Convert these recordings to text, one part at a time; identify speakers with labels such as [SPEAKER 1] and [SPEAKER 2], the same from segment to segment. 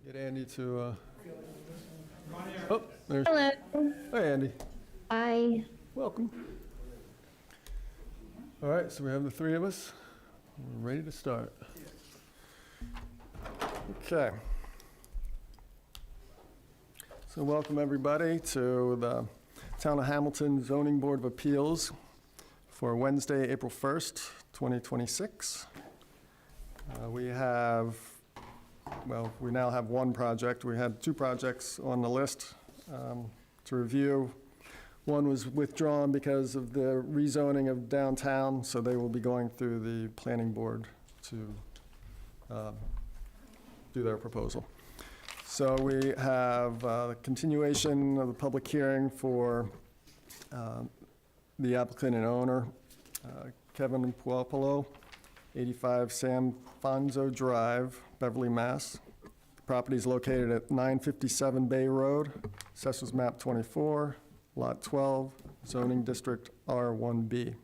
[SPEAKER 1] Get Andy to, oh, there's,
[SPEAKER 2] Hello.
[SPEAKER 1] hey, Andy,
[SPEAKER 2] Hi.
[SPEAKER 1] welcome. All right, so we have the three of us. We're ready to start. Okay. So welcome, everybody, to the Town of Hamilton Zoning Board of Appeals for Wednesday, April 1st, 2026. We have, well, we now have one project. We had two projects on the list to review. One was withdrawn because of the rezoning of downtown, so they will be going through the planning board to do their proposal. So we have a continuation of the public hearing for the applicant and owner, Kevin Puopolo, 85 San Fonzo Drive, Beverly, Mass. The property is located at 957 Bay Road, Assessors Map 24, Lot 12, Zoning District R1B.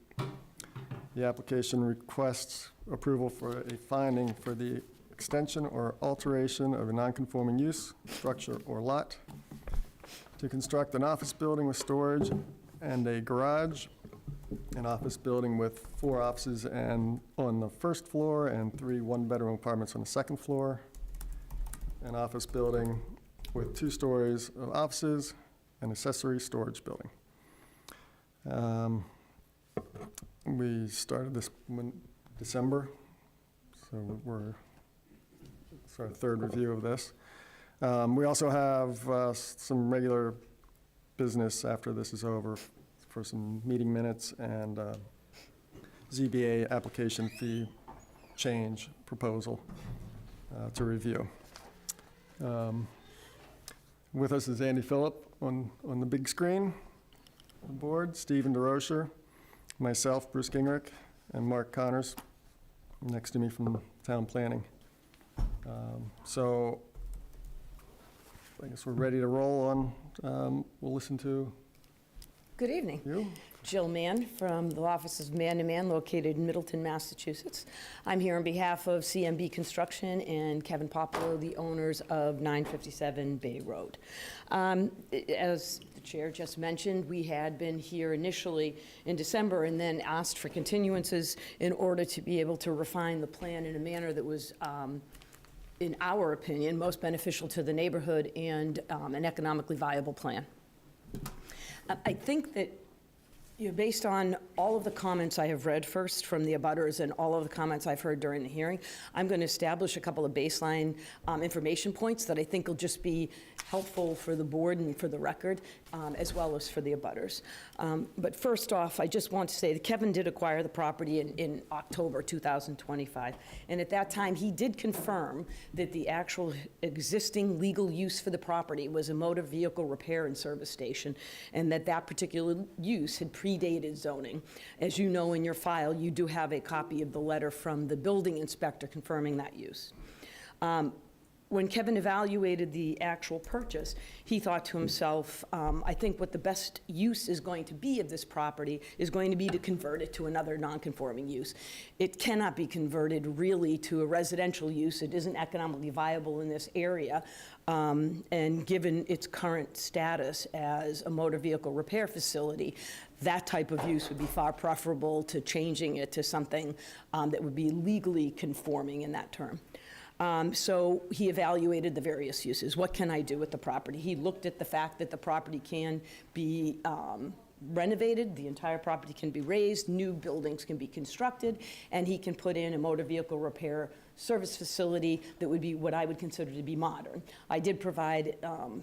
[SPEAKER 1] The application requests approval for a finding for the extension or alteration of a non-conforming use, structure, or lot to construct an office building with storage and a garage, an office building with 4 offices and on the first floor and 3 one-bedroom apartments on the second floor, an office building with 2 stories of offices, an accessory storage building. We started this in December, so it's our third review of this. We also have some regular business after this is over for some meeting minutes and ZBA application fee change proposal to review. With us is Andy Phillip on the big screen, the board, Stephen DeRocher, myself, Bruce Gingrich, and Mark Connors next to me from town planning. So I guess we're ready to roll on. We'll listen to
[SPEAKER 3] Good evening.
[SPEAKER 1] you.
[SPEAKER 3] Jill Mann from the Office of Man to Man located in Middleton, Massachusetts. I'm here on behalf of CMB Construction and Kevin Puopolo, the owners of 957 Bay Road. As the chair just mentioned, we had been here initially in December and then asked for continuances in order to be able to refine the plan in a manner that was in our opinion, most beneficial to the neighborhood and an economically viable plan. I think that, based on all of the comments I have read first from the abutters and all of the comments I've heard during the hearing, I'm going to establish a couple of baseline information points that I think will just be helpful for the board and for the record, as well as for the abutters. But first off, I just want to say that Kevin did acquire the property in October 2025. And at that time, he did confirm that the actual existing legal use for the property was a motor vehicle repair and service station, and that particular use had predated zoning. As you know, in your file, you do have a copy of the letter from the building inspector confirming that use. When Kevin evaluated the actual purchase, he thought to himself, I think what the best use is going to be of this property is going to be to convert it to another non-conforming use. It cannot be converted really to a residential use. It isn't economically viable in this area. And given its current status as a motor vehicle repair facility, that type of use would be far preferable to changing it to something that would be legally conforming in that term. So he evaluated the various uses. What can I do with the property? He looked at the fact that the property can be renovated, the entire property can be raised, new buildings can be constructed, and he can put in a motor vehicle repair service facility that would be what I would consider to be modern. I did provide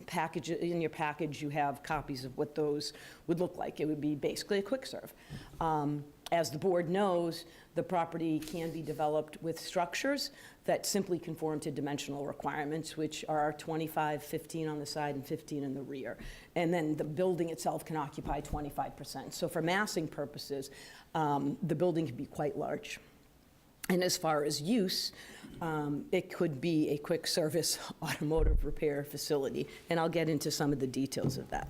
[SPEAKER 3] packages, in your package you have copies of what those would look like. It would be basically a quick serve. As the board knows, the property can be developed with structures that simply conform to dimensional requirements, which are 25, 15 on the side, and 15 in the rear. And then the building itself can occupy 25%. So for massing purposes, the building can be quite large. And as far as use, it could be a quick service automotive repair facility, and I'll get into some of the details of that.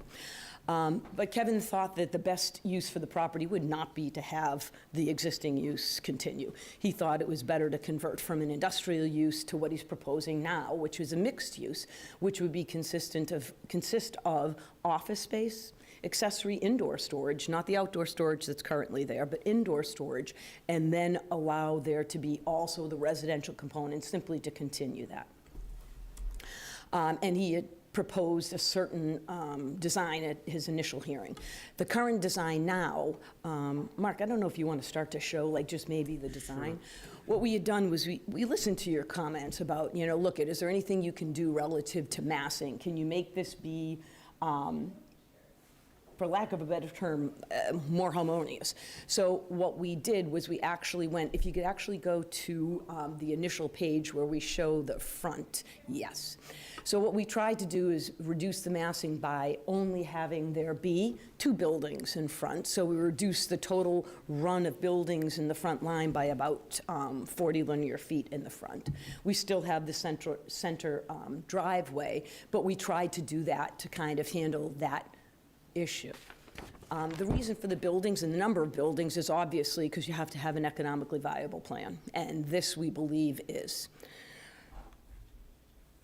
[SPEAKER 3] But Kevin thought that the best use for the property would not be to have the existing use continue. He thought it was better to convert from an industrial use to what he's proposing now, which is a mixed use, which would be consist of office space, accessory indoor storage, not the outdoor storage that's currently there, but indoor storage, and then allow there to be also the residential component, simply to continue that. And he had proposed a certain design at his initial hearing. The current design now, Mark, I don't know if you want to start to show, like, just maybe the design. Sure. What we had done was we listened to your comments about, you know, look, is there anything you can do relative to massing? Can you make this be, for lack of a better term, more harmonious? So what we did was we actually went, if you could actually go to the initial page where we show the front, yes. So what we tried to do is reduce the massing by only having there be 2 buildings in front. So we reduced the total run of buildings in the front line by about 40 linear feet in the front. We still have the center driveway, but we tried to do that to kind of handle that issue. The reason for the buildings and the number of buildings is obviously because you have to have an economically viable plan, and this, we believe, is.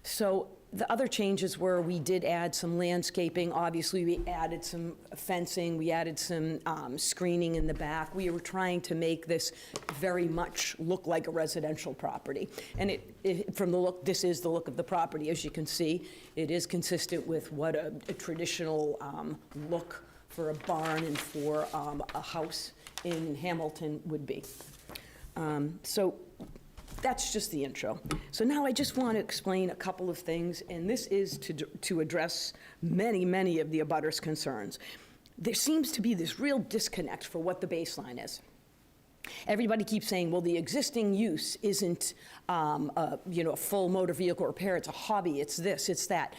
[SPEAKER 3] So the other changes were we did add some landscaping. Obviously, we added some fencing. We added some screening in the back. We were trying to make this very much look like a residential property. And from the look, this is the look of the property. As you can see, it is consistent with what a traditional look for a barn and for a house in Hamilton would be. So that's just the intro. So now I just want to explain a couple of things, and this is to address many, many of the abutters' concerns. There seems to be this real disconnect for what the baseline is. Everybody keeps saying, well, the existing use isn't a full motor vehicle repair, it's a hobby, it's this, it's that.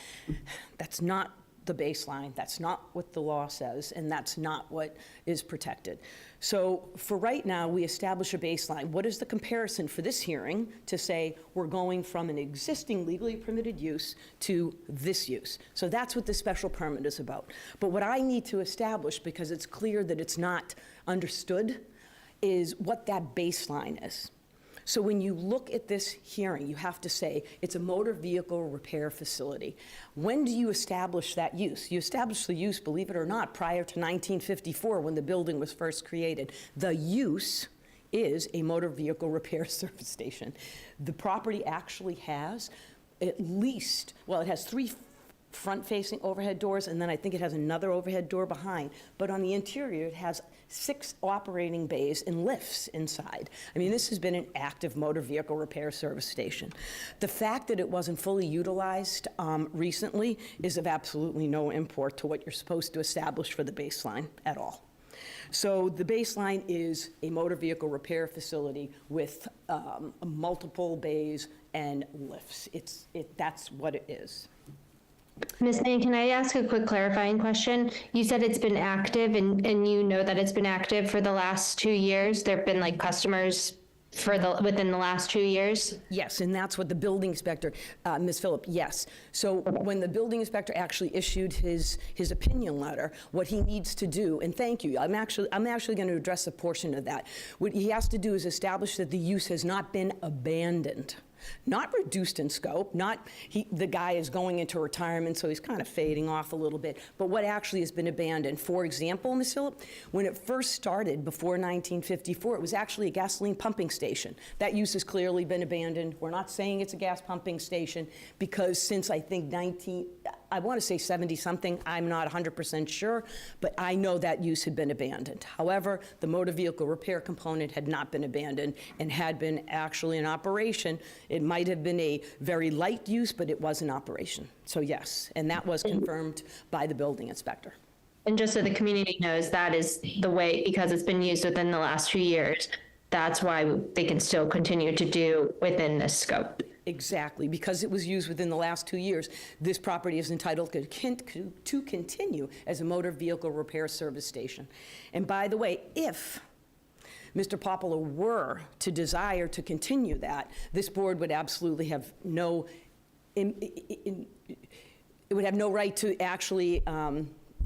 [SPEAKER 3] That's not the baseline, that's not what the law says, and that's not what is protected. So for right now, we establish a baseline. What is the comparison for this hearing to say we're going from an existing legally permitted use to this use? So that's what this special permit is about. But what I need to establish, because it's clear that it's not understood, is what that baseline is. So when you look at this hearing, you have to say it's a motor vehicle repair facility. When do you establish that use? You establish the use, believe it or not, prior to 1954 when the building was first created. The use is a motor vehicle repair service station. The property actually has at least, well, it has 3 front-facing overhead doors, and then I think it has another overhead door behind. But on the interior, it has 6 operating bays and lifts inside. I mean, this has been an active motor vehicle repair service station. The fact that it wasn't fully utilized recently is of absolutely no import to what you're supposed to establish for the baseline at all. So the baseline is a motor vehicle repair facility with multiple bays and lifts. That's what it is.
[SPEAKER 2] Ms. Lane, can I ask a quick clarifying question? You said it's been active, and you know that it's been active for the last 2 years. There have been like customers within the last 2 years?
[SPEAKER 3] Yes, and that's what the building inspector, Ms. Phillip, yes. So when the building inspector actually issued his opinion letter, what he needs to do, and thank you, I'm actually going to address a portion of that. What he has to do is establish that the use has not been abandoned. Not reduced in scope, the guy is going into retirement, so he's kind of fading off a little bit, but what actually has been abandoned. For example, Ms. Phillip, when it first started before 1954, it was actually a gasoline pumping station. That use has clearly been abandoned. We're not saying it's a gas pumping station because since I think I want to say 70-something, I'm not 100% sure, but I know that use had been abandoned. However, the motor vehicle repair component had not been abandoned and had been actually in operation. It might have been a very light use, but it was in operation. So yes, and that was confirmed by the building inspector.
[SPEAKER 2] And just so the community knows, that is the way, because it's been used within the last 2 years, that's why they can still continue to do within this scope.
[SPEAKER 3] Exactly, because it was used within the last 2 years, this property is entitled to continue as a motor vehicle repair service station. And by the way, if Mr. Popolo were to desire to continue that, this board would absolutely have no, it would have no right to actually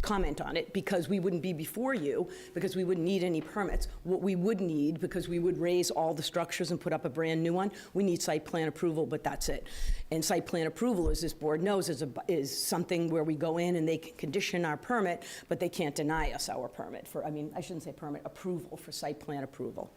[SPEAKER 3] comment on it, because we wouldn't be before you, because we wouldn't need any permits. What we would need, because we would raise all the structures and put up a brand-new one, we need site plan approval, but that's it. And site plan approval, as this board knows, is something where we go in and they can condition our permit, but they can't deny us our permit for, I mean, I shouldn't say permit, approval for site plan approval.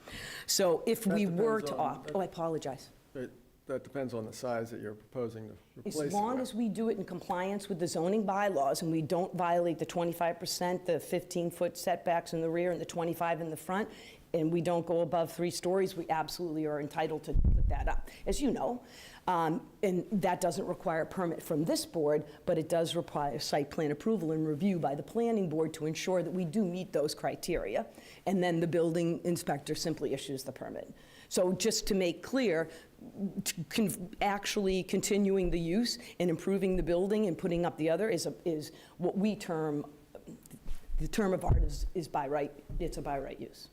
[SPEAKER 3] So if we were to opt, I apologize.
[SPEAKER 1] That depends on the size that you're proposing to replace it
[SPEAKER 3] As long
[SPEAKER 1] with.
[SPEAKER 3] as we do it in compliance with the zoning bylaws and we don't violate the 25%, the 15-foot setbacks in the rear and the 25 in the front, and we don't go above 3 stories, we absolutely are entitled to put that up, as you know. And that doesn't require a permit from this board, but it does require site plan approval and review by the planning board to ensure that we do meet those criteria. And then the building inspector simply issues the permit. So just to make clear, actually continuing the use and improving the building and putting up the other is what we term, the term of art is by right, it's a by right use.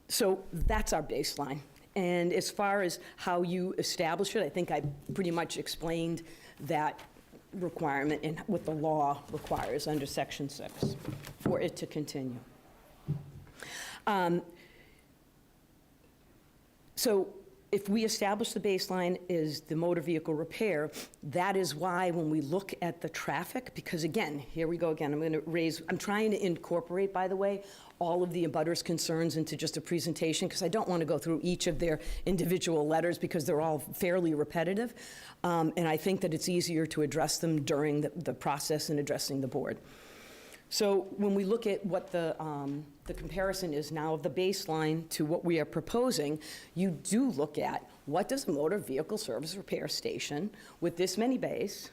[SPEAKER 3] So that's our baseline. And as far as how you establish it, I think I pretty much explained that requirement and what the law requires under Section 6 for it to continue. So if we establish the baseline is the motor vehicle repair, that is why when we look at the traffic, because again, here we go again, I'm trying to incorporate, by the way, all of the abutters' concerns into just a presentation, because I don't want to go through each of their individual letters because they're all fairly repetitive. And I think that it's easier to address them during the process and addressing the board. So when we look at what the comparison is now of the baseline to what we are proposing, you do look at what does a motor vehicle service repair station with this many bays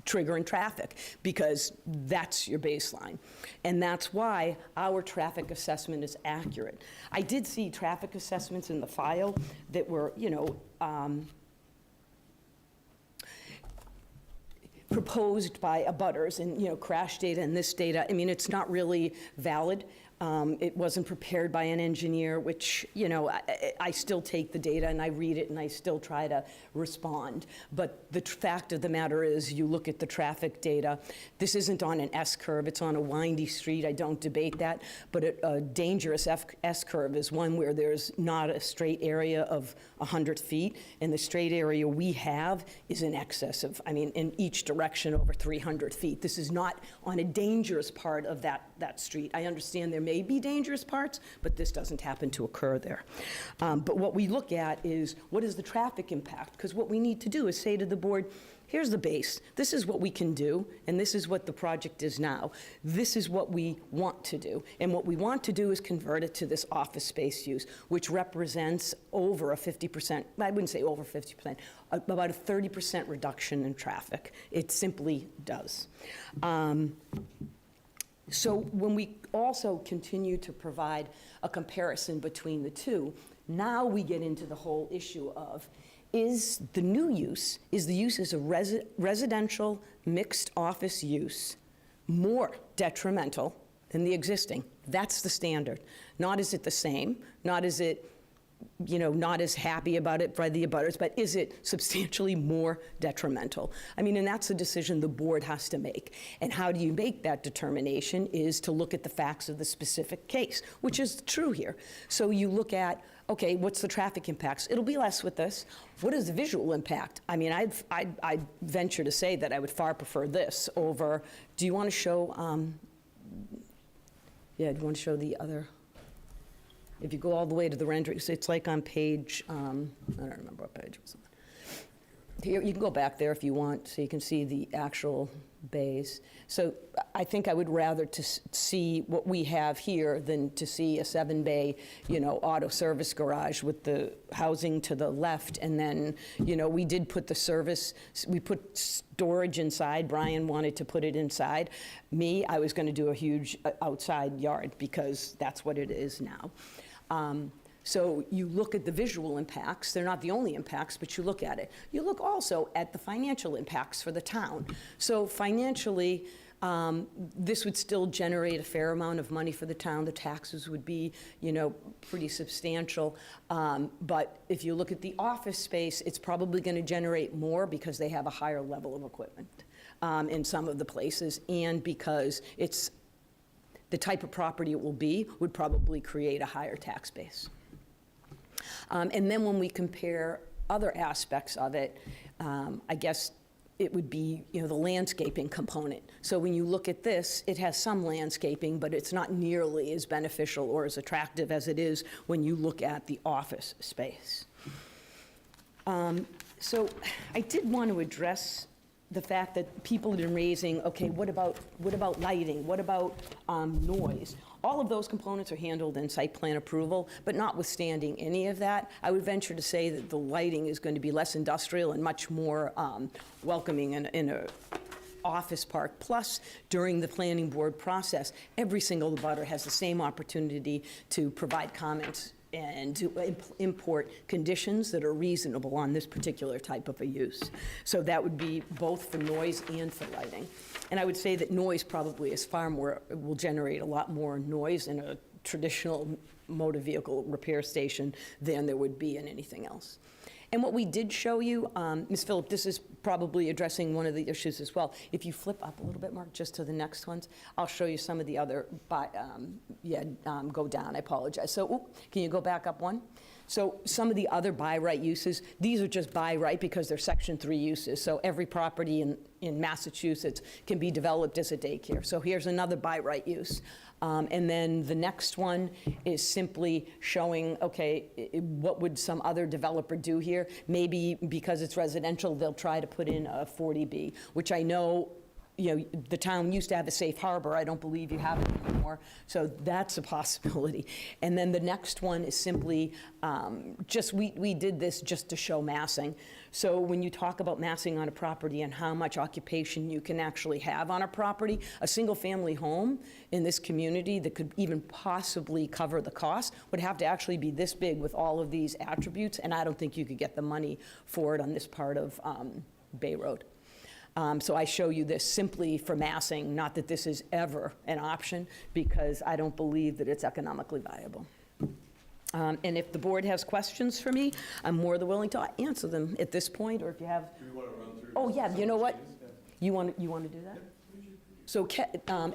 [SPEAKER 3] trigger in traffic, because that's your baseline. And that's why our traffic assessment is accurate. I did see traffic assessments in the file that were, proposed by abutters and, crash data and this data. I mean, it's not really valid. It wasn't prepared by an engineer, which, I still take the data and I read it and I still try to respond. But the fact of the matter is, you look at the traffic data, this isn't on an S-curve, it's on a windy street, I don't debate that, but a dangerous S-curve is one where there's not a straight area of 100 feet, and the straight area we have is in excess of, in each direction over 300 feet. This is not on a dangerous part of that street. I understand there may be dangerous parts, but this doesn't happen to occur there. But what we look at is, what is the traffic impact? Because what we need to do is say to the board, here's the base, this is what we can do, and this is what the project is now. This is what we want to do. And what we want to do is convert it to this office space use, which represents over a 50%, I wouldn't say over 50%, about a 30% reduction in traffic. It simply does. So when we also continue to provide a comparison between the two, now we get into the whole issue of, is the new use, is the use as a residential mixed office use more detrimental than the existing? That's the standard. Not is it the same, not is it, not as happy about it by the abutters, but is it substantially more detrimental? And that's a decision the board has to make. And how do you make that determination is to look at the facts of the specific case, which is true here. So you look at, okay, what's the traffic impacts? It'll be less with this. What is the visual impact? I'd venture to say that I would far prefer this over, do you want to show, do you want to show the other? If you go all the way to the renderings, it's like on page, I don't remember what page it was on. Here, you can go back there if you want, so you can see the actual bays. So I think I would rather to see what we have here than to see a 7-bay, auto service garage with the housing to the left. And then, we did put the service, we put storage inside. Brian wanted to put it inside. Me, I was going to do a huge outside yard because that's what it is now. So you look at the visual impacts. They're not the only impacts, but you look at it. You look also at the financial impacts for the town. So financially, this would still generate a fair amount of money for the town. The taxes would be, pretty substantial. But if you look at the office space, it's probably going to generate more because they have a higher level of equipment. in some of the places, and because it's the type of property it will be would probably create a higher tax base. And then when we compare other aspects of it, I guess it would be, the landscaping component. So when you look at this, it has some landscaping, but it's not nearly as beneficial or as attractive as it is when you look at the office space. So I did want to address the fact that people have been raising, okay, what about lighting? What about noise? All of those components are handled in site plan approval, but notwithstanding any of that, I would venture to say that the lighting is going to be less industrial and much more welcoming in a office park. Plus, during the planning board process, every single abutter has the same opportunity to provide comments and to import conditions that are reasonable on this particular type of a use. So that would be both for noise and for lighting. And I would say that noise probably is will generate a lot more noise in a traditional motor vehicle repair station than there would be in anything else. And what we did show you, Ms. Phillip, this is probably addressing one of the issues as well. If you flip up a little bit, Mark, just to the next ones, I'll show you some of the other, go down, I apologize. So, can you go back up one? So some of the other by right uses, these are just by right because they're Section 3 uses. So every property in Massachusetts can be developed as a daycare. So here's another by right use. And then the next one is simply showing, okay, what would some other developer do here? Maybe because it's residential, they'll try to put in a 40B, which I know, the town used to have a safe harbor. I don't believe you have it anymore. So that's a possibility. And then the next one is simply we did this just to show massing. So when you talk about massing on a property and how much occupation you can actually have on a property, a single family home in this community that could even possibly cover the cost would have to actually be this big with all of these attributes. And I don't think you could get the money for it on this part of Bay Road. So I show you this simply for massing, not that this is ever an option, because I don't believe that it's economically viable. And if the board has questions for me, I'm more than willing to answer them at this point, or if you have. Do you want to run through? Oh, yeah, you know what? You want to do that? So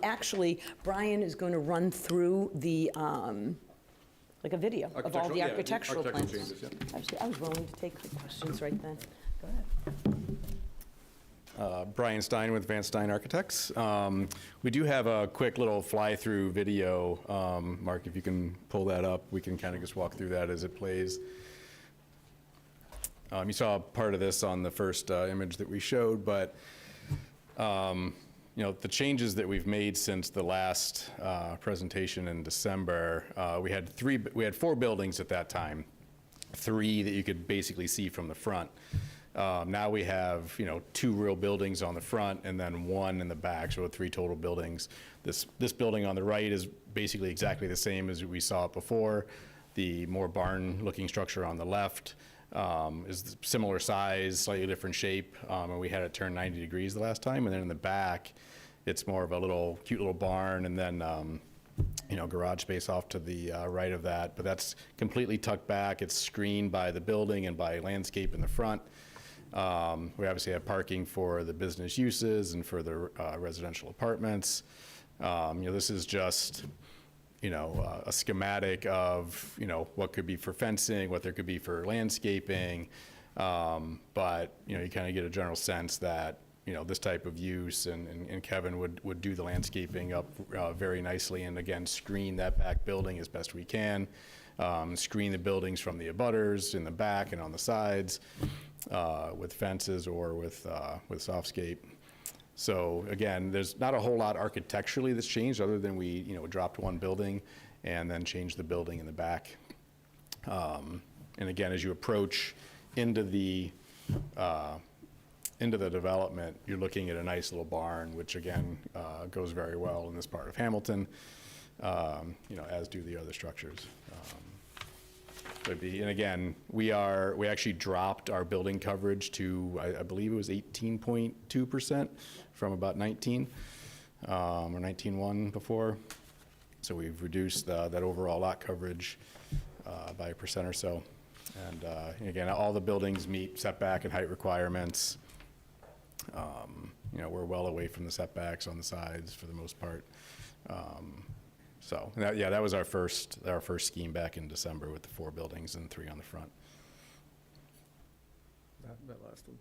[SPEAKER 3] actually, Brian is going to run through the, like a video of all the architectural plans.
[SPEAKER 4] Changes, yeah.
[SPEAKER 3] Actually, I was willing to take the questions right then. Go ahead.
[SPEAKER 4] Brian Stein with Van Stein Architects. We do have a quick little fly-through video. Mark, if you can pull that up, we can kind of just walk through that as it plays. You saw part of this on the first image that we showed, but the changes that we've made since the last presentation in December, we had 4 buildings at that time, 3 that you could basically see from the front. Now we have, 2 real buildings on the front and then 1 in the back, so 3 total buildings. This building on the right is basically exactly the same as we saw it before. The more barn-looking structure on the left is similar size, slightly different shape, and we had it turn 90 degrees the last time. And then in the back, it's more of a cute little barn, and then garage space off to the right of that. But that's completely tucked back. It's screened by the building and by landscape in the front. We obviously have parking for the business uses and for the residential apartments. This is just, a schematic of, what could be for fencing, what there could be for landscaping. But, you kind of get a general sense that, this type of use, and Kevin would do the landscaping up very nicely, and again, screen that back building as best we can, screen the buildings from the abutters in the back and on the sides, with fences or with softscape. So again, there's not a whole lot architecturally that's changed, other than we dropped 1 building and then changed the building in the back. And again, as you approach into the development, you're looking at a nice little barn, which again goes very well in this part of Hamilton, as do the other structures. And again, we actually dropped our building coverage to, I believe it was 18.2% from about 19, or 19.1 before. So we've reduced that overall lot coverage by 1% or so. And again, all the buildings meet setback and height requirements. You know, we're well away from the setbacks on the sides for the most part. So, yeah, that was our first scheme back in December with the 4 buildings and 3 on the front.
[SPEAKER 1] That last one.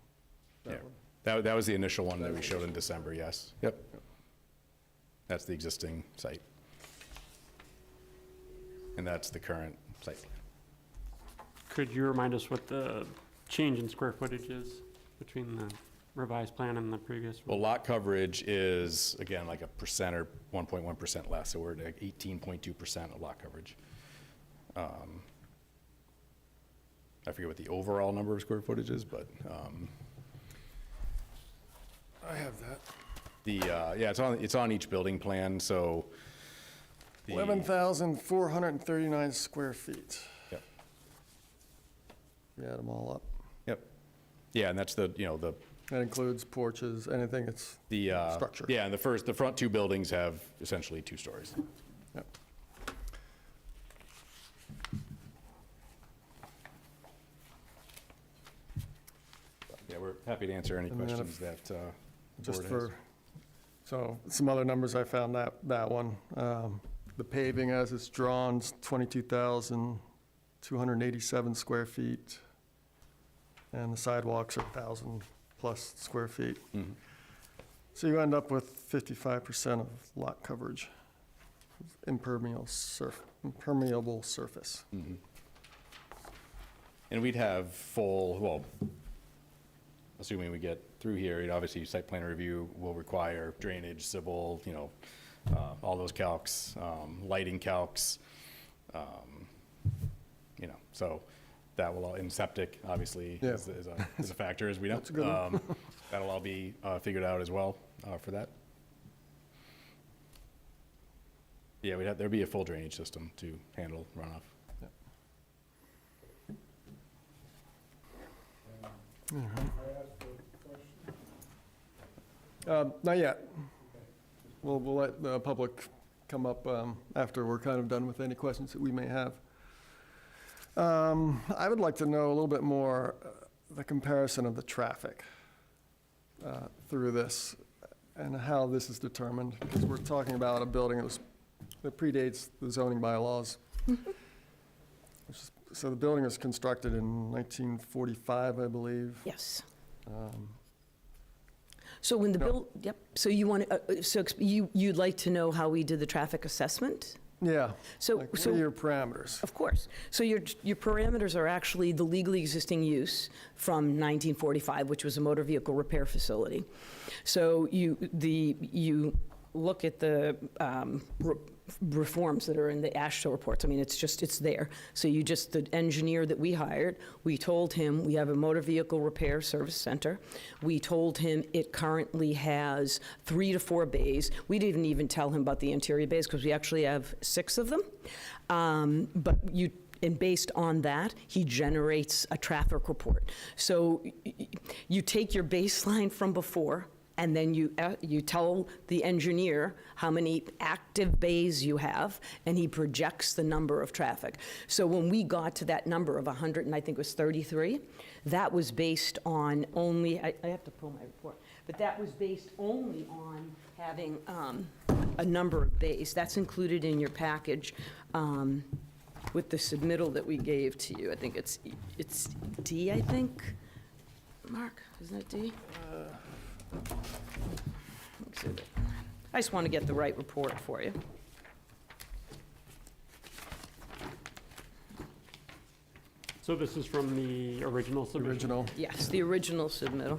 [SPEAKER 4] Yeah.
[SPEAKER 1] That one.
[SPEAKER 4] That was the initial one that we showed in December, yes. Yep. That's the existing site. And that's the current site plan.
[SPEAKER 5] Could you remind us what the change in square footage is between the revised plan and the previous
[SPEAKER 4] Well,
[SPEAKER 5] one?
[SPEAKER 4] lot coverage is, again, like a percent or 1.1% less, so we're at 18.2% of lot coverage. I forget what the overall number of square footage is, but
[SPEAKER 1] I have that.
[SPEAKER 4] yeah, it's on each building plan, so. the-
[SPEAKER 1] 11,439 square feet.
[SPEAKER 4] Yep.
[SPEAKER 1] You add them all up.
[SPEAKER 4] Yep. Yeah, and that's the, you know, the,
[SPEAKER 1] That includes porches, anything, it's, Structure.
[SPEAKER 4] Yeah, and the front 2 buildings have essentially 2 stories.
[SPEAKER 1] yep.
[SPEAKER 4] Yeah, we're happy to answer any
[SPEAKER 1] And then if-
[SPEAKER 4] questions that the
[SPEAKER 1] Just
[SPEAKER 4] board has.
[SPEAKER 1] for, so some other numbers I found that one. The paving as it's drawn is 22,287 square feet. And the sidewalks are 1,000+ square feet.
[SPEAKER 4] Mhm.
[SPEAKER 1] So you end up with 55% of lot coverage, impermeable surface.
[SPEAKER 4] Mhm. And we'd have full, well, assuming we get through here, obviously site plan review will require drainage, civil, you know, all those calcs, lighting calcs, you know, so that will all, and septic, obviously,
[SPEAKER 1] Yeah.
[SPEAKER 4] is a factor, as we know.
[SPEAKER 1] That's a good one.
[SPEAKER 4] That'll all be figured out as well for that. Yeah, there'd be a full drainage system to handle runoff.
[SPEAKER 1] Not yet. We'll let the public come up after we're kind of done with any questions that we may have. I would like to know a little bit more, the comparison of the traffic through this and how this is determined, because we're talking about a building that predates the zoning bylaws. So the building was constructed in 1945, I believe.
[SPEAKER 3] Yes.
[SPEAKER 1] Um,
[SPEAKER 3] So when the
[SPEAKER 1] No.
[SPEAKER 3] bill, yep, so you want, you'd like to know how we did the traffic assessment?
[SPEAKER 1] Yeah,
[SPEAKER 3] So,
[SPEAKER 1] like, what
[SPEAKER 3] so.
[SPEAKER 1] are your parameters?
[SPEAKER 3] Of course. So your parameters are actually the legally existing use from 1945, which was a motor vehicle repair facility. So you look at the reforms that are in the AASHTO reports. I mean, it's there. So the engineer that we hired, we told him we have a motor vehicle repair service center. We told him it currently has 3 to 4 bays. We didn't even tell him about the interior bays because we actually have 6 of them. And based on that, he generates a traffic report. So you take your baseline from before, and then you tell the engineer how many active bays you have, and he projects the number of traffic. So when we got to that number of 100, and I think it was 33, that was based on only, I have to pull my report, but that was based only on having a number of bays. That's included in your package with the submittal that we gave to you. I think it's D, I think. Mark, isn't it D? Exhibit. I just want to get the right report for you.
[SPEAKER 5] So this is from the original submission?
[SPEAKER 1] Original.
[SPEAKER 3] Yes, the original submittal.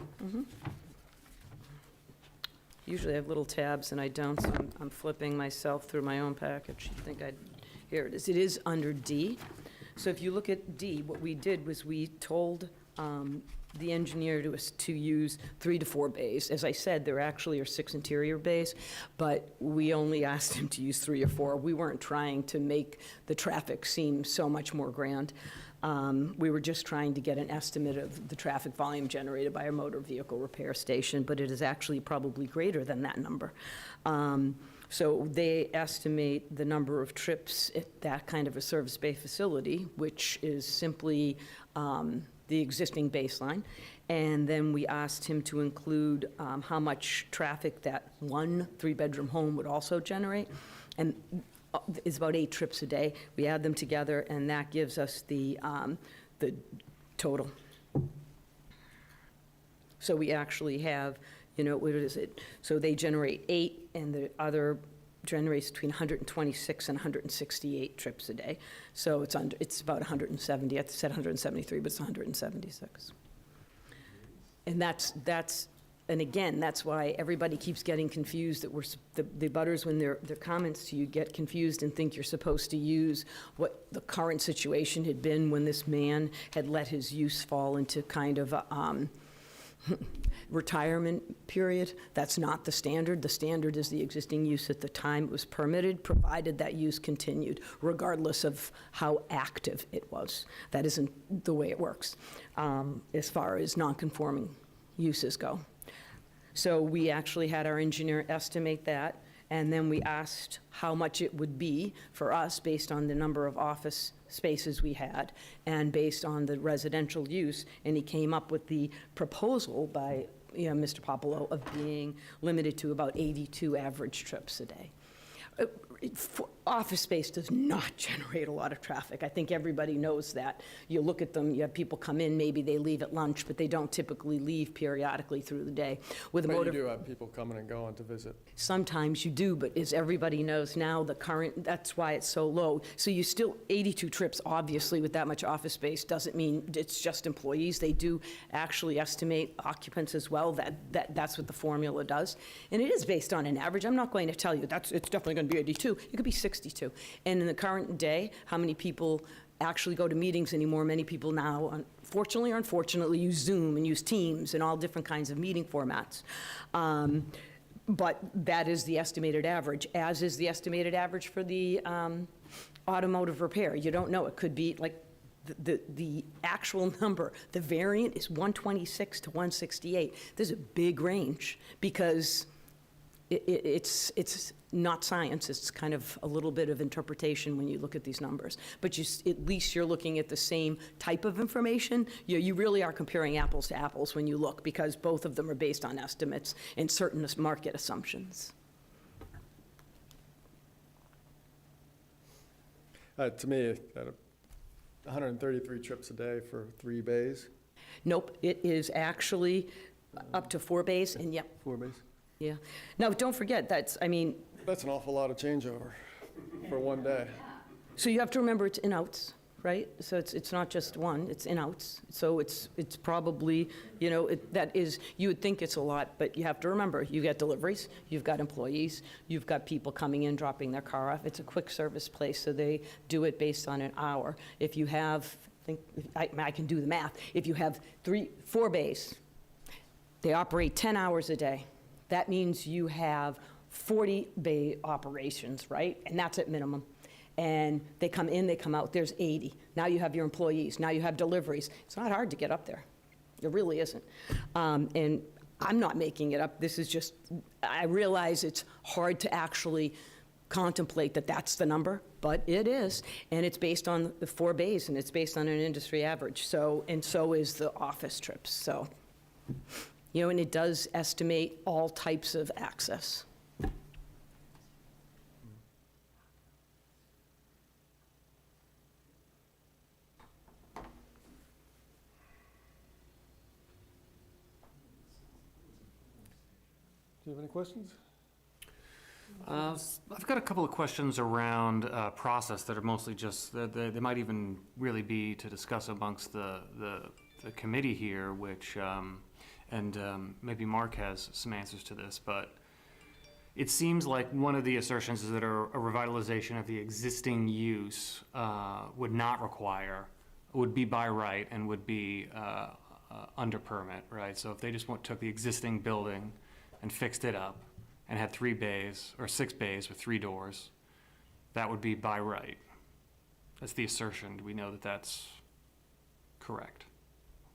[SPEAKER 3] Usually I have little tabs and I don't, so I'm flipping myself through my own package. You think here it is. It is under D. So if you look at D, what we did was we told the engineer to use 3 to 4 bays. As I said, there actually are 6 interior bays, but we only asked him to use 3 or 4. We weren't trying to make the traffic seem so much more grand. We were just trying to get an estimate of the traffic volume generated by a motor vehicle repair station, but it is actually probably greater than that number. So they estimate the number of trips at that kind of a service bay facility, which is simply the existing baseline. And then we asked him to include how much traffic that one three-bedroom home would also generate. And it's about 8 trips a day. We add them together, and that gives us the total. So we actually have, what is it? So they generate 8, and the other generates between 126 and 168 trips a day. So it's about 170. I said 173, but it's 176. And and again, that's why everybody keeps getting confused, that the butters, when their comments to you, get confused and think you're supposed to use what the current situation had been when this man had let his use fall into kind of a retirement period. That's not the standard. The standard is the existing use at the time it was permitted, provided that use continued, regardless of how active it was. That isn't the way it works as far as non-conforming uses go. So we actually had our engineer estimate that, and then we asked how much it would be for us based on the number of office spaces we had and based on the residential use, and he came up with the proposal by Mr. Popolo of being limited to about 82 average trips a day. Office space does not generate a lot of traffic. I think everybody knows that. You look at them, you have people come in, maybe they leave at lunch, but they don't typically leave periodically through the day. With a
[SPEAKER 1] But you
[SPEAKER 3] motor,
[SPEAKER 1] do have people coming and going to visit.
[SPEAKER 3] sometimes you do, but as everybody knows now, that's why it's so low. So you still, 82 trips, obviously, with that much office space, doesn't mean it's just employees. They do actually estimate occupants as well. That's what the formula does. And it is based on an average. I'm not going to tell you it's definitely going to be 82. It could be 62. And in the current day, how many people actually go to meetings anymore? Many people now, unfortunately or unfortunately, use Zoom and use Teams and all different kinds of meeting formats. But that is the estimated average, as is the estimated average for the automotive repair. You don't know. It could be like the actual number. The variant is 126 to 168. There's a big range because it's not science. It's kind of a little bit of interpretation when you look at these numbers. But at least you're looking at the same type of information. You really are comparing apples to apples when you look, because both of them are based on estimates and certain market assumptions.
[SPEAKER 1] To me, 133 trips a day for 3 bays,
[SPEAKER 3] Nope, it is actually up to 4 bays, and yep,
[SPEAKER 1] 4 bays.
[SPEAKER 3] yeah. Now, don't forget,
[SPEAKER 1] That's an awful lot of changeover for one day.
[SPEAKER 3] so you have to remember it's in-outs, right? So it's not just one, it's in-outs. So it's probably, that is, you would think it's a lot, but you have to remember, you get deliveries, you've got employees, you've got people coming in, dropping their car off. It's a quick service place, so they do it based on an hour. If you have, I can do the math, if you have 4 bays, they operate 10 hours a day. That means you have 40 bay operations, right? And that's at minimum. And they come in, they come out, there's 80. Now you have your employees, now you have deliveries. It's not hard to get up there. It really isn't. And I'm not making it up. This is just, I realize it's hard to actually contemplate that that's the number, but it is. And it's based on the 4 bays, and it's based on an industry average. So is the office trips. So, and it does estimate all types of access.
[SPEAKER 1] Do you have any questions?
[SPEAKER 6] I've got a couple of questions around process that are mostly just, they might even really be to discuss amongst the committee here, which, and maybe Mark has some answers to this, but it seems like one of the assertions is that a revitalization of the existing use would be by right and would be under permit, right? So if they just took the existing building and fixed it up and had 3 bays or 6 bays with 3 doors, that would be by right. That's the assertion. Do we know that that's correct?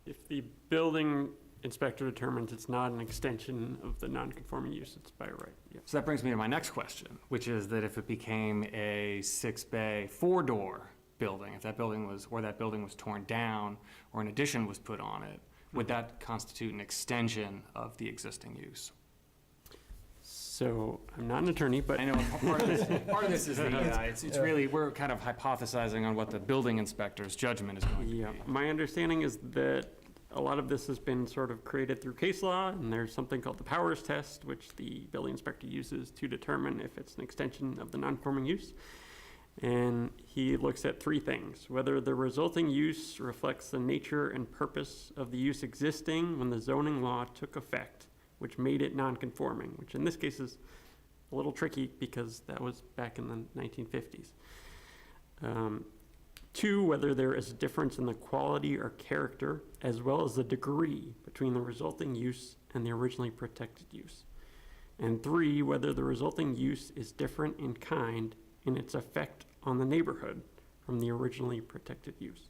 [SPEAKER 5] If the building inspector determines it's not an extension of the non-conforming use, it's by right. Yeah.
[SPEAKER 6] So that brings me to my next question, which is that if it became a 6-bay, 4-door building, if that building was, or that building was torn down, or an addition was put on it, would that constitute an extension of the existing use?
[SPEAKER 5] So I'm not an attorney, but
[SPEAKER 6] I know part of this is it's really, we're kind of hypothesizing on what the building inspector's judgment is going to be.
[SPEAKER 5] yeah, my understanding is that a lot of this has been sort of created through case law, and there's something called the powers test, which the building inspector uses to determine if it's an extension of the non-conforming use. And he looks at three things: whether the resulting use reflects the nature and purpose of the use existing when the zoning law took effect, which made it non-conforming, which in this case is a little tricky because that was back in the 1950s. 2, whether there is a difference in the quality or character, as well as the degree between the resulting use and the originally protected use. And 3, whether the resulting use is different in kind in its effect on the neighborhood from the originally protected use.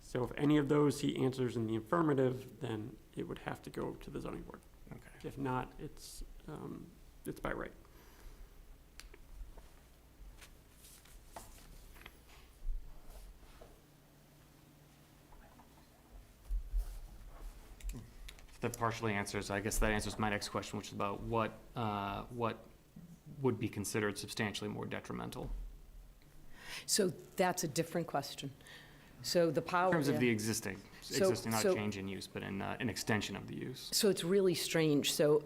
[SPEAKER 5] So if any of those he answers in the affirmative, then it would have to go to the zoning board.
[SPEAKER 6] Okay.
[SPEAKER 5] If not, it's by right.
[SPEAKER 6] That partially answers, I guess that answers my next question, which is about what would be considered substantially more detrimental.
[SPEAKER 3] So that's a different question. So the power.
[SPEAKER 6] In terms of
[SPEAKER 3] yeah.
[SPEAKER 6] the existing, not
[SPEAKER 3] so-
[SPEAKER 6] change in use, but in an extension of the use.
[SPEAKER 3] So it's really strange. So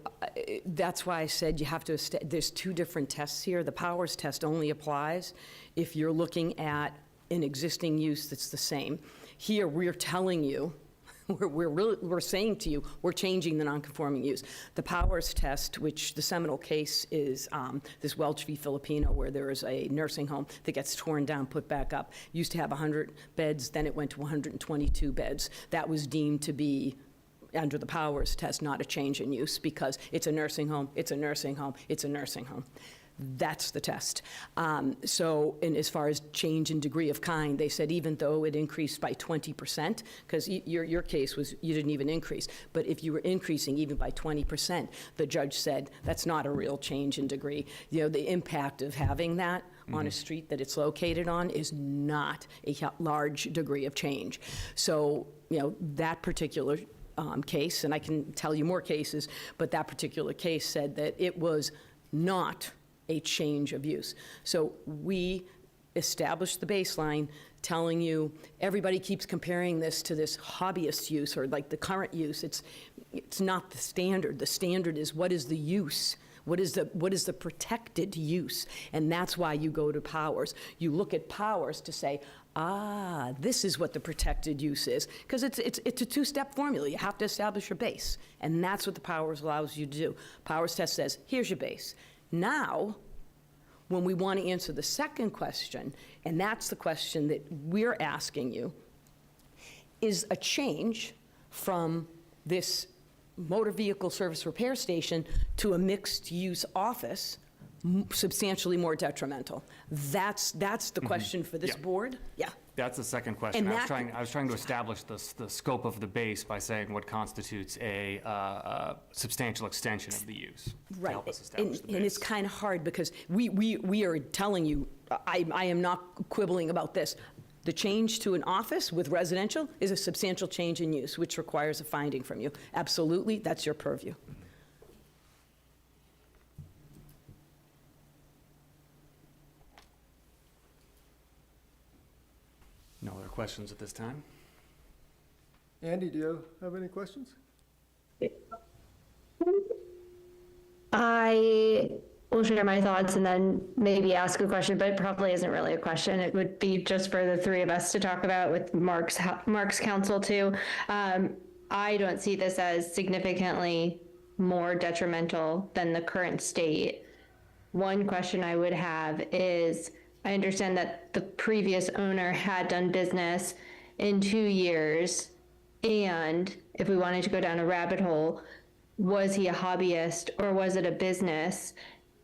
[SPEAKER 3] that's why I said you have to, there's two different tests here. The powers test only applies if you're looking at an existing use that's the same. Here, we're telling you, we're saying to you, we're changing the non-conforming use. The powers test, which the seminal case is this Welch v. Filipino, where there is a nursing home that gets torn down, put back up. Used to have 100 beds, then it went to 122 beds. That was deemed to be under the powers test, not a change in use, because it's a nursing home, it's a nursing home, it's a nursing home. That's the test. So, and as far as change in degree of kind, they said even though it increased by 20%, because your case was you didn't even increase, but if you were increasing even by 20%, the judge said that's not a real change in degree. You know, the impact of having that on a street that it's located on is not a large degree of change. So, you know, that particular case, and I can tell you more cases, but that particular case said that it was not a change of use. So we established the baseline telling you, everybody keeps comparing this to this hobbyist use or like the current use. It's not the standard. The standard is what is the use? What is the protected use? And that's why you go to powers. You look at powers to say, this is what the protected use is. Because it's a two-step formula. You have to establish your base. And that's what the powers allows you to do. Powers test says, here's your base. Now, when we want to answer the second question, and that's the question that we're asking you, is a change from this motor vehicle service repair station to a mixed-use office substantially more detrimental? That's the question for this
[SPEAKER 6] Yeah.
[SPEAKER 3] board? Yeah.
[SPEAKER 6] That's the second question.
[SPEAKER 3] And
[SPEAKER 6] I was trying to establish the scope of the base by saying what constitutes a substantial extension of the use. To
[SPEAKER 3] Right,
[SPEAKER 6] help us establish the
[SPEAKER 3] and it's
[SPEAKER 6] base.
[SPEAKER 3] kind of hard because we are telling you, I am not quibbling about this. The change to an office with residential is a substantial change in use, which requires a finding from you. Absolutely, that's your purview.
[SPEAKER 6] No other questions at this time?
[SPEAKER 1] Andy, do you have any questions?
[SPEAKER 2] I will share my thoughts and then maybe ask a question, but it probably isn't really a question. It would be just for the three of us to talk about with Mark's counsel too. I don't see this as significantly more detrimental than the current state. One question I would have is, I understand that the previous owner had done business in 2 years, and if we wanted to go down a rabbit hole, was he a hobbyist or was it a business?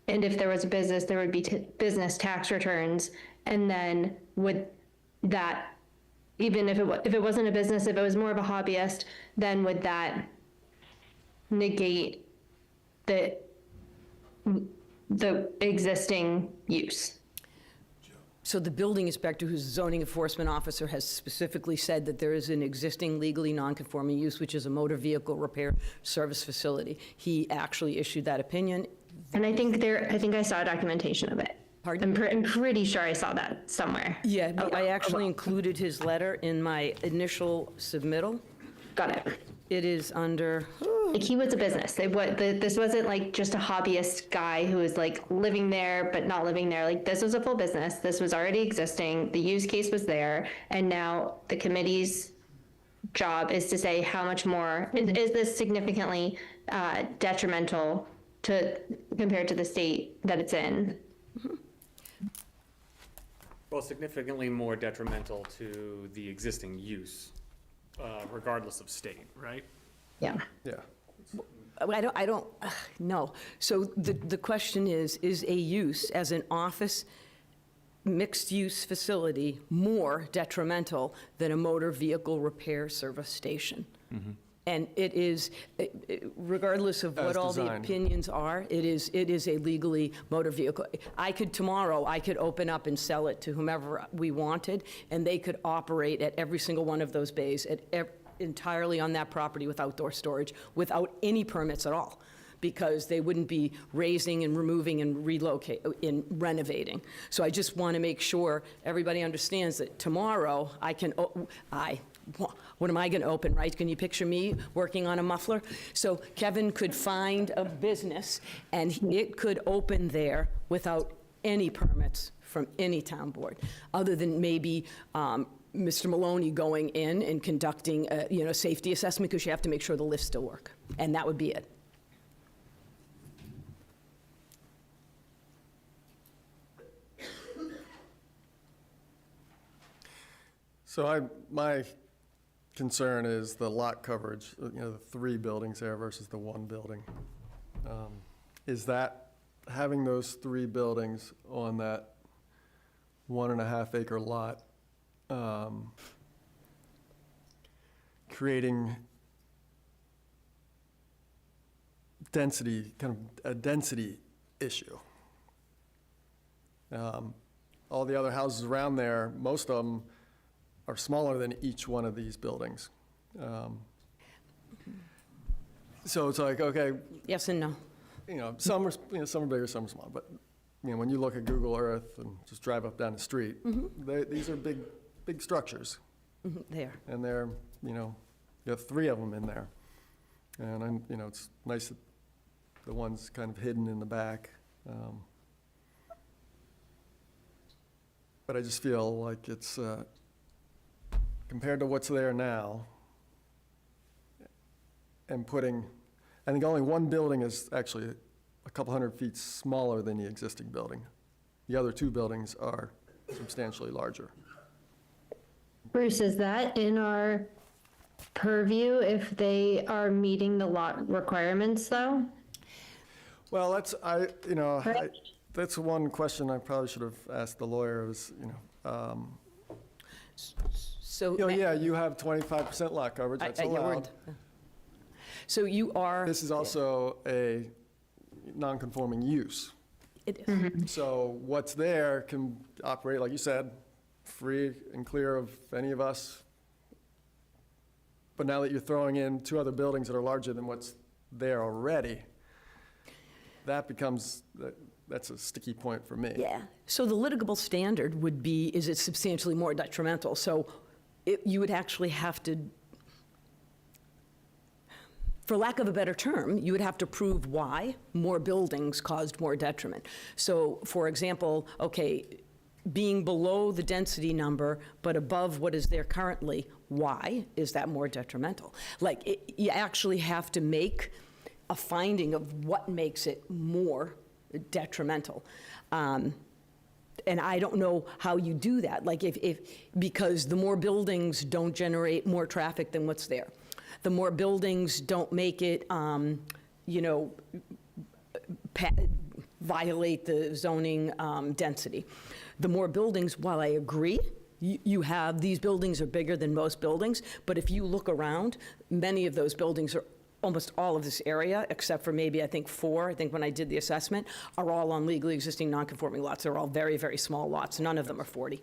[SPEAKER 2] And if there was a business, there would be business tax returns. And then would that, even if it wasn't a business, if it was more of a hobbyist, then would that negate the existing use?
[SPEAKER 3] So the building inspector, who's a zoning enforcement officer, has specifically said that there is an existing legally non-conforming use, which is a motor vehicle repair service facility. He actually issued that opinion.
[SPEAKER 2] And I think I saw documentation of it.
[SPEAKER 3] Pardon?
[SPEAKER 2] I'm pretty sure I saw that somewhere.
[SPEAKER 3] Yeah, I actually included his letter in my initial submittal.
[SPEAKER 2] Got it.
[SPEAKER 3] It is under,
[SPEAKER 2] Like, he was a business. This wasn't like just a hobbyist guy who was like living there but not living there. Like, this was a full business. This was already existing. The use case was there. And now the committee's job is to say how much more, is this significantly detrimental to, compared to the state that it's in?
[SPEAKER 6] Well, significantly more detrimental to the existing use, regardless of state, right?
[SPEAKER 2] Yeah.
[SPEAKER 1] Yeah.
[SPEAKER 3] I don't know. So the question is a use as an office mixed-use facility more detrimental than a motor vehicle repair service station? And it is, regardless of what
[SPEAKER 1] As
[SPEAKER 3] all the
[SPEAKER 1] designed.
[SPEAKER 3] opinions are, it is a legally motor vehicle. Tomorrow, I could open up and sell it to whomever we wanted, and they could operate at every single one of those bays entirely on that property with outdoor storage, without any permits at all, because they wouldn't be raising and removing and renovating. So I just want to make sure everybody understands that tomorrow what am I going to open, right? Can you picture me working on a muffler? So Kevin could find a business, and it could open there without any permits from any town board, other than maybe Mr. Maloney going in and conducting a safety assessment, because you have to make sure the lifts still work, and that would be it.
[SPEAKER 1] So my concern is the lot coverage, the 3 buildings there versus the 1 building. Is that having those 3 buildings on that 1.5 acre lot, creating density, kind of a density issue? All the other houses around there, most of them are smaller than each one of these buildings. So it's like, okay,
[SPEAKER 3] Yes and no.
[SPEAKER 1] some are bigger, some are small, but, when you look at Google Earth and just drive up down the street, these are big structures,
[SPEAKER 3] There.
[SPEAKER 1] and they're, you have 3 of them in there. And it's nice that the one's kind of hidden in the back. But I just feel like it's, compared to what's there now, and I think only 1 building is actually a couple hundred feet smaller than the existing building. The other 2 buildings are substantially larger.
[SPEAKER 2] Bruce, is that in our purview if they are meeting the lot requirements, though?
[SPEAKER 1] Well, that's one question I probably should have asked the lawyer, was,
[SPEAKER 3] So.
[SPEAKER 1] yeah, you have 25% lot coverage, that's
[SPEAKER 3] yeah, we're-
[SPEAKER 1] allowed.
[SPEAKER 3] So you are.
[SPEAKER 1] This is also a non-conforming use.
[SPEAKER 3] It is.
[SPEAKER 1] So what's there can operate, like you said, free and clear of any of us. But now that you're throwing in 2 other buildings that are larger than what's there already, that becomes, that's a sticky point for me.
[SPEAKER 3] Yeah. So the litigable standard would be, is it substantially more detrimental? So you would actually have to, for lack of a better term, you would have to prove why more buildings caused more detriment. So, for example, okay, being below the density number but above what is there currently, why is that more detrimental? Like, you actually have to make a finding of what makes it more detrimental. And I don't know how you do that. Like, because the more buildings don't generate more traffic than what's there. The more buildings don't make it, violate the zoning density. The more buildings, while I agree, you have, these buildings are bigger than most buildings, but if you look around, many of those buildings are almost all of this area, except for maybe, I think, 4, I think when I did the assessment, are all on legally existing non-conforming lots. They're all very, very small lots. None of them are 40.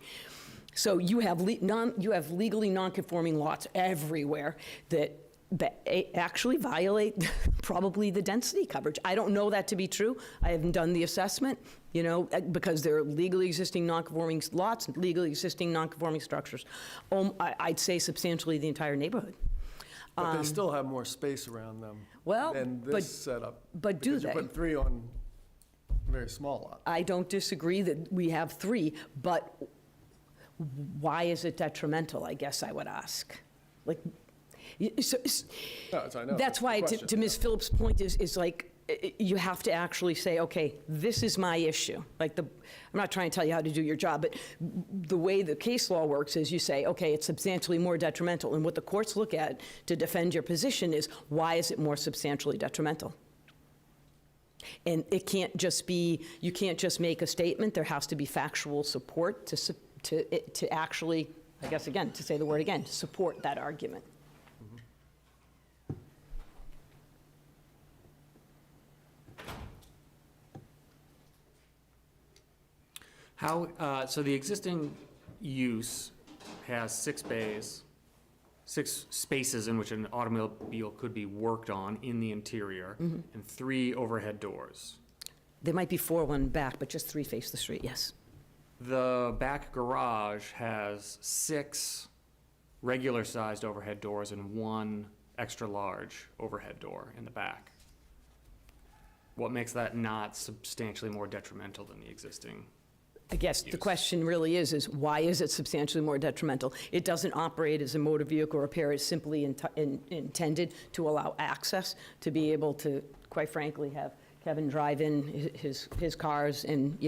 [SPEAKER 3] So you have legally non-conforming lots everywhere that actually violate probably the density coverage. I don't know that to be true. I haven't done the assessment, because they're legally existing non-conforming lots, legally existing non-conforming structures. I'd say substantially the entire neighborhood.
[SPEAKER 1] But they still have more space around them
[SPEAKER 3] Well,
[SPEAKER 1] than
[SPEAKER 3] but-
[SPEAKER 1] this setup.
[SPEAKER 3] but do
[SPEAKER 1] Because
[SPEAKER 3] they?
[SPEAKER 1] you put 3 on a very small lot.
[SPEAKER 3] I don't disagree that we have 3, but why is it detrimental, I guess I would ask? Like, so,
[SPEAKER 1] No, I know.
[SPEAKER 3] that's why,
[SPEAKER 1] the
[SPEAKER 3] to
[SPEAKER 1] question,
[SPEAKER 3] Ms. Phillips' point is like, you have to actually say, okay, this is my issue. Like, I'm not trying to tell you how to do your job, but the way the case law works is you say, okay, it's substantially more detrimental. And what the courts look at to defend your position is, why is it more substantially detrimental? And it can't just be, you can't just make a statement. There has to be factual support to actually, I guess, again, to say the word again, to support that argument.
[SPEAKER 6] So the existing use has 6 bays, 6 spaces in which an automobile could be worked on in the interior, and 3 overhead doors.
[SPEAKER 3] There might be 4 one back, but just 3 face the street, yes.
[SPEAKER 6] The back garage has 6 regular-sized overhead doors and 1 extra-large overhead door in the back. What makes that not substantially more detrimental than the existing?
[SPEAKER 3] I guess the
[SPEAKER 6] Use.
[SPEAKER 3] question really is why is it substantially more detrimental? It doesn't operate as a motor vehicle repair. It's simply intended to allow access, to be able to, quite frankly, have Kevin drive in his cars and,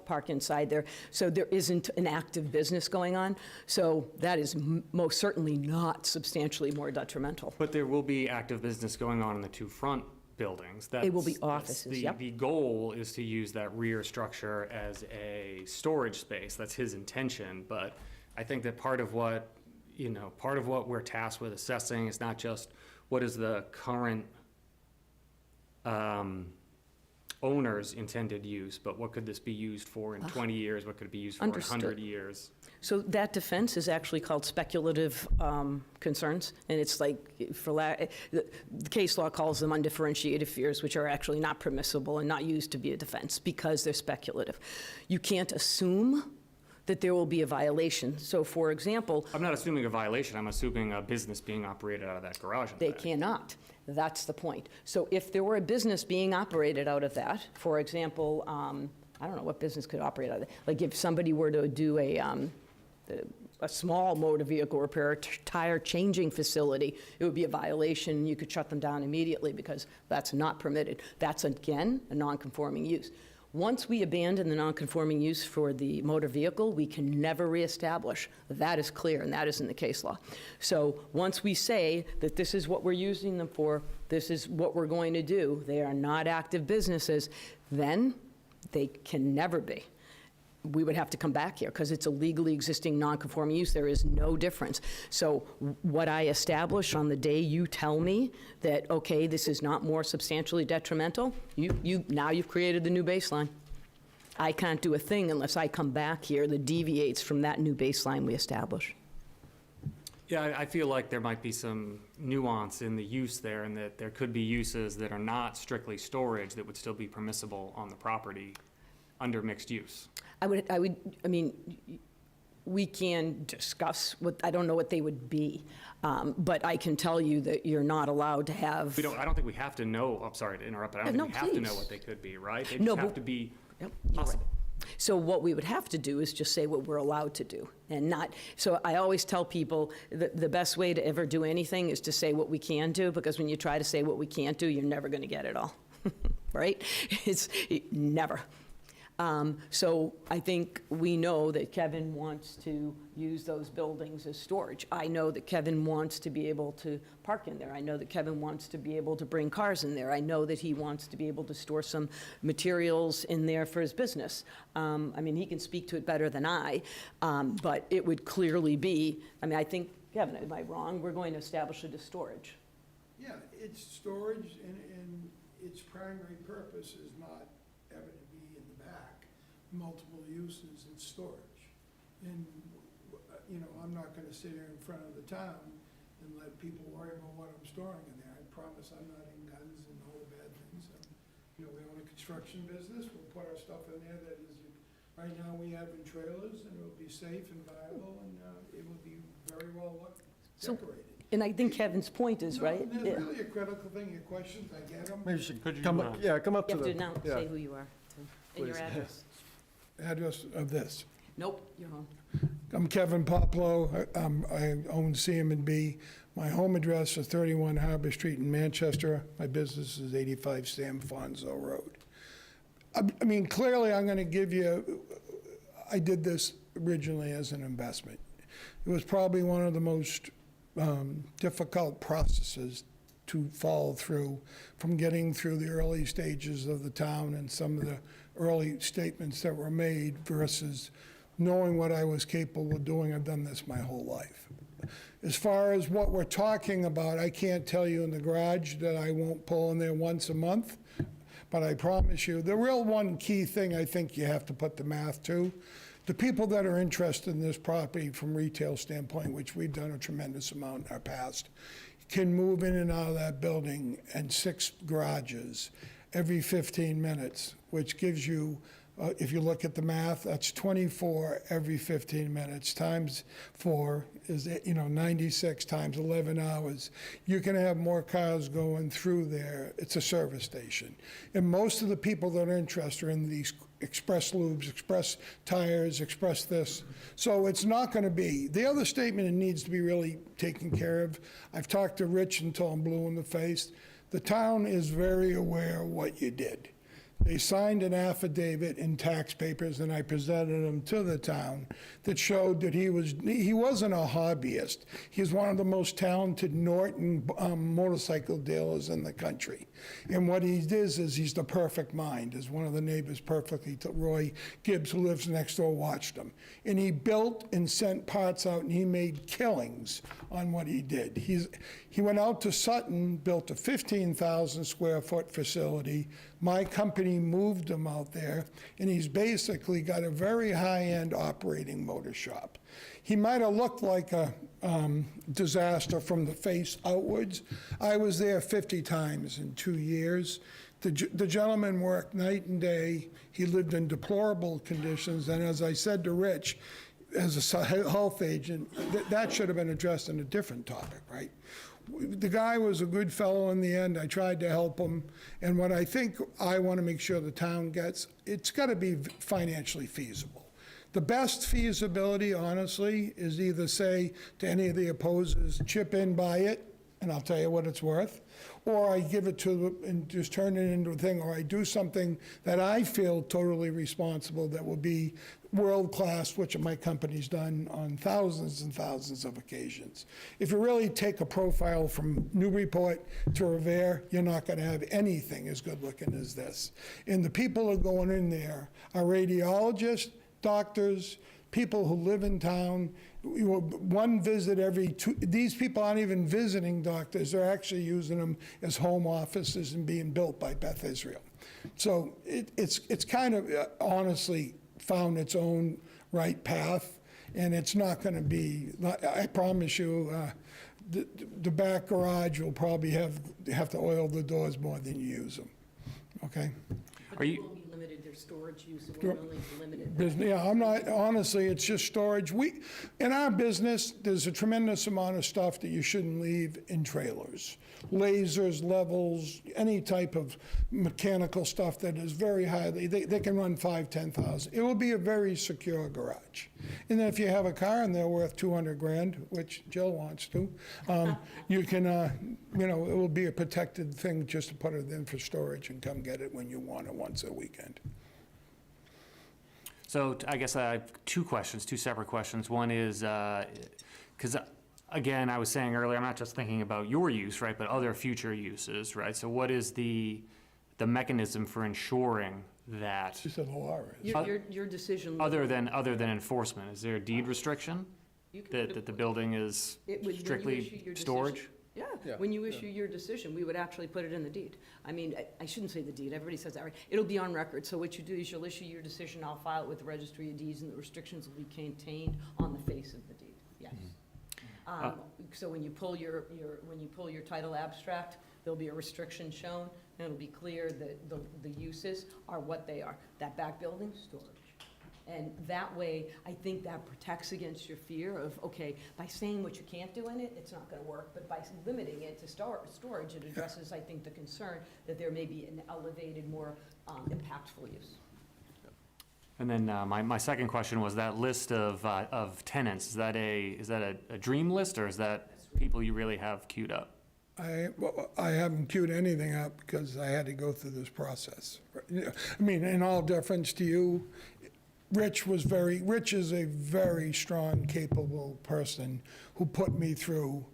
[SPEAKER 3] park inside there. So there isn't an active business going on. So that is most certainly not substantially more detrimental.
[SPEAKER 6] But there will be active business going on in the 2 front buildings.
[SPEAKER 3] It will be
[SPEAKER 6] That's
[SPEAKER 3] offices, yep.
[SPEAKER 6] The goal is to use that rear structure as a storage space. That's his intention, but I think that part of what we're tasked with assessing is not just what is the current owner's intended use, but what could this be used for in 20 years? What could it be used for in 100
[SPEAKER 3] Understood.
[SPEAKER 6] years?
[SPEAKER 3] So that defense is actually called speculative concerns, and it's like, the case law calls them undifferentiated fears, which are actually not permissible and not used to be a defense because they're speculative. You can't assume that there will be a violation. So, for example,
[SPEAKER 6] I'm not assuming a violation. I'm assuming a business being operated out of that garage. in the
[SPEAKER 3] they
[SPEAKER 6] back.
[SPEAKER 3] cannot. That's the point. So if there were a business being operated out of that, for example, I don't know what business could operate out of that. Like if somebody were to do a small motor vehicle repair, tire changing facility, it would be a violation. You could shut them down immediately because that's not permitted. That's, again, a non-conforming use. Once we abandon the non-conforming use for the motor vehicle, we can never reestablish. That is clear, and that is in the case law. So once we say that this is what we're using them for, this is what we're going to do, they are not active businesses, then they can never be. We would have to come back here because it's a legally existing non-conforming use. There is no difference. So what I establish on the day you tell me that, okay, this is not more substantially detrimental, now you've created the new baseline. I can't do a thing unless I come back here that deviates from that new baseline we establish.
[SPEAKER 6] Yeah, I feel like there might be some nuance in the use there, and that there could be uses that are not strictly storage that would still be permissible on the property under mixed use.
[SPEAKER 3] I mean, we can discuss I don't know what they would be, but I can tell you that you're not allowed to have.
[SPEAKER 6] I don't think we have to know, I'm sorry to interrupt, but I don't
[SPEAKER 3] No,
[SPEAKER 6] think we have to know
[SPEAKER 3] please.
[SPEAKER 6] what they could be, right? They
[SPEAKER 3] No,
[SPEAKER 6] just have
[SPEAKER 3] but-
[SPEAKER 6] to be
[SPEAKER 3] Yep, you're right.
[SPEAKER 6] possible.
[SPEAKER 3] So what we would have to do is just say what we're allowed to do and not, so I always tell people the best way to ever do anything is to say what we can do, because when you try to say what we can't do, you're never going to get it all, right? Never. So I think we know that Kevin wants to use those buildings as storage. I know that Kevin wants to be able to park in there. I know that Kevin wants to be able to bring cars in there. I know that he wants to be able to store some materials in there for his business. I mean, he can speak to it better than I, but it would clearly be, I mean, I think, Kevin, am I wrong? We're going to establish it as storage.
[SPEAKER 7] Yeah, it's storage, and its primary purpose is not ever to be in the back. Multiple uses, it's storage. And, you know, I'm not gonna sit here in front of the town and let people worry about what I'm storing in there. I promise I'm not in guns and all the bad things. You know, we own a construction business, we'll put our stuff in there that is, right now we have in trailers, and it'll be safe and viable, and it will be very well
[SPEAKER 3] So-
[SPEAKER 7] decorated.
[SPEAKER 3] And I think Kevin's point is,
[SPEAKER 7] No,
[SPEAKER 3] right?
[SPEAKER 7] There's
[SPEAKER 3] Yeah.
[SPEAKER 7] really a critical thing, your questions, I get them.
[SPEAKER 1] Maybe you should
[SPEAKER 5] Could you,
[SPEAKER 1] come, yeah, come up
[SPEAKER 3] You
[SPEAKER 1] to
[SPEAKER 3] have
[SPEAKER 1] the.
[SPEAKER 3] to now
[SPEAKER 1] yeah.
[SPEAKER 3] say who you are and your
[SPEAKER 1] Please.
[SPEAKER 3] address.
[SPEAKER 7] Address of this.
[SPEAKER 3] Nope, you're home.
[SPEAKER 7] I'm Kevin Poplow. I own CM&B. My home address is 31 Harbor Street in Manchester. My business is 85 Sam Fonzo Road. I mean, clearly, I'm going to give you, I did this originally as an investment. It was probably one of the most difficult processes to follow through, from getting through the early stages of the town and some of the early statements that were made versus knowing what I was capable of doing. I've done this my whole life. As far as what we're talking about, I can't tell you in the garage that I won't pull in there once a month, but I promise you, the real one key thing I think you have to put the math to, the people that are interested in this property from retail standpoint, which we've done a tremendous amount in our past, can move in and out of that building and 6 garages every 15 minutes, which gives you, if you look at the math, that's 24 every 15 minutes, times 4 is, 96 times 11 hours. You can have more cars going through there. It's a service station. And most of the people that are interested are in these express lubes, express tires, express this. So it's not going to be. The other statement that needs to be really taken care of, I've talked to Rich until I'm blue in the face. The town is very aware of what you did. They signed an affidavit in tax papers, and I presented them to the town, that showed that he wasn't a hobbyist. He's one of the most talented Norton motorcycle dealers in the country. And what he is he's the perfect mind, as one of the neighbors perfectly, Roy Gibbs, who lives next door, watched him. And he built and sent parts out, and he made killings on what he did. He went out to Sutton, built a 15,000 square foot facility. My company moved him out there, and he's basically got a very high-end operating motor shop. He might have looked like a disaster from the face outwards. I was there 50 times in 2 years. The gentleman worked night and day. He lived in deplorable conditions, and as I said to Rich, as a health agent, that should have been addressed in a different topic, right? The guy was a good fellow in the end. I tried to help him. And what I think I want to make sure the town gets, it's got to be financially feasible. The best feasibility, honestly, is either say to any of the opposers, chip in, buy it, and I'll tell you what it's worth, or I give it to them and just turn it into a thing, or I do something that I feel totally responsible that will be world-class, which my company's done on thousands and thousands of occasions. If you really take a profile from Newburyport to Revere, you're not going to have anything as good-looking as this. And the people who are going in there are radiologists, doctors, people who live in town. One visit every 2, these people aren't even visiting doctors, they're actually using them as home offices and being built by Beth Israel. So it's kind of honestly found its own right path, and it's not going to be, I promise you, the back garage will probably have to oil the doors more than you use them, okay?
[SPEAKER 3] But
[SPEAKER 6] Are
[SPEAKER 3] it
[SPEAKER 6] you-
[SPEAKER 3] will be limited, their storage use will only be limited.
[SPEAKER 7] Yeah, I'm not, honestly, it's just storage. In our business, there's a tremendous amount of stuff that you shouldn't leave in trailers. Lasers, levels, any type of mechanical stuff that is very highly, they can run 5,000, 10,000. It will be a very secure garage. And then if you have a car and they're worth 200 grand, which Jill wants to, you can, it will be a protected thing just to put it in for storage and come get it when you want it once a weekend.
[SPEAKER 6] So I guess I have 2 questions, 2 separate questions. One is, because again, I was saying earlier, I'm not just thinking about your use, right, but other future uses, right? So what is the mechanism for ensuring that,
[SPEAKER 7] She said law is.
[SPEAKER 3] Your decision.
[SPEAKER 6] other than enforcement? Is there a deed restriction
[SPEAKER 3] You can put
[SPEAKER 6] that the building is
[SPEAKER 3] It would- when you issue
[SPEAKER 6] strictly
[SPEAKER 3] your decision-
[SPEAKER 6] storage?
[SPEAKER 1] Yeah,
[SPEAKER 3] When you issue your decision, we would actually put it in the deed. I mean, I shouldn't say the deed, everybody says that, right? It'll be on record, so what you do is you'll issue your decision, I'll file it with the registry of deeds, and the restrictions will be contained on the face of the deed, yes. So when you pull your title abstract, there'll be a restriction shown, and it'll be clear that the uses are what they are. That back building, storage. And that way, I think that protects against your fear of, okay, by saying what you can't do in it, it's not gonna work, but by limiting it to storage, it addresses, I think, the concern that there may be an elevated, more impactful use.
[SPEAKER 6] And then my second question was that list of tenants, is that a dream list, or is that people you really have queued up?
[SPEAKER 7] Well, I haven't queued anything up because I had to go through this process. I mean, in all deference to you, Rich is a very strong, capable person who put me through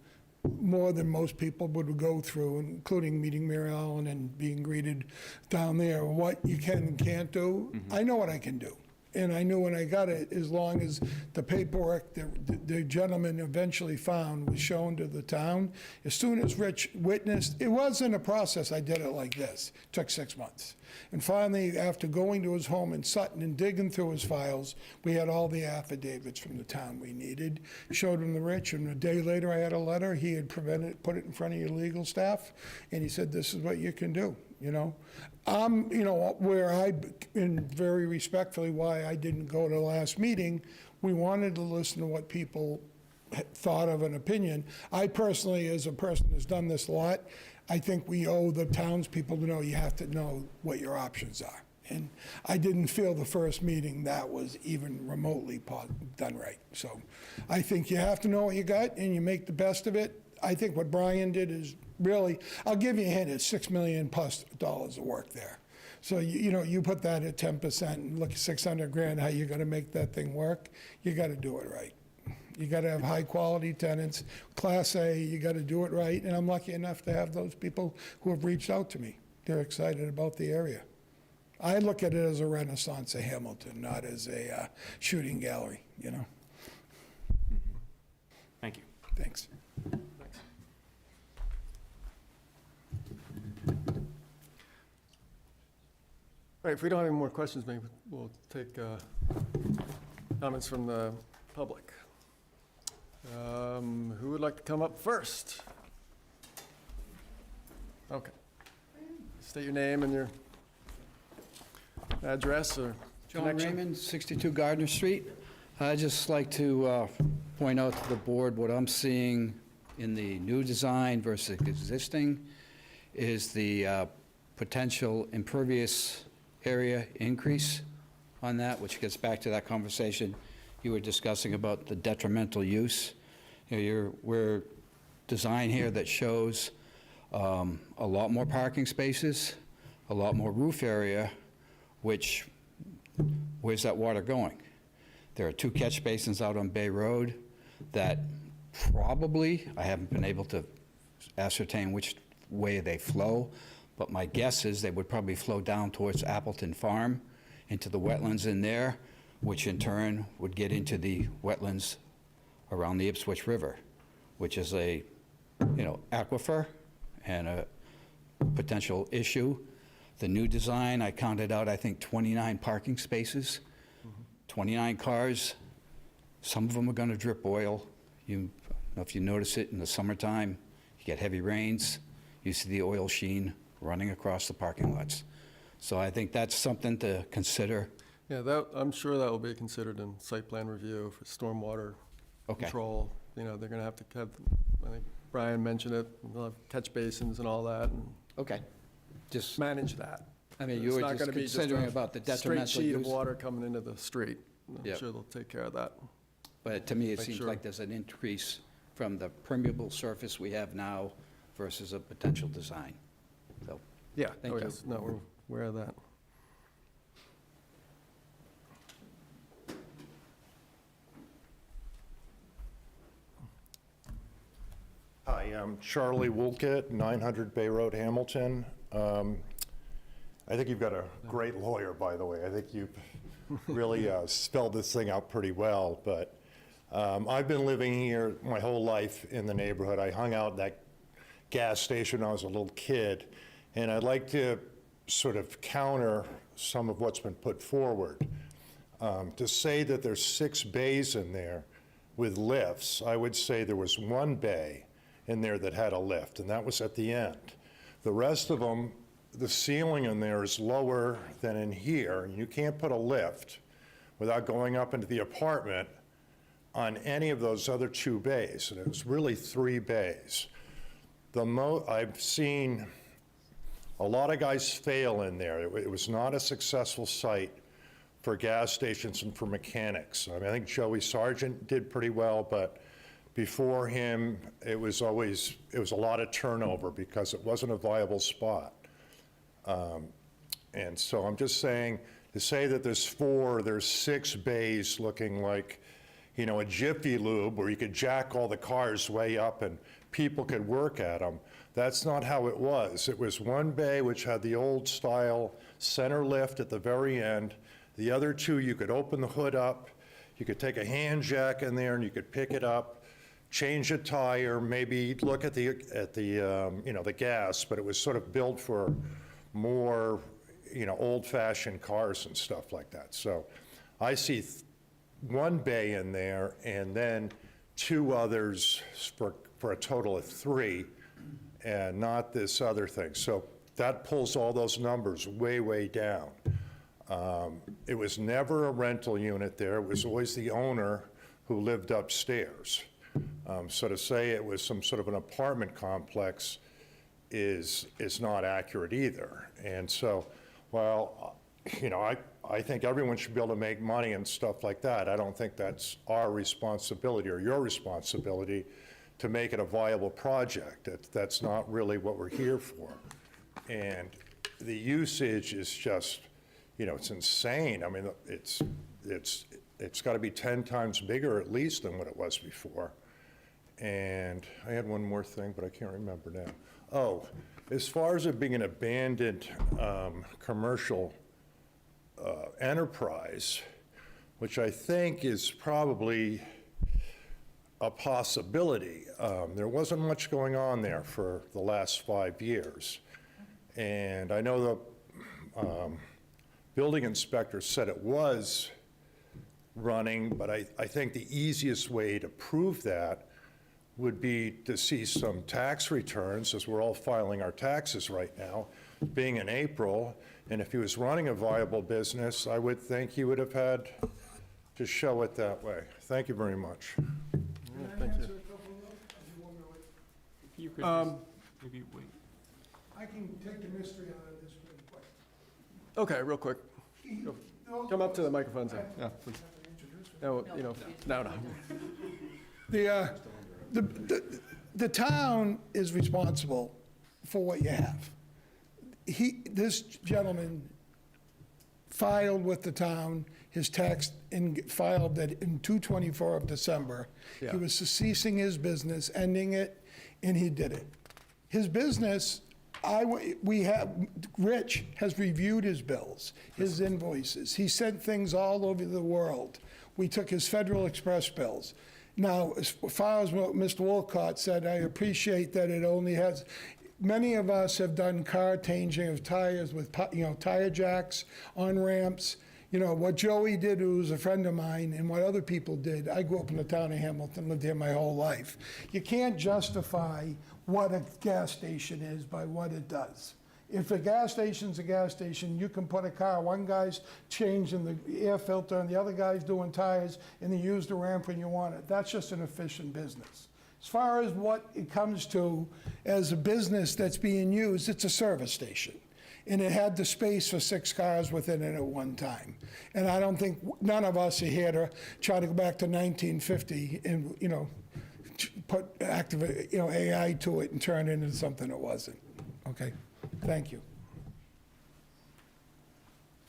[SPEAKER 7] more than most people would go through, including meeting Mary Ellen and being greeted down there. What you can and can't do, I know what I can do. And I knew when I got it, as long as the paperwork the gentleman eventually found was shown to the town, as soon as Rich witnessed, it wasn't a process, I did it like this. It took 6 months. And finally, after going to his home in Sutton and digging through his files, we had all the affidavits from the town we needed, showed him the Rich, and a day later I had a letter, he had put it in front of your legal staff, and he said, this is what you can do, you know? Where and very respectfully, why I didn't go to the last meeting, we wanted to listen to what people thought of an opinion. I personally, as a person who's done this a lot, I think we owe the townspeople to know you have to know what your options are. And I didn't feel the first meeting that was even remotely done right. So I think you have to know what you got and you make the best of it. I think what Brian did is really, I'll give you a hint, it's $6 million plus of work there. So, you put that at 10% and look at 600 grand, how you're gonna make that thing work, you gotta do it right. You gotta have high quality tenants, Class A, you gotta do it right, and I'm lucky enough to have those people who have reached out to me. They're excited about the area. I look at it as a renaissance of Hamilton, not as a shooting gallery,
[SPEAKER 6] Thank you.
[SPEAKER 7] Thanks.
[SPEAKER 1] All right, if we don't have any more questions, maybe we'll take comments from the public. Who would like to come up first? Okay. State your name and your address or
[SPEAKER 8] John
[SPEAKER 1] connection.
[SPEAKER 8] Raymond, 62 Gardner Street. I'd just like to point out to the board what I'm seeing in the new design versus existing is the potential impervious area increase on that, which gets back to that conversation you were discussing about the detrimental use. We're design here that shows a lot more parking spaces, a lot more roof area, which, where's that water going? There are 2 catch basins out on Bay Road that probably, I haven't been able to ascertain which way they flow, but my guess is they would probably flow down towards Appleton Farm into the wetlands in there, which in turn would get into the wetlands around the Ipswich River, which is a, aquifer and a potential issue. The new design, I counted out, I think, 29 parking spaces, 29 cars. Some of them are gonna drip oil. I don't know if you notice it in the summertime, you get heavy rains, you see the oil sheen running across the parking lots. So I think that's something to consider.
[SPEAKER 1] Yeah, I'm sure that will be considered in site plan review for stormwater
[SPEAKER 8] Okay.
[SPEAKER 1] control. They're gonna have to have, I think Brian mentioned it, they'll have catch basins and all that, and
[SPEAKER 8] Okay. Just,
[SPEAKER 1] manage that.
[SPEAKER 8] I mean,
[SPEAKER 1] It's
[SPEAKER 8] you were
[SPEAKER 1] not
[SPEAKER 8] just
[SPEAKER 1] gonna be just
[SPEAKER 8] considering
[SPEAKER 1] a
[SPEAKER 8] about the
[SPEAKER 1] Straight
[SPEAKER 8] detrimental
[SPEAKER 1] sheet of
[SPEAKER 8] use.
[SPEAKER 1] water coming into the street. I'm
[SPEAKER 8] Yep.
[SPEAKER 1] sure they'll take care of that.
[SPEAKER 8] But to me, it
[SPEAKER 1] Make
[SPEAKER 8] seems
[SPEAKER 1] sure.
[SPEAKER 8] like there's an increase from the permeable surface we have now versus a potential design. So,
[SPEAKER 1] Yeah,
[SPEAKER 8] Thank
[SPEAKER 1] oh,
[SPEAKER 8] you.
[SPEAKER 1] yes, no, we're aware of that.
[SPEAKER 9] Hi, I'm Charlie Woolkit, 900 Bay Road, Hamilton. I think you've got a great lawyer, by the way. I think you've really spelled this thing out pretty well, but I've been living here my whole life in the neighborhood. I hung out that gas station when I was a little kid, and I'd like to sort of counter some of what's been put forward. To say that there's 6 bays in there with lifts, I would say there was 1 bay in there that had a lift, and that was at the end. The rest of them, the ceiling in there is lower than in here, and you can't put a lift without going up into the apartment on any of those other 2 bays, and it was really 3 bays. I've seen a lot of guys fail in there. It was not a successful site for gas stations and for mechanics. I mean, I think Joey Sargent did pretty well, but before him, it was a lot of turnover because it wasn't a viable spot. And so I'm just saying, to say that there's 6 bays looking like, you know, a Jiffy Lube where you could jack all the cars way up and people could work at them, that's not how it was. It was 1 bay which had the old style center lift at the very end. The other 2, you could open the hood up, you could take a hand jack in there and you could pick it up, change a tire, maybe look at the you know, the gas, but it was sort of built for more, you know, old-fashioned cars and stuff like that. So I see 1 bay in there and then 2 others for a total of 3, and not this other thing. So that pulls all those numbers way, way down. It was never a rental unit there. It was always the owner who lived upstairs. So to say it was some sort of an apartment complex is not accurate either. And so, well, you know, I think everyone should be able to make money and stuff like that. I don't think that's our responsibility or your responsibility to make it a viable project. That's not really what we're here for. And the usage is just, you know, it's insane. I mean, it's got to be 10 times bigger at least than what it was before. And I had one more thing, but I can't remember now. Oh, as far as it being an abandoned commercial enterprise, which I think is probably a possibility. There wasn't much going on there for the last 5 years. And I know the building inspector said it was running, but I think the easiest way to prove that would be to see some tax returns, as we're all filing our taxes right now, being in April. And if he was running a viable business, I would think he would have had to show it that way. Thank you very much.
[SPEAKER 1] Thank you.
[SPEAKER 5] If you could just maybe wait.
[SPEAKER 7] I can take the mystery out of this really quick.
[SPEAKER 1] Okay, real quick. Come up to the microphone, sir. Yeah, please. No, you know, no.
[SPEAKER 7] The town is responsible for what you have. This gentleman filed with the town his tax and filed that in 2/24 of December.
[SPEAKER 1] Yeah.
[SPEAKER 7] He was ceasing his business, ending it, and he did it. His business, Rich has reviewed his bills, his invoices. He sent things all over the world. We took his Federal Express bills. Now, as far as what Mr. Wolcott said, I appreciate that it only has, many of us have done car changing of tires with, you know, tire jacks, on ramps. You know, what Joey did, who was a friend of mine, and what other people did, I grew up in the town of Hamilton, lived here my whole life. You can't justify what a gas station is by what it does. If a gas station's a gas station, you can put a car, one guy's changing the air filter and the other guy's doing tires, and they use the ramp when you want it. That's just an efficient business. As far as what it comes to as a business that's being used, it's a service station. And it had the space for 6 cars within it at one time. And I don't think, none of us are here to try to go back to 1950 and, you know, put active, you know, AI to it and turn it into something it wasn't. Okay, thank you.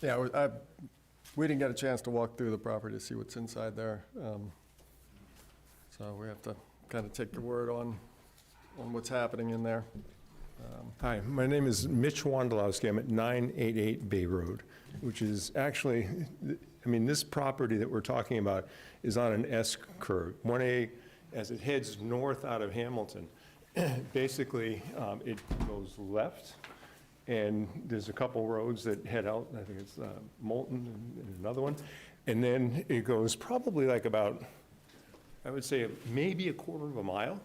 [SPEAKER 1] Yeah, we didn't get a chance to walk through the property to see what's inside there. So we have to kind of take your word on what's happening in there.
[SPEAKER 10] Hi, my name is Mitch Wondolowski. I'm at 988 Bay Road, which is actually, I mean, this property that we're talking about is on an S curve. 1A, as it heads north out of Hamilton, basically, it goes left, and there's a couple roads that head out, I think it's Moulton and another one, and then it goes probably like about, I would say, maybe a quarter of a mile,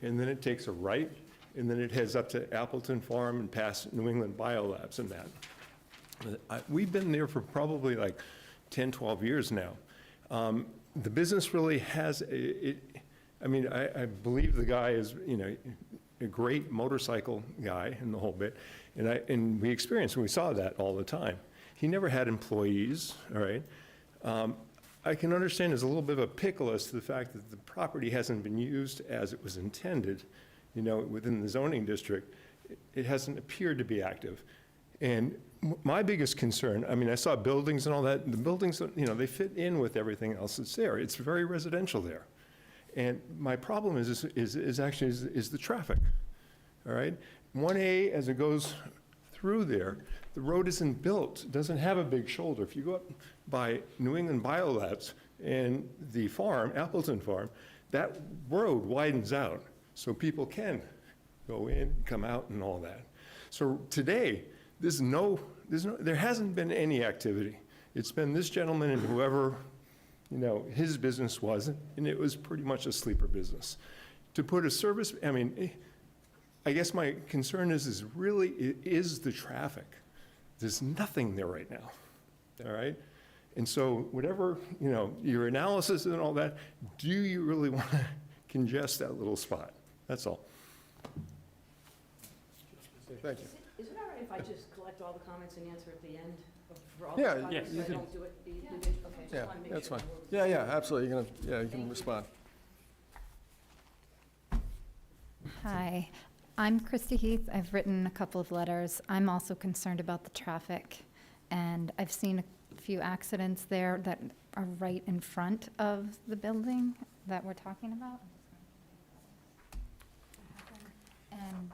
[SPEAKER 10] and then it takes a right, and then it heads up to Appleton Farm and past New England Biolabs and that. We've been there for probably like 10, 12 years now. The business really has, I believe the guy is, a great motorcycle guy and the whole bit, and we experienced, and we saw that all the time. He never had employees, all right? I can understand there's a little bit of a pickle as to the fact that the property hasn't been used as it was intended, within the zoning district. It hasn't appeared to be active. And my biggest concern, I saw buildings and all that, the buildings, they fit in with everything else that's there. It's very residential there. And my problem is the traffic, all right? 1A, as it goes through there, the road isn't built, it doesn't have a big shoulder. If you go up by New England Biolabs and the farm, Appleton Farm, that road widens out so people can go in, come out and all that. So today, there hasn't been any activity. It's been this gentleman and whoever, his business was, and it was pretty much a sleeper business. To put a service, I guess my concern is the traffic. There's nothing there right now, all right? And so whatever, your analysis and all that, do you really want to congest that little spot? That's all.
[SPEAKER 1] Thank you.
[SPEAKER 3] Is it all right if I just collect all the comments and answer at the end for all
[SPEAKER 1] Yeah,
[SPEAKER 3] the comments?
[SPEAKER 1] you
[SPEAKER 3] So I
[SPEAKER 1] can-
[SPEAKER 3] don't do it individually? Okay, just
[SPEAKER 1] Yeah,
[SPEAKER 3] want to make
[SPEAKER 1] that's
[SPEAKER 3] sure.
[SPEAKER 1] fine.
[SPEAKER 3] we're-
[SPEAKER 1] Yeah, absolutely, you can respond.
[SPEAKER 11] Hi, I'm Christy Heath. I've written a couple of letters. I'm also concerned about the traffic, and I've seen a few accidents there that are right in front of the building that we're talking about. And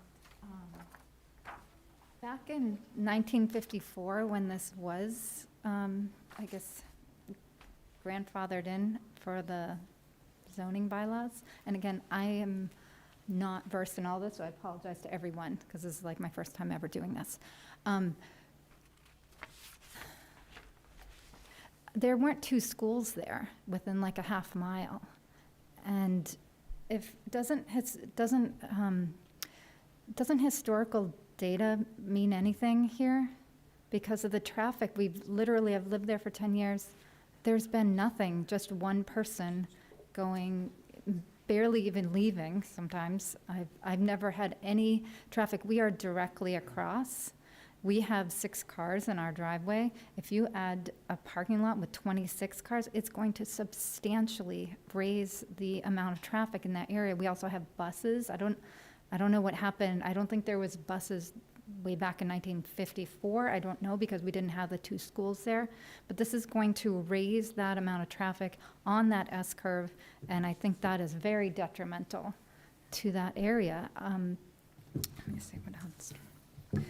[SPEAKER 11] back in 1954, when this was, I guess, grandfathered in for the zoning bylaws, and again, I am not versed in all this, so I apologize to everyone, because this is like my first time ever doing this. There weren't two schools there within like a half mile. And doesn't historical data mean anything here? Because of the traffic, I've lived there for 10 years. There's been nothing, just one person going, barely even leaving sometimes. I've never had any traffic. We are directly across. We have 6 cars in our driveway. If you add a parking lot with 26 cars, it's going to substantially raise the amount of traffic in that area. We also have buses. I don't know what happened. I don't think there was buses way back in 1954. I don't know, because we didn't have the 2 schools there. But this is going to raise that amount of traffic on that S-curve, and I think that is very detrimental to that area. Let me see what else. Let's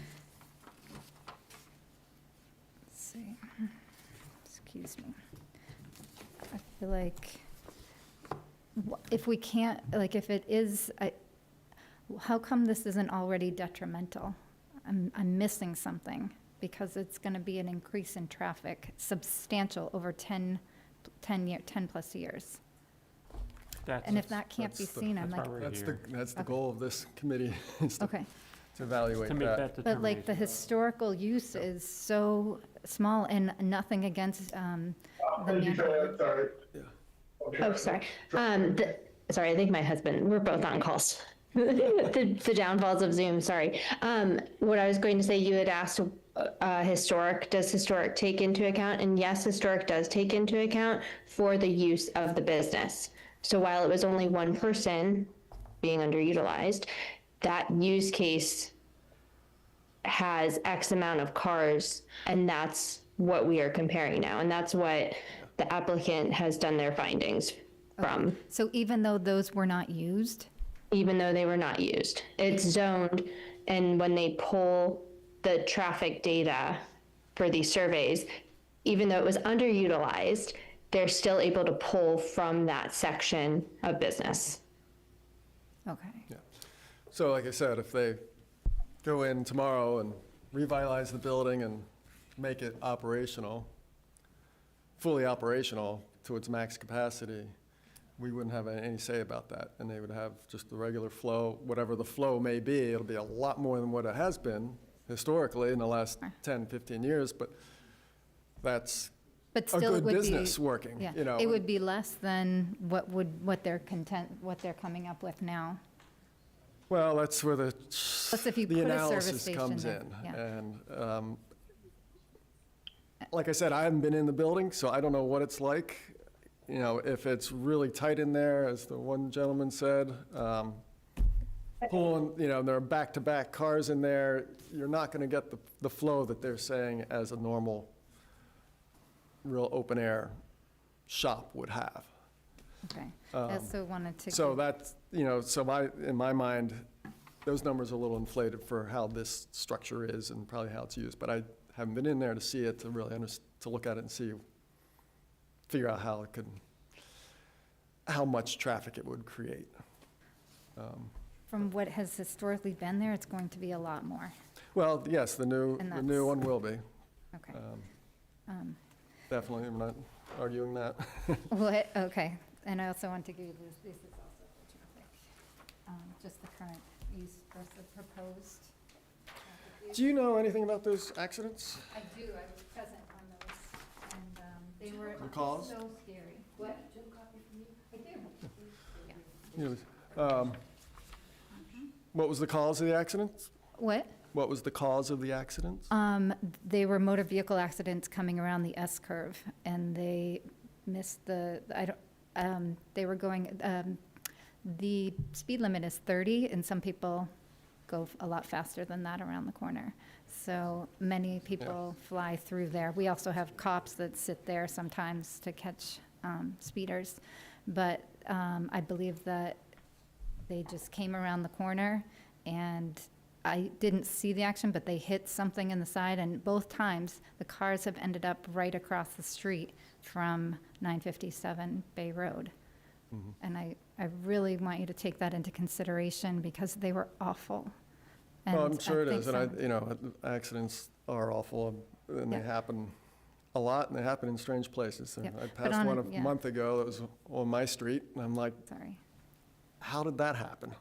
[SPEAKER 11] see. Excuse me. I feel like if we can't, like if it is, how come this isn't already detrimental? I'm missing something, because it's going to be an increase in traffic, substantial over 10 plus years. And if that can't be
[SPEAKER 1] That's the-
[SPEAKER 11] seen, I'm like,
[SPEAKER 1] That's the goal of this committee, is to
[SPEAKER 11] okay.
[SPEAKER 1] evaluate
[SPEAKER 5] To make
[SPEAKER 1] that.
[SPEAKER 5] that
[SPEAKER 11] But like the
[SPEAKER 5] determination.
[SPEAKER 11] historical use is so small, and nothing against the man.
[SPEAKER 2] Oh, sorry. Sorry, I think my husband, we're both on calls. The downfalls of Zoom, sorry. What I was going to say, you had asked, historic, does historic take into account? And yes, historic does take into account for the use of the business. So while it was only one person being underutilized, that use case has X amount of cars, and that's what we are comparing now. And that's what the applicant has done their findings from.
[SPEAKER 11] So even though those were not used?
[SPEAKER 2] Even though they were not used. It's zoned, and when they pull the traffic data for these surveys, even though it was underutilized, they're still able to pull from that section of business.
[SPEAKER 11] Okay.
[SPEAKER 1] So like I said, if they go in tomorrow and revitalize the building and make it operational, fully operational to its max capacity, we wouldn't have any say about that. And they would have just the regular flow, whatever the flow may be. It'll be a lot more than what it has been historically in the last 10, 15 years, but that's
[SPEAKER 11] But
[SPEAKER 1] a
[SPEAKER 11] still, it
[SPEAKER 1] good
[SPEAKER 11] would be.
[SPEAKER 1] business working,
[SPEAKER 11] Yeah,
[SPEAKER 1] you know.
[SPEAKER 11] it would be less than what they're what they're coming up with now.
[SPEAKER 1] Well, that's where
[SPEAKER 11] Plus, if you
[SPEAKER 1] the
[SPEAKER 11] put a
[SPEAKER 1] analysis
[SPEAKER 11] service
[SPEAKER 1] comes
[SPEAKER 11] station
[SPEAKER 1] in.
[SPEAKER 11] there, yeah.
[SPEAKER 1] And like I said, I haven't been in the building, so I don't know what it's like. You know, if it's really tight in there, as the one gentleman said, pulling, you know, there are back-to-back cars in there, you're not going to get the flow that they're saying as a normal, real open-air shop would have.
[SPEAKER 11] Okay. I also wanted to.
[SPEAKER 1] So that's, you know, so in my mind, those numbers are a little inflated for how this structure is and probably how it's used. But I haven't been in there to see it, to really to look at it and figure out how it could, how much traffic it would create.
[SPEAKER 11] From what has historically been there, it's going to be a lot more.
[SPEAKER 1] Well, yes, the new
[SPEAKER 11] And
[SPEAKER 1] one will be.
[SPEAKER 11] Okay.
[SPEAKER 1] Definitely, I'm not arguing that.
[SPEAKER 11] What, okay. And I also want to give you this is also for traffic. Just the current use versus proposed. traffic use.
[SPEAKER 1] Do you know anything about those accidents?
[SPEAKER 11] I do, I was present on those, and they were
[SPEAKER 1] The cause?
[SPEAKER 11] so scary. What? I do.
[SPEAKER 1] You know, what was the cause of the accidents?
[SPEAKER 11] What?
[SPEAKER 1] What was the cause of the accidents?
[SPEAKER 11] They were motor vehicle accidents coming around the S curve, and they missed they were going, the speed limit is 30, and some people go a lot faster than that around the corner. So many people fly through there. We also have cops that sit there sometimes to catch speeders. But I believe that they just came around the corner, and I didn't see the action, but they hit something in the side, and both times, the cars have ended up right across the street from 957 Bay Road. And I really want you to take that into consideration, because they were awful.
[SPEAKER 1] Well,
[SPEAKER 11] And
[SPEAKER 1] I'm sure it
[SPEAKER 11] think
[SPEAKER 1] is, and
[SPEAKER 11] some-
[SPEAKER 1] you know, accidents are awful, and they
[SPEAKER 11] Yeah.
[SPEAKER 1] happen a lot, and they happen in strange places. And
[SPEAKER 11] Yep.
[SPEAKER 1] I
[SPEAKER 11] But
[SPEAKER 1] passed
[SPEAKER 11] on-
[SPEAKER 1] one a
[SPEAKER 11] yeah.
[SPEAKER 1] month ago that was on my street, and I'm like,
[SPEAKER 11] Sorry.
[SPEAKER 1] how did that happen?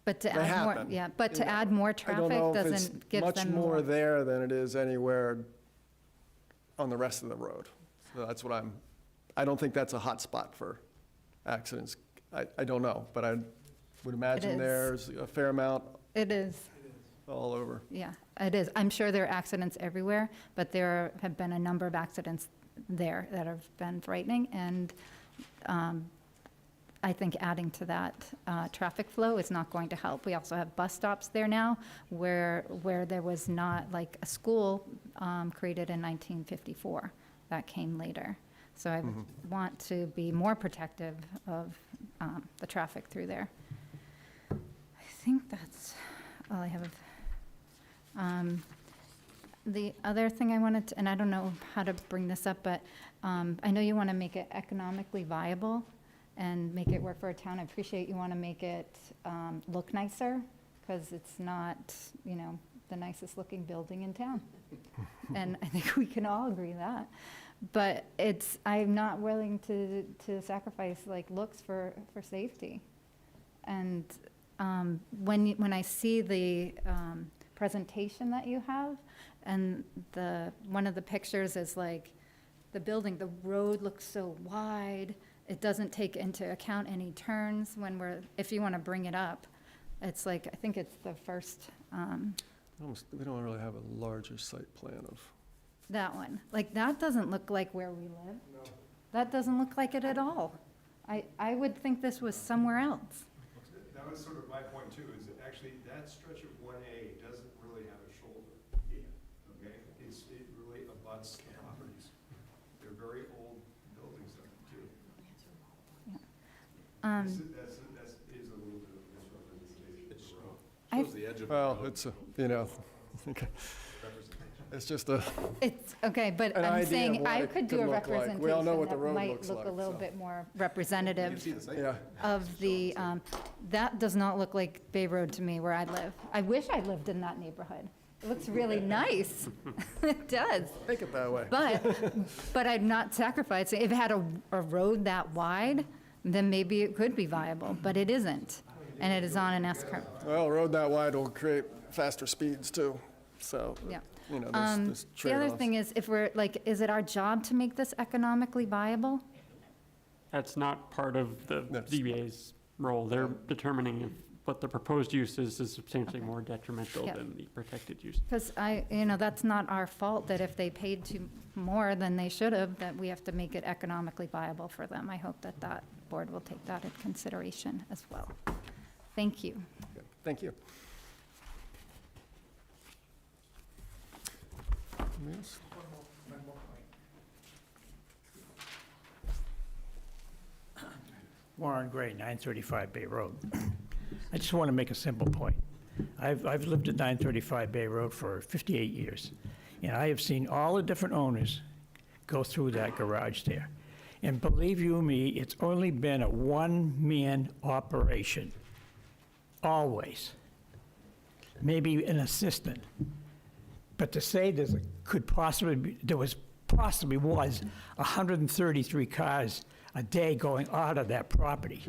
[SPEAKER 11] But to
[SPEAKER 1] They
[SPEAKER 11] add more,
[SPEAKER 1] happen.
[SPEAKER 11] yeah, but to
[SPEAKER 1] You know,
[SPEAKER 11] add more
[SPEAKER 1] I don't
[SPEAKER 11] traffic
[SPEAKER 1] know if it's
[SPEAKER 11] doesn't give
[SPEAKER 1] much
[SPEAKER 11] them
[SPEAKER 1] more
[SPEAKER 11] more.
[SPEAKER 1] there than it is anywhere on the rest of the road. So that's what I don't think that's a hot spot for accidents. I don't know, but I would imagine
[SPEAKER 11] is.
[SPEAKER 1] there's a fair amount
[SPEAKER 11] It is.
[SPEAKER 1] all over.
[SPEAKER 11] Yeah, it is. I'm sure there are accidents everywhere, but there have been a number of accidents there that have been frightening, and I think adding to that traffic flow is not going to help. We also have bus stops there now where there was not, like, a school created in 1954. That came later. So I want to be more protective of the traffic through there. I think that's all I have. The other thing I wanted to, and I don't know how to bring this up, but I know you want to make it economically viable and make it work for a town. I appreciate you want to make it look nicer, because it's not, you know, the nicest looking building in town. And I think we can all agree that. But I'm not willing to sacrifice, like, looks for safety. And when I see the presentation that you have, and one of the pictures is like the building, the road looks so wide, it doesn't take into account any turns if you want to bring it up. It's like, I think it's the first,
[SPEAKER 1] We don't really have a larger site plan of.
[SPEAKER 11] that one. Like, that doesn't look like where we live. No. That doesn't look like it at all. I would think this was somewhere else.
[SPEAKER 10] That was sort of my point too, is that actually that stretch of 1A doesn't really have a shoulder. Okay? It really abuts the properties. They're very old buildings there too. That is a little bit of a misrepresentation of the road.
[SPEAKER 4] Shows the edge of the
[SPEAKER 1] Well,
[SPEAKER 4] road.
[SPEAKER 1] it's, you know, okay. It's just a,
[SPEAKER 11] It's, okay, but
[SPEAKER 1] An
[SPEAKER 11] I'm
[SPEAKER 1] idea of
[SPEAKER 11] saying
[SPEAKER 1] what
[SPEAKER 11] I
[SPEAKER 1] it
[SPEAKER 11] could do
[SPEAKER 1] could
[SPEAKER 11] a
[SPEAKER 1] look like. We all know
[SPEAKER 11] representation
[SPEAKER 1] what the
[SPEAKER 11] that
[SPEAKER 1] road
[SPEAKER 11] might
[SPEAKER 1] looks
[SPEAKER 11] look a
[SPEAKER 1] like,
[SPEAKER 11] little
[SPEAKER 1] so.
[SPEAKER 11] bit more representative
[SPEAKER 1] yeah.
[SPEAKER 11] of the, that does not look like Bay Road to me where I live. I wish I lived in that neighborhood. It looks really nice. It does.
[SPEAKER 1] Make it that way.
[SPEAKER 11] But I'd not sacrifice it. If it had a road that wide, then maybe it could be viable, but it isn't. And it is on an S curve.
[SPEAKER 1] Well, a road that wide will create faster speeds too, so,
[SPEAKER 11] Yeah.
[SPEAKER 1] you know, there's
[SPEAKER 11] The other
[SPEAKER 1] trade-offs.
[SPEAKER 11] thing is, if we're, like, is it our job to make this economically viable?
[SPEAKER 5] That's not part of the
[SPEAKER 1] That's-
[SPEAKER 5] ZBA's role. They're determining if what the proposed use is substantially more detrimental
[SPEAKER 11] Yeah.
[SPEAKER 5] than the protected use.
[SPEAKER 11] Because that's not our fault that if they paid more than they should have, that we have to make it economically viable for them. I hope that that board will take that into consideration as well. Thank you.
[SPEAKER 1] Thank you. Anybody else?
[SPEAKER 12] Warren Gray, 935 Bay Road. I just want to make a simple point. I've lived at 935 Bay Road for 58 years, and I have seen all the different owners go through that garage there. And believe you me, it's only been a one-man operation, always. Maybe an assistant. But to say there was 133 cars a day going out of that property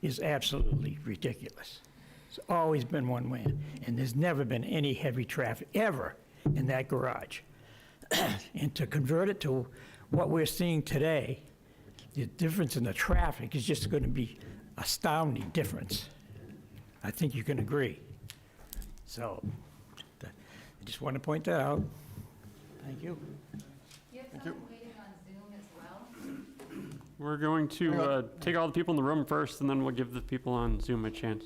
[SPEAKER 12] is absolutely ridiculous. It's always been one man, and there's never been any heavy traffic ever in that garage. And to convert it to what we're seeing today, the difference in the traffic is just going to be astounding difference. I think you can agree. So, I just want to point that out. Thank you.
[SPEAKER 11] You have someone waiting on Zoom as well?
[SPEAKER 5] We're going to take all the people in the room first, and then we'll give the people on Zoom a chance.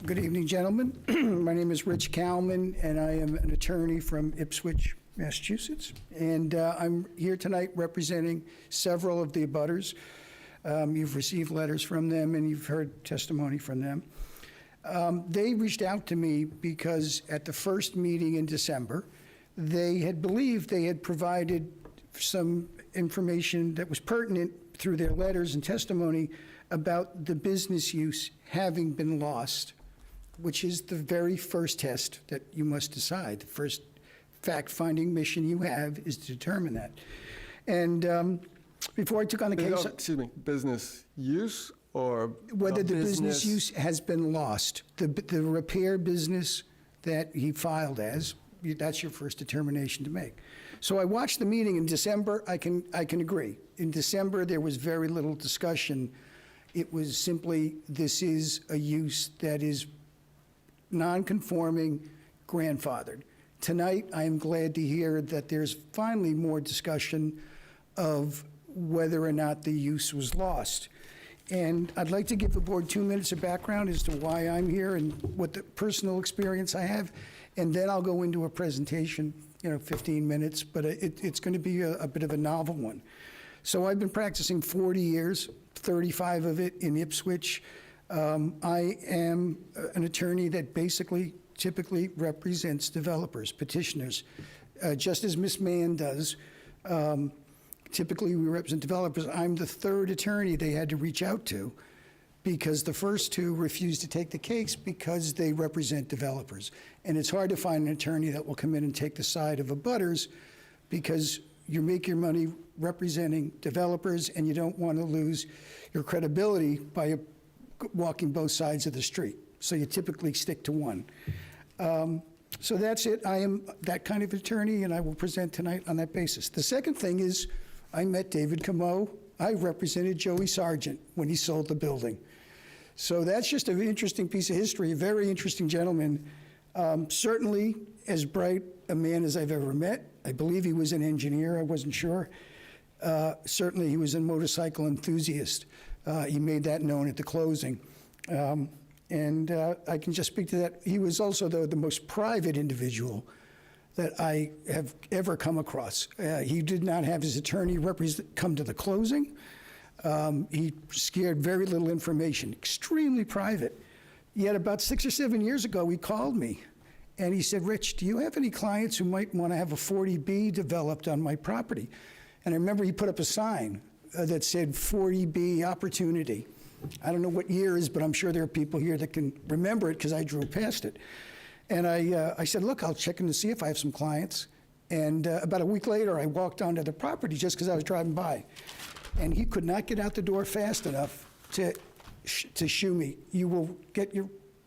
[SPEAKER 13] Good evening, gentlemen. My name is Rich Kalman, and I am an attorney from Ipswich, Massachusetts. And I'm here tonight representing several of the abutters. You've received letters from them, and you've heard testimony from them. They reached out to me because at the first meeting in December, they had believed they had provided some information that was pertinent through their letters and testimony about the business use having been lost, which is the very first test that you must decide. The first fact-finding mission you have is to determine that. And before I took on the case,
[SPEAKER 1] Excuse me, business use or?
[SPEAKER 13] whether the business use has been lost, the repair business that he filed as, that's your first determination to make. So I watched the meeting in December. I can agree. In December, there was very little discussion. It was simply, this is a use that is non-conforming, grandfathered. Tonight, I am glad to hear that there's finally more discussion of whether or not the use was lost. And I'd like to give the board 2 minutes of background as to why I'm here and what the personal experience I have, and then I'll go into a presentation, 15 minutes, but it's going to be a bit of a novel one. So I've been practicing 40 years, 35 of it in Ipswich. I am an attorney that typically represents developers, petitioners, just as Ms. Mann does. Typically, we represent developers. I'm the third attorney they had to reach out to because the first two refused to take the case because they represent developers. And it's hard to find an attorney that will come in and take the side of abutters because you make your money representing developers and you don't want to lose your credibility by walking both sides of the street. So you typically stick to one. So that's it. I am that kind of attorney, and I will present tonight on that basis. The second thing is I met David Camo. I represented Joey Sargent when he sold the building. So that's just an interesting piece of history, a very interesting gentleman. Certainly as bright a man as I've ever met. I believe he was an engineer. I wasn't sure. Certainly he was a motorcycle enthusiast. He made that known at the closing. And I can just speak to that. He was also the most private individual that I have ever come across. He did not have his attorney come to the closing. He shared very little information, extremely private. Yet about 6 or 7 years ago, he called me, and he said, Rich, do you have any clients who might want to have a 40B developed on my property? And I remember he put up a sign that said 40B opportunity. I don't know what year is, but I'm sure there are people here that can remember it because I drove past it. And I said, look, I'll check in to see if I have some clients. And about a week later, I walked onto the property just because I was driving by. And he could not get out the door fast enough to shoo me. You will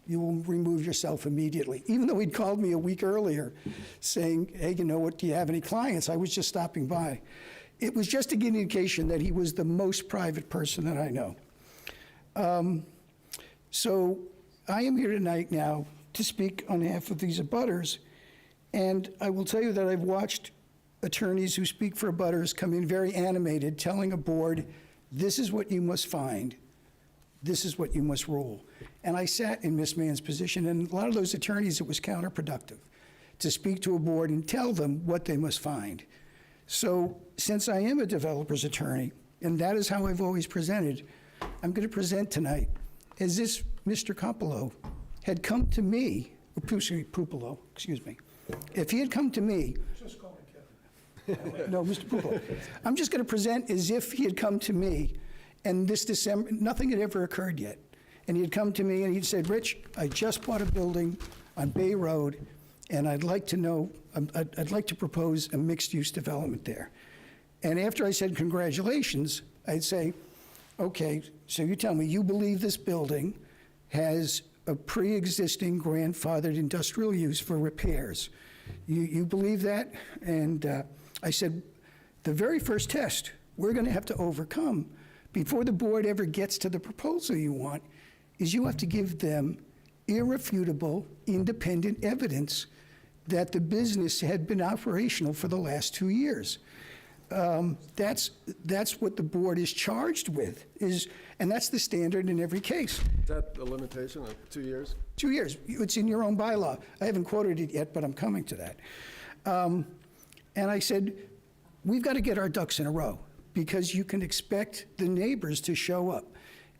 [SPEAKER 13] remove yourself immediately. Even though he'd called me a week earlier saying, hey, you know what, do you have any clients? I was just stopping by. It was just to give an indication that he was the most private person that I know. So I am here tonight now to speak on behalf of these abutters, and I will tell you that I've watched attorneys who speak for abutters come in very animated, telling a board, this is what you must find, this is what you must rule. And I sat in Ms. Mann's position, and a lot of those attorneys, it was counterproductive to speak to a board and tell them what they must find. So since I am a developer's attorney, and that is how I've always presented, I'm going to present tonight as if Mr. Coppola had come to me, Pupolo, excuse me. If he had come to me,
[SPEAKER 7] Just call me Kevin.
[SPEAKER 13] no, Mr. Pupolo, I'm just going to present as if he had come to me, and this December, nothing had ever occurred yet. And he had come to me and he'd said, Rich, I just bought a building on Bay Road, and I'd like to know, I'd like to propose a mixed-use development there. And after I said congratulations, I'd say, okay, so you tell me, you believe this building has a pre-existing grandfathered industrial use for repairs. You believe that? And I said, the very first test we're going to have to overcome before the board ever gets to the proposal you want is you have to give them irrefutable, independent evidence that the business had been operational for the last 2 years. That's what the board is charged with, and that's the standard in every case.
[SPEAKER 1] Is that the limitation of 2 years?
[SPEAKER 13] 2 years. It's in your own bylaw. I haven't quoted it yet, but I'm coming to that. And I said, we've got to get our ducks in a row because you can expect the neighbors to show up.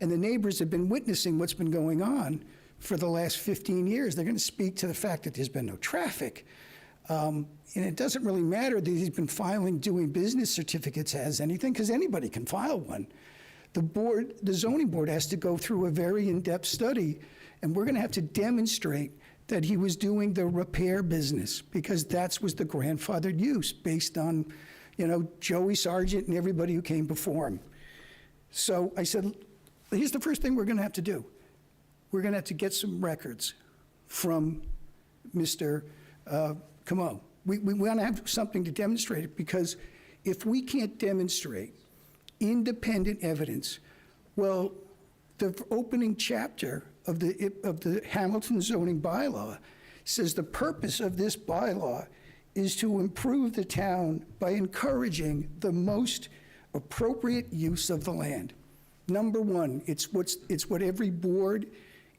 [SPEAKER 13] And the neighbors have been witnessing what's been going on for the last 15 years. They're going to speak to the fact that there's been no traffic. And it doesn't really matter that he's been filing doing business certificates as anything, because anybody can file one. The zoning board has to go through a very in-depth study, and we're going to have to demonstrate that he was doing the repair business, because that was the grandfathered use based on, Joey Sargent and everybody who came before him. So I said, here's the first thing we're going to have to do. We're going to have to get some records from Mr. Camo. We want to have something to demonstrate it, because if we can't demonstrate independent evidence, well, the opening chapter of the Hamilton zoning bylaw says the purpose of this bylaw is to improve the town by encouraging the most appropriate use of the land. Number one, it's what every board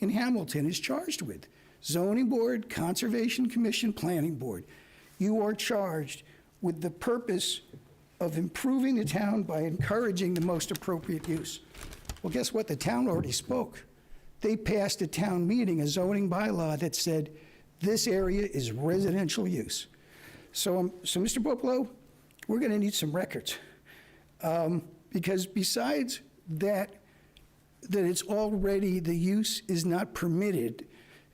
[SPEAKER 13] in Hamilton is charged with. Zoning board, Conservation Commission, Planning Board. You are charged with the purpose of improving the town by encouraging the most appropriate use. Well, guess what? The town already spoke. They passed at town meeting a zoning bylaw that said this area is residential use. So Mr. Popolo, we're going to need some records. Because besides that it's already, the use is not permitted,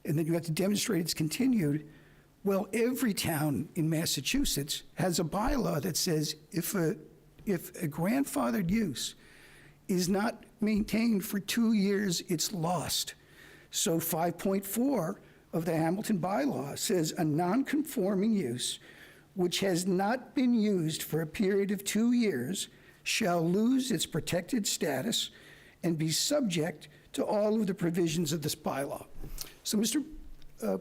[SPEAKER 13] and that you have to demonstrate it's continued, well, every town in Massachusetts has a bylaw that says if a grandfathered use is not maintained for 2 years, it's lost. So 5.4 of the Hamilton bylaw says a non-conforming use which has not been used for a period of 2 years shall lose its protected status and be subject to all of the provisions of this bylaw. So, Mr.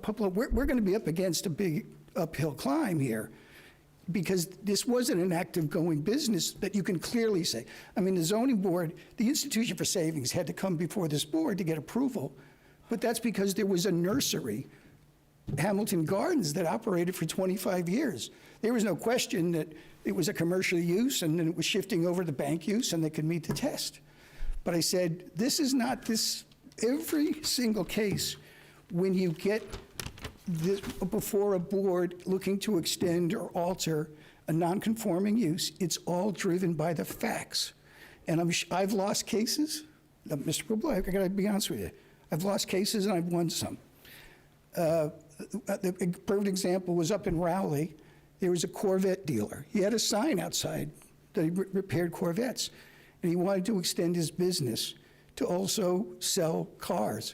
[SPEAKER 13] Popolo, we're going to be up against a big uphill climb here, because this wasn't an active going business that you can clearly say. I mean, the zoning board, the Institution for Savings had to come before this board to get approval, but that's because there was a nursery, Hamilton Gardens, that operated for 25 years. There was no question that it was a commercial use, and then it was shifting over to bank use, and they could meet the test. But I said, this is not this. Every single case when you get this before a board looking to extend or alter a non-conforming use, it's all driven by the facts. And I've lost cases, Mr. Pupolo, I gotta be honest with you. I've lost cases and I've won some. The perfect example was up in Rowley. There was a Corvette dealer. He had a sign outside that he repaired Corvettes. And he wanted to extend his business to also sell cars,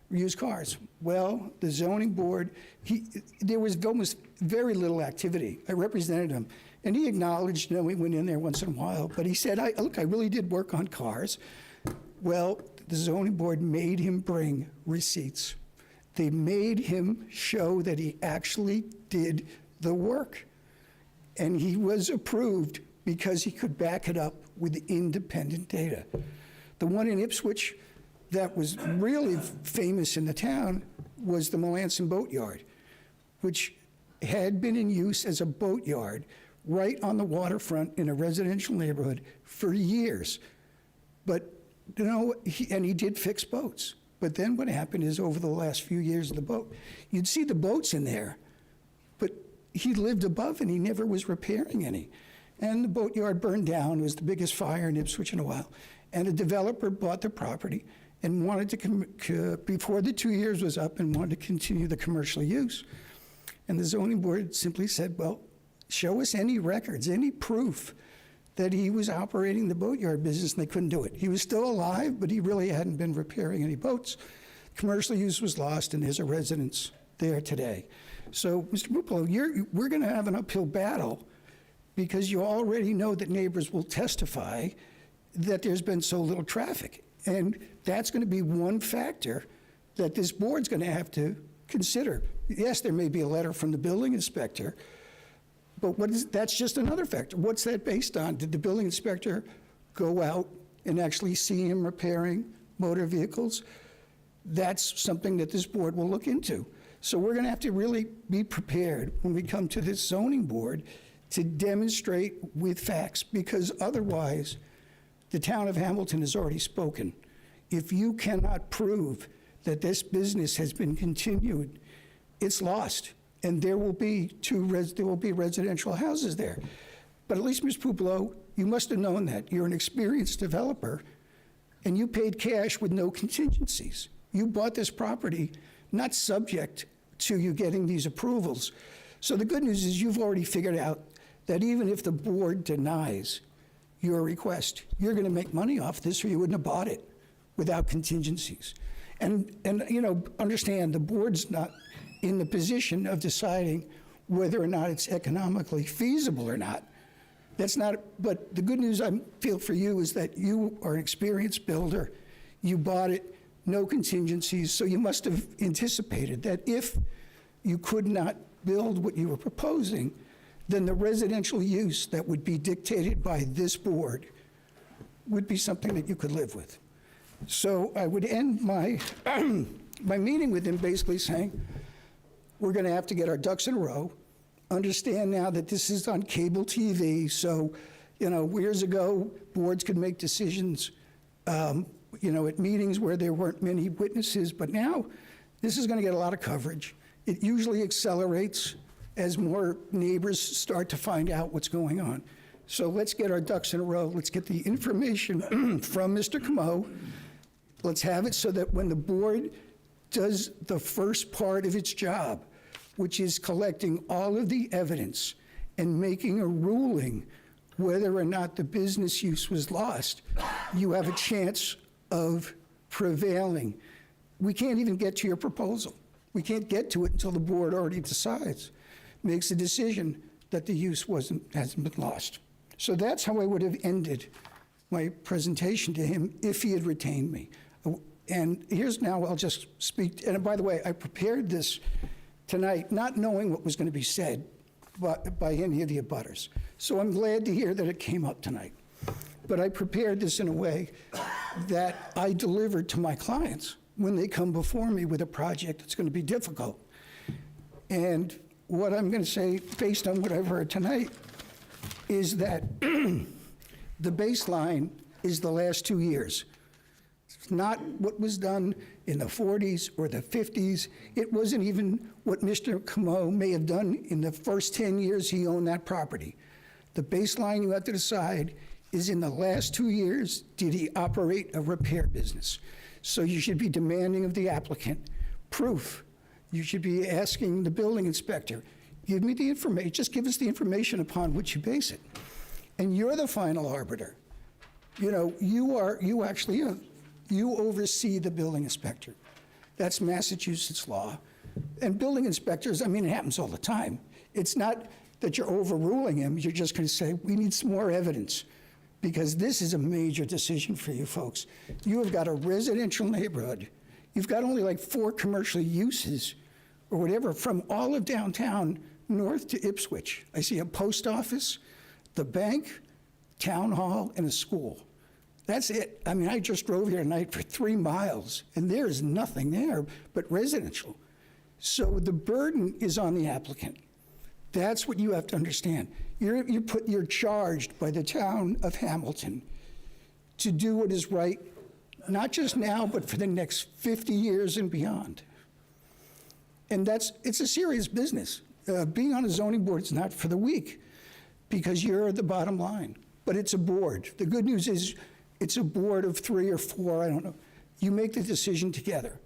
[SPEAKER 13] used cars. Well, the zoning board, there was almost very little activity. I represented him. And he acknowledged, you know, we went in there once in a while, but he said, look, I really did work on cars. Well, the zoning board made him bring receipts. They made him show that he actually did the work. And he was approved because he could back it up with independent data. The one in Ipswich that was really famous in the town was the Melanson Boatyard, which had been in use as a boatyard right on the waterfront in a residential neighborhood for years. But, you know, he did fix boats. But then what happened is over the last few years of the boat, you'd see the boats in there, but he lived above and he never was repairing any. And the boatyard burned down. It was the biggest fire in Ipswich in a while. And a developer bought the property and wanted to, before the 2 years was up, and wanted to continue the commercial use. And the zoning board simply said, well, show us any records, any proof that he was operating the boatyard business, and they couldn't do it. He was still alive, but he really hadn't been repairing any boats. Commercial use was lost, and there's a residence there today. So, Mr. Pupolo, we're going to have an uphill battle because you already know that neighbors will testify that there's been so little traffic. And that's going to be one factor that this board's going to have to consider. Yes, there may be a letter from the building inspector, but that's just another factor. What's that based on? Did the building inspector go out and actually see him repairing motor vehicles? That's something that this board will look into. So we're going to have to really be prepared when we come to this zoning board to demonstrate with facts, because otherwise, the town of Hamilton has already spoken. If you cannot prove that this business has been continued, it's lost. And there will be residential houses there. But at least, Ms. Pupolo, you must have known that. You're an experienced developer, and you paid cash with no contingencies. You bought this property not subject to you getting these approvals. So the good news is you've already figured out that even if the board denies your request, you're going to make money off this, or you wouldn't have bought it without contingencies. And you know, understand, the board's not in the position of deciding whether or not it's economically feasible or not. That's not, but the good news I feel for you is that you are an experienced builder. You bought it, no contingencies, so you must have anticipated that if you could not build what you were proposing, then the residential use that would be dictated by this board would be something that you could live with. So I would end my, my meeting with him basically saying, we're going to have to get our ducks in a row, understand now that this is on cable TV, so, you know, years ago, boards could make decisions, you know, at meetings where there weren't many witnesses, but now this is going to get a lot of coverage. It usually accelerates as more neighbors start to find out what's going on. So let's get our ducks in a row. Let's get the information from Mr. Camo. Let's have it so that when the board does the first part of its job, which is collecting all of the evidence and making a ruling whether or not the business use was lost, you have a chance of prevailing. We can't even get to your proposal. We can't get to it until the board already decides, makes a decision that the use hasn't been lost. So that's how I would have ended my presentation to him if he had retained me. And here's now, I'll just speak, and by the way, I prepared this tonight not knowing what was going to be said by any of the abutters. So I'm glad to hear that it came up tonight. But I prepared this in a way that I delivered to my clients when they come before me with a project that's going to be difficult. And what I'm going to say, based on what I've heard tonight, is that the baseline is the last 2 years. It's not what was done in the 40s or the 50s. It wasn't even what Mr. Camo may have done in the first 10 years he owned that property. The baseline you have to decide is, in the last 2 years, did he operate a repair business? So you should be demanding of the applicant proof. You should be asking the building inspector, give me the information, just give us the information upon which you base it. And you're the final arbiter. You know, you oversee the building inspector. That's Massachusetts law. And building inspectors, I mean, it happens all the time. It's not that you're overruling him, you're just going to say, we need some more evidence, because this is a major decision for you folks. You have got a residential neighborhood. You've got only like 4 commercial uses or whatever from all of downtown north to Ipswich. I see a post office, the bank, town hall, and a school. That's it. I mean, I just drove here tonight for 3 miles, and there is nothing there but residential. So the burden is on the applicant. That's what you have to understand. You're charged by the town of Hamilton to do what is right, not just now, but for the next 50 years and beyond. And it's a serious business. Being on a zoning board is not for the weak, because you're the bottom line. But it's a board. The good news is it's a board of 3 or 4, I don't know. You make the decision together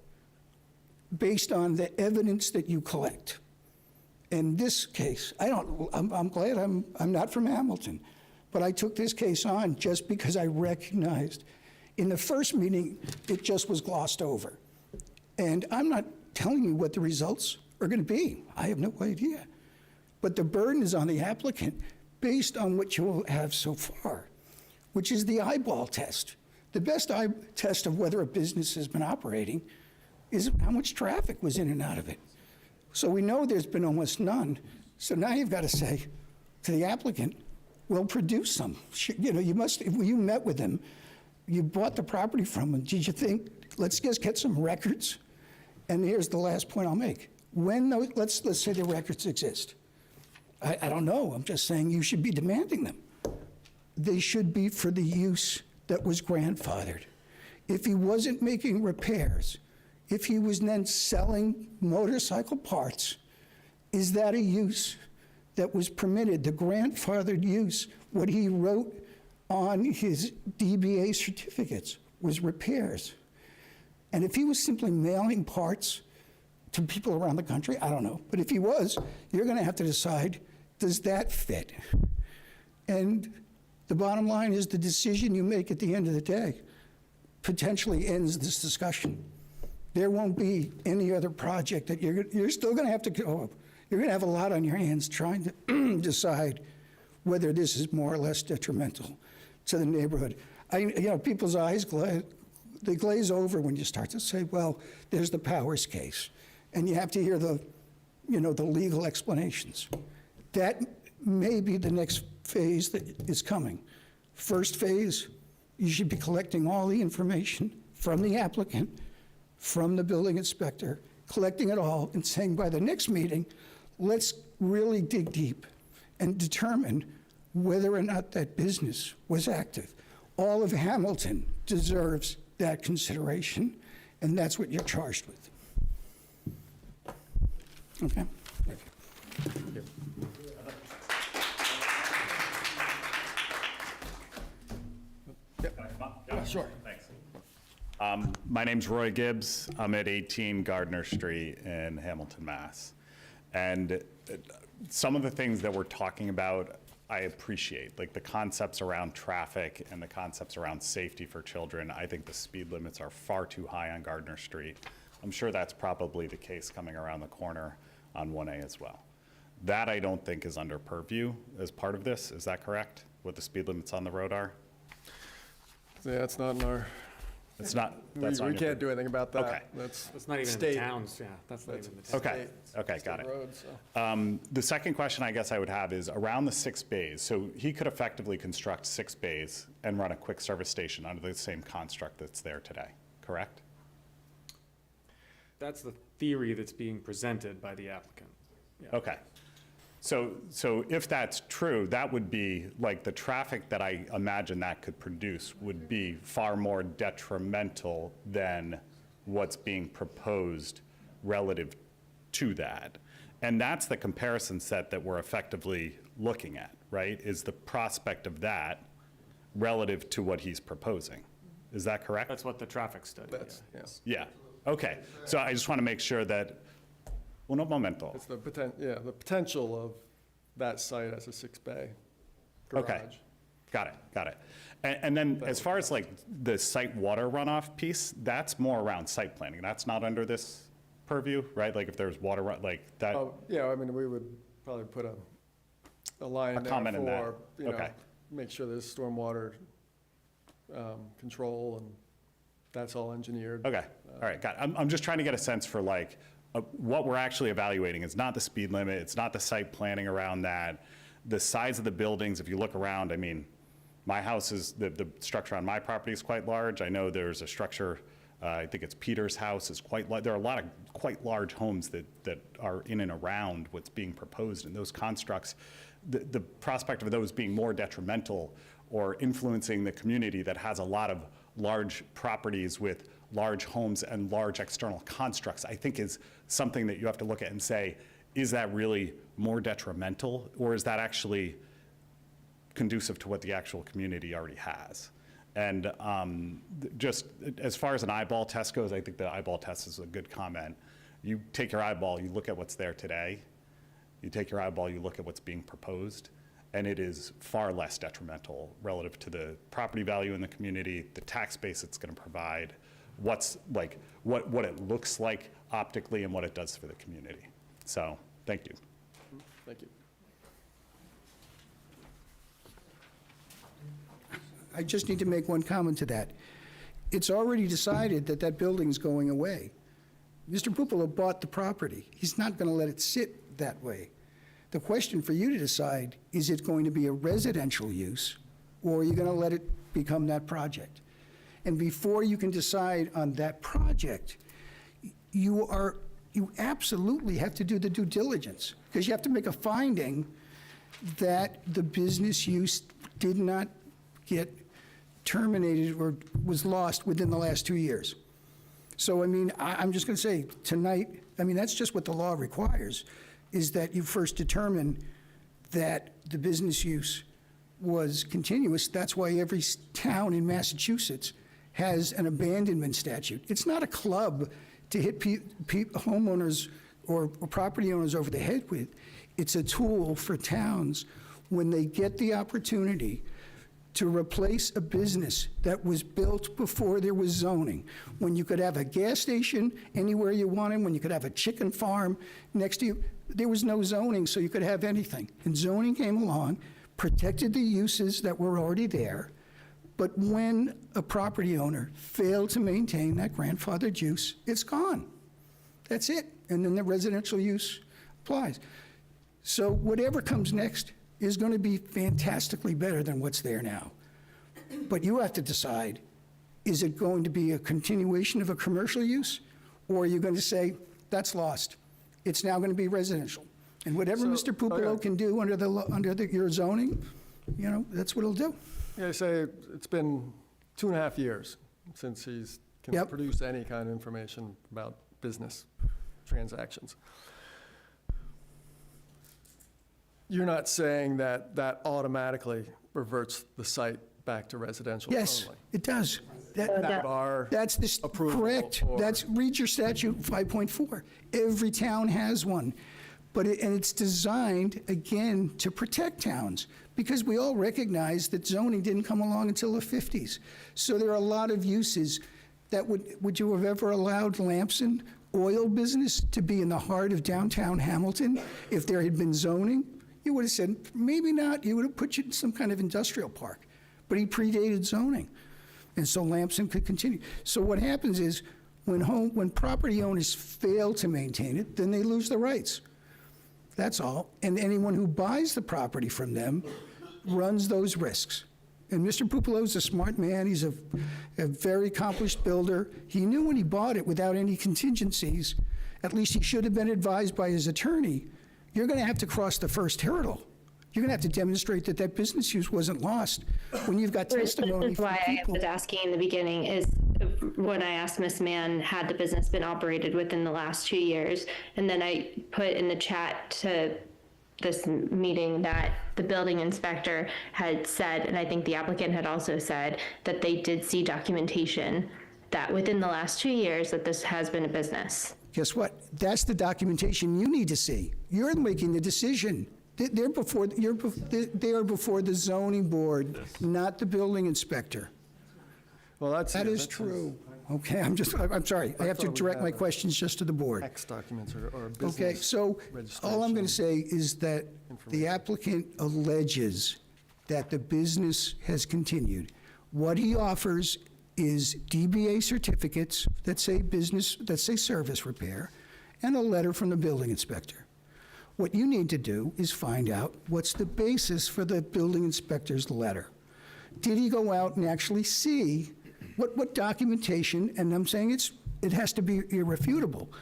[SPEAKER 13] based on the evidence that you collect. In this case, I'm glad I'm not from Hamilton, but I took this case on just because I recognized in the first meeting, it just was glossed over. And I'm not telling you what the results are going to be. I have no idea. But the burden is on the applicant based on what you will have so far, which is the eyeball test. The best eye test of whether a business has been operating is how much traffic was in and out of it. So we know there's been almost none. So now you've got to say to the applicant, well, produce some. You know, you must, if you met with him, you bought the property from him, did you think, let's just get some records? And here's the last point I'll make. When those, let's say the records exist. I don't know, I'm just saying you should be demanding them. They should be for the use that was grandfathered. If he wasn't making repairs, if he was then selling motorcycle parts, is that a use that was permitted? The grandfathered use, what he wrote on his DBA certificates was repairs. And if he was simply mailing parts to people around the country, I don't know. But if he was, you're going to have to decide, does that fit? And the bottom line is the decision you make at the end of the day potentially ends this discussion. There won't be any other project that you're still going to have to go. You're going to have a lot on your hands trying to decide whether this is more or less detrimental to the neighborhood. People's eyes they glaze over when you start to say, well, there's the Powers case, and you have to hear the legal explanations. That may be the next phase that is coming. First phase, you should be collecting all the information from the applicant, from the building inspector, collecting it all and saying by the next meeting, let's really dig deep and determine whether or not that business was active. All of Hamilton deserves that consideration, and that's what you're charged with. Okay? Thank you.
[SPEAKER 1] Sure.
[SPEAKER 4] Thanks. My name's Roy Gibbs. I'm at 18 Gardner Street in Hamilton, Mass. And some of the things that we're talking about, I appreciate, like the concepts around traffic and the concepts around safety for children. I think the speed limits are far too high on Gardner Street. I'm sure that's probably the case coming around the corner on 1A as well. That I don't think is under purview as part of this. Is that correct? What the speed limits on the road are?
[SPEAKER 1] Yeah, it's not in our,
[SPEAKER 4] It's not.
[SPEAKER 1] we
[SPEAKER 4] That's not your
[SPEAKER 1] can't do anything about that.
[SPEAKER 4] Okay.
[SPEAKER 5] That's not even in the
[SPEAKER 1] State.
[SPEAKER 5] towns, yeah, that's not even in the towns.
[SPEAKER 4] Okay. Okay, got it.
[SPEAKER 1] Road, so.
[SPEAKER 4] The second question I guess I would have is around the 6 bays. So he could effectively construct 6 bays and run a quick service station under the same construct that's there today, correct?
[SPEAKER 5] That's the theory that's being presented by the applicant. Yeah.
[SPEAKER 4] Okay. So if that's true, that would be, like, the traffic that I imagine that could produce would be far more detrimental than what's being proposed relative to that. And that's the comparison set that we're effectively looking at, right? Is the prospect of that relative to what he's proposing. Is that correct?
[SPEAKER 6] That's what the traffic study is.
[SPEAKER 1] Yes.
[SPEAKER 4] Yeah, okay. So I just want to make sure that, uno momento.
[SPEAKER 1] It's the the potential of that site as a 6-bay
[SPEAKER 4] Okay,
[SPEAKER 1] garage.
[SPEAKER 4] got it. And then as far as like the site water runoff piece, that's more around site planning. That's not under this purview, right? Like if there's water, like that,
[SPEAKER 1] Oh, yeah, I mean, we would probably put a line in there
[SPEAKER 4] comment in that.
[SPEAKER 1] for, you know,
[SPEAKER 4] Okay.
[SPEAKER 1] make sure there's stormwater control, and that's all engineered.
[SPEAKER 4] okay, all right, got it. I'm just trying to get a sense for like, what we're actually evaluating is not the speed limit, it's not the site planning around that. The size of the buildings, if you look around, I mean, my house is, the structure on my property is quite large. I know there's a structure, I think it's Peter's house is quite, there are a lot of quite large homes that are in and around what's being proposed, and those constructs, the prospect of those being more detrimental or influencing the community that has a lot of large properties with large homes and large external constructs, I think is something that you have to look at and say, is that really more detrimental, or is that actually conducive to what the actual community already has? And just as far as an eyeball test goes, I think the eyeball test is a good comment. You take your eyeball, you look at what's there today. You take your eyeball, you look at what's being proposed, and it is far less detrimental relative to the property value in the community, the tax base it's going to provide, what's like, what it looks like optically, and what it does for the community. So, thank you.
[SPEAKER 1] Thank you.
[SPEAKER 13] I just need to make one comment to that. It's already decided that that building's going away. Mr. Pupolo bought the property. He's not going to let it sit that way. The question for you to decide, is it going to be a residential use, or are you going to let it become that project? And before you can decide on that project, you absolutely have to do the due diligence, because you have to make a finding that the business use did not get terminated or was lost within the last 2 years. So, I mean, I'm just going to say, tonight, I mean, that's just what the law requires, is that you first determine that the business use was continuous. That's why every town in Massachusetts has an abandonment statute. It's not a club to hit homeowners or property owners over the head with. It's a tool for towns when they get the opportunity to replace a business that was built before there was zoning, when you could have a gas station anywhere you wanted, when you could have a chicken farm next to you. There was no zoning, so you could have anything. And zoning came along, protected the uses that were already there, but when a property owner failed to maintain that grandfathered use, it's gone. That's it. And then the residential use applies. So whatever comes next is going to be fantastically better than what's there now. But you have to decide, is it going to be a continuation of a commercial use, or are you going to say, that's lost? It's now going to be residential. And whatever Mr. Pupolo can do under your zoning, you know, that's what he'll do.
[SPEAKER 1] Yeah, I say it's been 2.5 years since he's can
[SPEAKER 13] Yep.
[SPEAKER 1] produce any kind of information about business transactions. You're not saying that that automatically reverts the site back to residential only?
[SPEAKER 13] Yes, it does.
[SPEAKER 1] That our
[SPEAKER 13] That's the
[SPEAKER 1] approval
[SPEAKER 13] correct.
[SPEAKER 1] or-
[SPEAKER 13] Read your statute 5.4. Every town has one. And it's designed, again, to protect towns, because we all recognize that zoning didn't come along until the 50s. So there are a lot of uses that would you have ever allowed Lamson oil business to be in the heart of downtown Hamilton if there had been zoning? You would have said, maybe not. You would have put you in some kind of industrial park. But he predated zoning. And so Lamson could continue. So what happens is when property owners fail to maintain it, then they lose the rights. That's all. And anyone who buys the property from them runs those risks. And Mr. Pupolo's a smart man. He's a very accomplished builder. He knew when he bought it without any contingencies, at least he should have been advised by his attorney, you're going to have to cross the first hurdle. You're going to have to demonstrate that that business use wasn't lost when you've got testimony
[SPEAKER 2] This is
[SPEAKER 13] from
[SPEAKER 2] why I
[SPEAKER 13] people.
[SPEAKER 2] was asking in the beginning is when I asked Ms. Mann, had the business been operated within the last 2 years? And then I put in the chat to this meeting that the building inspector had said, and I think the applicant had also said, that they did see documentation that within the last 2 years that this has been a business.
[SPEAKER 13] Guess what? That's the documentation you need to see. You're making the decision. They're before, they are before the zoning board, not the building inspector.
[SPEAKER 1] Well, that's.
[SPEAKER 13] That is true. Okay, I'm sorry. I have to
[SPEAKER 1] thought we
[SPEAKER 13] direct my
[SPEAKER 1] had a-
[SPEAKER 13] questions just to the board.
[SPEAKER 1] X documents or business.
[SPEAKER 13] Okay, so all I'm going to say is that the applicant alleges that the business has continued. What he offers is DBA certificates that say business, that say service repair, and a letter from the building inspector. What you need to do is find out what's the basis for the building inspector's letter. Did he go out and actually see what documentation, and I'm saying it has to be irrefutable,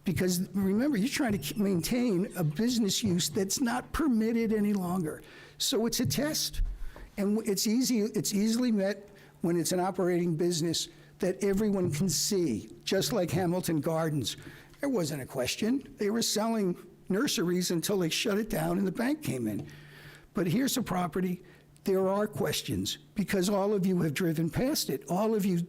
[SPEAKER 13] because remember, you're trying to maintain a business use that's not permitted any longer. So it's a test, and it's easily met when it's an operating business that everyone can see, just like Hamilton Gardens. There wasn't a question. They were selling nurseries until they shut it down and the bank came in. But here's a property, there are questions, because all of you have driven past it. All of you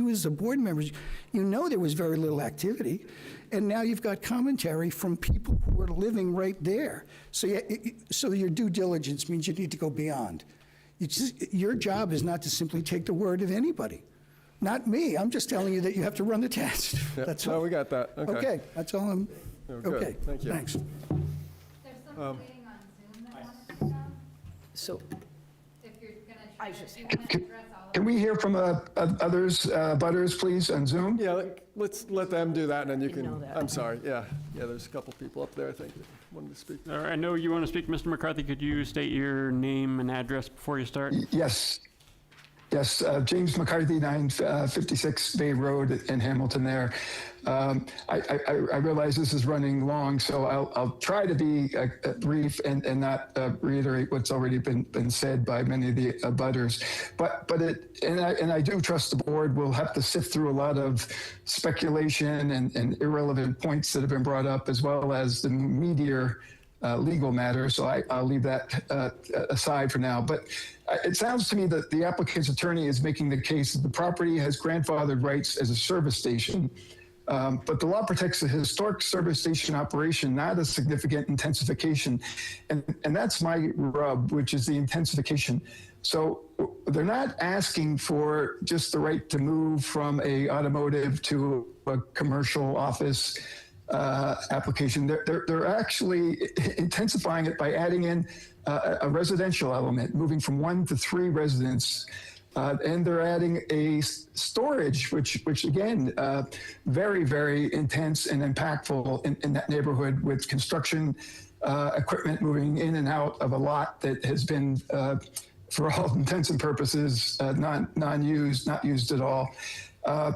[SPEAKER 13] as the board members, you know there was very little activity, and now you've got commentary from people who are living right there. So your due diligence means you need to go beyond. Your job is not to simply take the word of anybody. Not me, I'm just telling you that you have to run the test.
[SPEAKER 1] Yep.
[SPEAKER 13] That's
[SPEAKER 1] No,
[SPEAKER 13] all.
[SPEAKER 1] we got that. Okay.
[SPEAKER 13] Okay, that's all I'm,
[SPEAKER 1] Oh, good.
[SPEAKER 13] okay,
[SPEAKER 1] Thank you.
[SPEAKER 13] thanks.
[SPEAKER 11] There's someone waiting on Zoom that wanted to come.
[SPEAKER 3] So
[SPEAKER 11] If you're gonna
[SPEAKER 3] I
[SPEAKER 11] try
[SPEAKER 3] just-
[SPEAKER 11] to, do you want to address all of
[SPEAKER 14] Can we hear from others, butters, please, on Zoom?
[SPEAKER 1] Yeah, let's let them do that, and then you
[SPEAKER 3] Didn't know
[SPEAKER 1] can,
[SPEAKER 3] that.
[SPEAKER 1] I'm sorry, yeah. Yeah, there's a couple people up there, I think, that wanted to speak.
[SPEAKER 5] All right, I know you want to speak, Mr. McCarthy. Could you state your name and address before you start?
[SPEAKER 14] Yes. Yes, James McCarthy, 956 Bay Road in Hamilton there. I realize this is running long, so I'll try to be brief and not reiterate what's already been said by many of the butters. And I do trust the board will have to sift through a lot of speculation and irrelevant points that have been brought up, as well as the meatier legal matter, so I'll leave that aside for now. But it sounds to me that the applicant's attorney is making the case that the property has grandfathered rights as a service station, but the law protects a historic service station operation, not a significant intensification. And that's my rub, which is the intensification. So they're not asking for just the right to move from a automotive to a commercial office application. They're actually intensifying it by adding in a residential element, moving from 1 to 3 residents. And they're adding a storage, which again, very, very intense and impactful in that neighborhood, with construction equipment moving in and out of a lot that has been, for all intents and purposes, non-used, not used at all.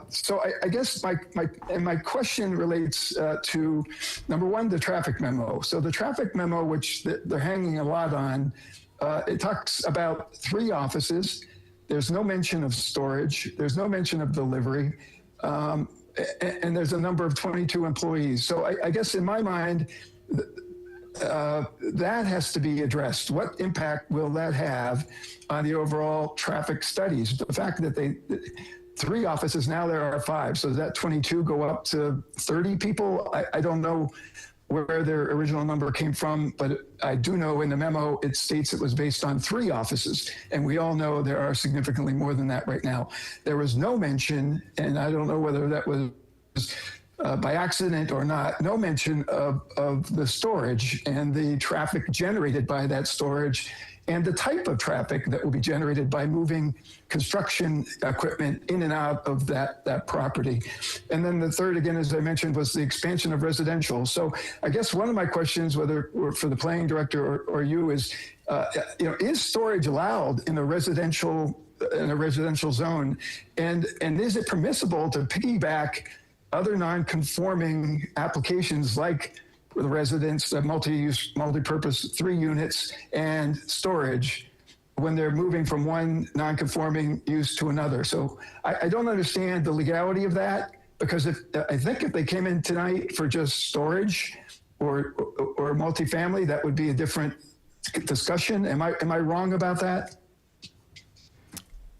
[SPEAKER 14] So I guess my question relates to, number one, the traffic memo. So the traffic memo, which they're hanging a lot on, it talks about 3 offices. There's no mention of storage. There's no mention of delivery. And there's a number of 22 employees. So I guess in my mind, that has to be addressed. What impact will that have on the overall traffic studies? The fact that 3 offices, now there are 5. So does that 22 go up to 30 people? I don't know where their original number came from, but I do know in the memo, it states it was based on 3 offices. And we all know there are significantly more than that right now. There was no mention, and I don't know whether that was by accident or not, no mention of the storage and the traffic generated by that storage, and the type of traffic that will be generated by moving construction equipment in and out of that property. And then the third, again, as I mentioned, was the expansion of residential. So I guess one of my questions, whether for the planning director or you, is, is storage allowed in a residential zone? And is it permissible to piggyback other non-conforming applications like with residents, multi-use, multi-purpose 3 units, and storage when they're moving from one non-conforming use to another. So I don't understand the legality of that, because I think if they came in tonight for just storage or multifamily, that would be a different discussion. Am I wrong about that?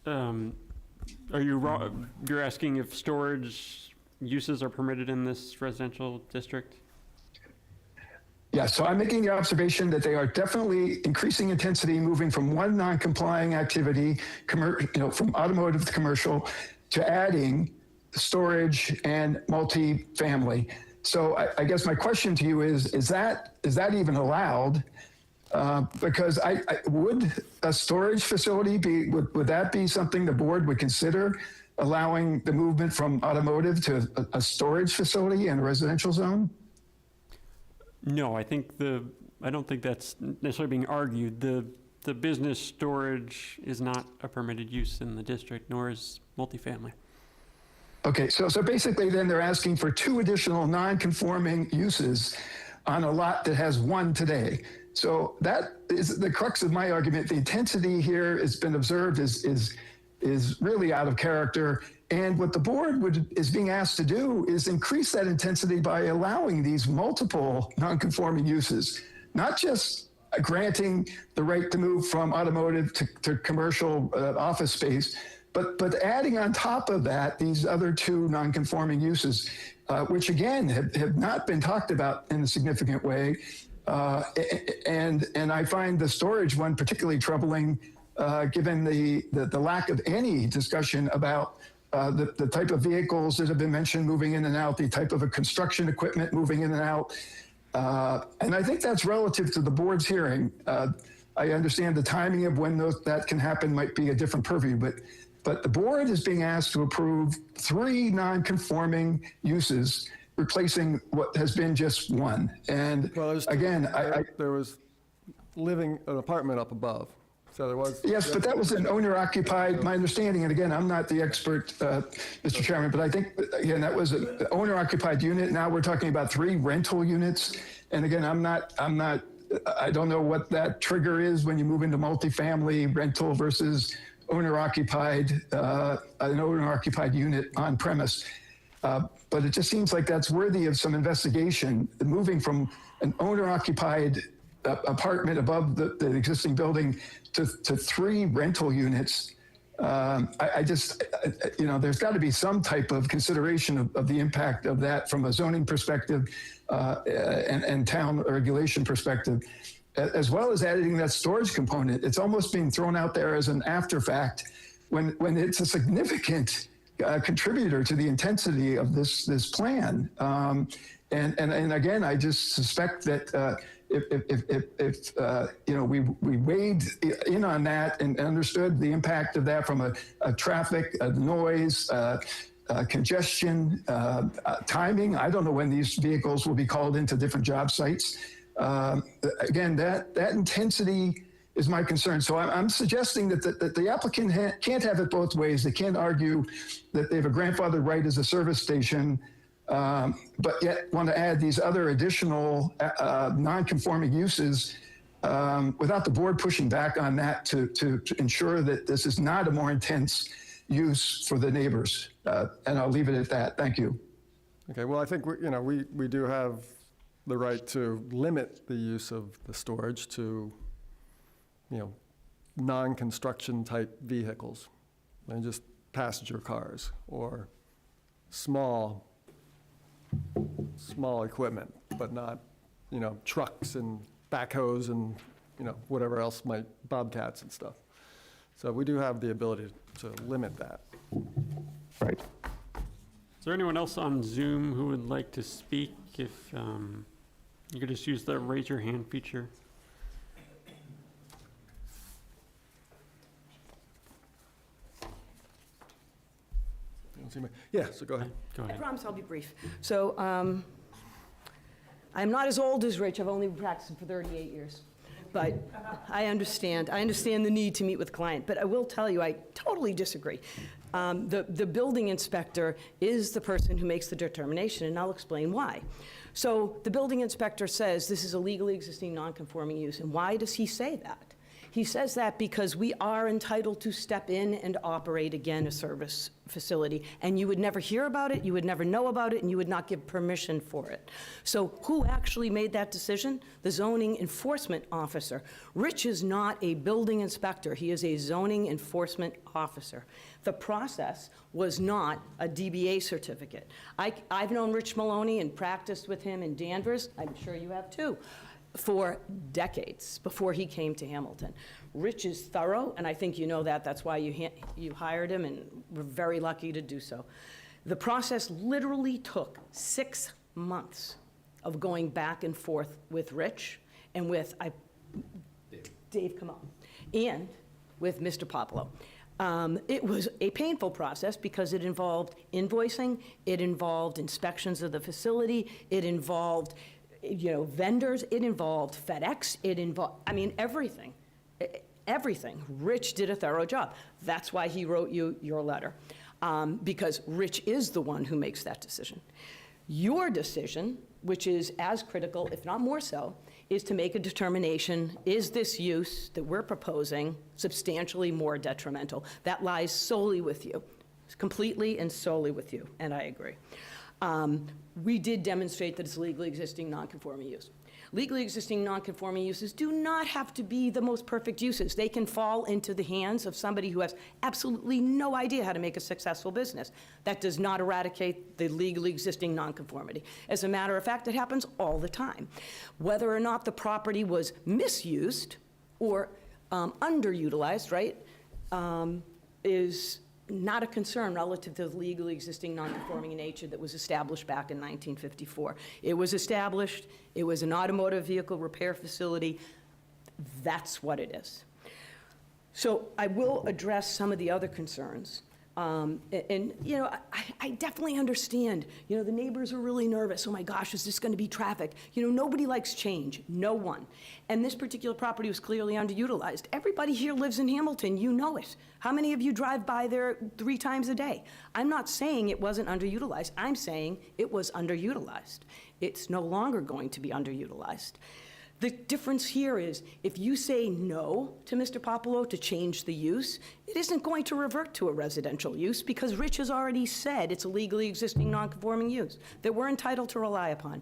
[SPEAKER 5] Are you wrong? You're asking if storage uses are permitted in this residential district?
[SPEAKER 14] Yeah, so I'm making the observation that they are definitely increasing intensity, moving from one non-complying activity, from automotive to commercial, to adding storage and multifamily. So I guess my question to you is that even allowed? Because would a storage facility would that be something the board would consider, allowing the movement from automotive to a storage facility in a residential zone?
[SPEAKER 5] No, I don't think that's necessarily being argued. The business storage is not a permitted use in the district, nor is multifamily.
[SPEAKER 14] Okay, so basically then they're asking for 2 additional non-conforming uses on a lot that has 1 today. So that is the crux of my argument. The intensity here has been observed is really out of character. And what the board is being asked to do is increase that intensity by allowing these multiple non-conforming uses, not just granting the right to move from automotive to commercial office space, but adding on top of that these other 2 non-conforming uses, which again have not been talked about in a significant way. And I find the storage one particularly troubling, given the lack of any discussion about the type of vehicles that have been mentioned moving in and out, the type of a construction equipment moving in and out. And I think that's relative to the board's hearing. I understand the timing of when that can happen might be a different purview, but the board is being asked to approve 3 non-conforming uses, replacing what has been just 1. And again,
[SPEAKER 1] there was an apartment up above. So there was.
[SPEAKER 14] Yes, but that was an owner-occupied, my understanding, and again, I'm not the expert, Mr. Chairman, but I think, again, that was an owner-occupied unit. Now we're talking about 3 rental units. And again, I don't know what that trigger is when you move into multifamily rental versus owner-occupied, an owner-occupied unit on premise. But it just seems like that's worthy of some investigation, moving from an owner-occupied apartment above the existing building to 3 rental units. There's got to be some type of consideration of the impact of that from a zoning perspective and town regulation perspective, as well as adding that storage component. It's almost being thrown out there as an after fact when it's a significant contributor to the intensity of this plan. And again, I just suspect that if we weighed in on that and understood the impact of that from a traffic, noise, congestion, timing. I don't know when these vehicles will be called into different job sites. Again, that intensity is my concern. So I'm suggesting that the applicant can't have it both ways. They can't argue that they have a grandfathered right as a service station, but yet want to add these other additional non-conforming uses without the board pushing back on that to ensure that this is not a more intense use for the neighbors. And I'll leave it at that. Thank you.
[SPEAKER 1] Okay, well, I think we do have the right to limit the use of the storage to non-construction type vehicles and just passenger cars or small equipment, but not, trucks and backhoes and, whatever else bobcats and stuff. So we do have the ability to limit that.
[SPEAKER 14] Right.
[SPEAKER 5] Is there anyone else on Zoom who would like to speak? If you could just use the raise your hand feature.
[SPEAKER 1] Yeah, so go ahead.
[SPEAKER 5] Go
[SPEAKER 3] I
[SPEAKER 5] ahead.
[SPEAKER 3] promise I'll be brief. So I'm not as old as Rich. I've only been practicing for 38 years. But I understand the need to meet with the client. But I will tell you, I totally disagree. The building inspector is the person who makes the determination, and I'll explain why. So the building inspector says this is a legally existing non-conforming use, and why does he say that? He says that because we are entitled to step in and operate again a service facility, and you would never hear about it, you would never know about it, and you would not give permission for it. So who actually made that decision? The zoning enforcement officer. Rich is not a building inspector, he is a zoning enforcement officer. The process was not a DBA certificate. I've known Rich Maloney and practiced with him in Danvers, I'm sure you have too, for decades before he came to Hamilton. Rich is thorough, and I think you know that. That's why you hired him, and we're very lucky to do so. The process literally took 6 months of going back and forth with Rich and with Dave, come on, and with Mr. Popolo. It was a painful process because it involved invoicing, it involved inspections of the facility, it involved vendors, it involved FedEx, it involved, everything. Everything. Rich did a thorough job. That's why he wrote you your letter, because Rich is the one who makes that decision. Your decision, which is as critical, if not more so, is to make a determination, is this use that we're proposing substantially more detrimental? That lies solely with you, completely and solely with you, and I agree. We did demonstrate that it's legally existing non-conforming use. Legally existing non-conforming uses do not have to be the most perfect uses. They can fall into the hands of somebody who has absolutely no idea how to make a successful business. That does not eradicate the legally existing nonconformity. As a matter of fact, it happens all the time. Whether or not the property was misused or underutilized, right, is not a concern relative to the legally existing non-conforming nature that was established back in 1954. It was established, it was an automotive vehicle repair facility. That's what it is. So I will address some of the other concerns. I definitely understand, the neighbors are really nervous. Oh my gosh, is this going to be traffic? Nobody likes change, no one. And this particular property was clearly underutilized. Everybody here lives in Hamilton, you know it. How many of you drive by there 3 times a day? I'm not saying it wasn't underutilized. I'm saying it was underutilized. It's no longer going to be underutilized. The difference here is if you say no to Mr. Popolo to change the use, it isn't going to revert to a residential use because Rich has already said it's a legally existing non-conforming use that we're entitled to rely upon.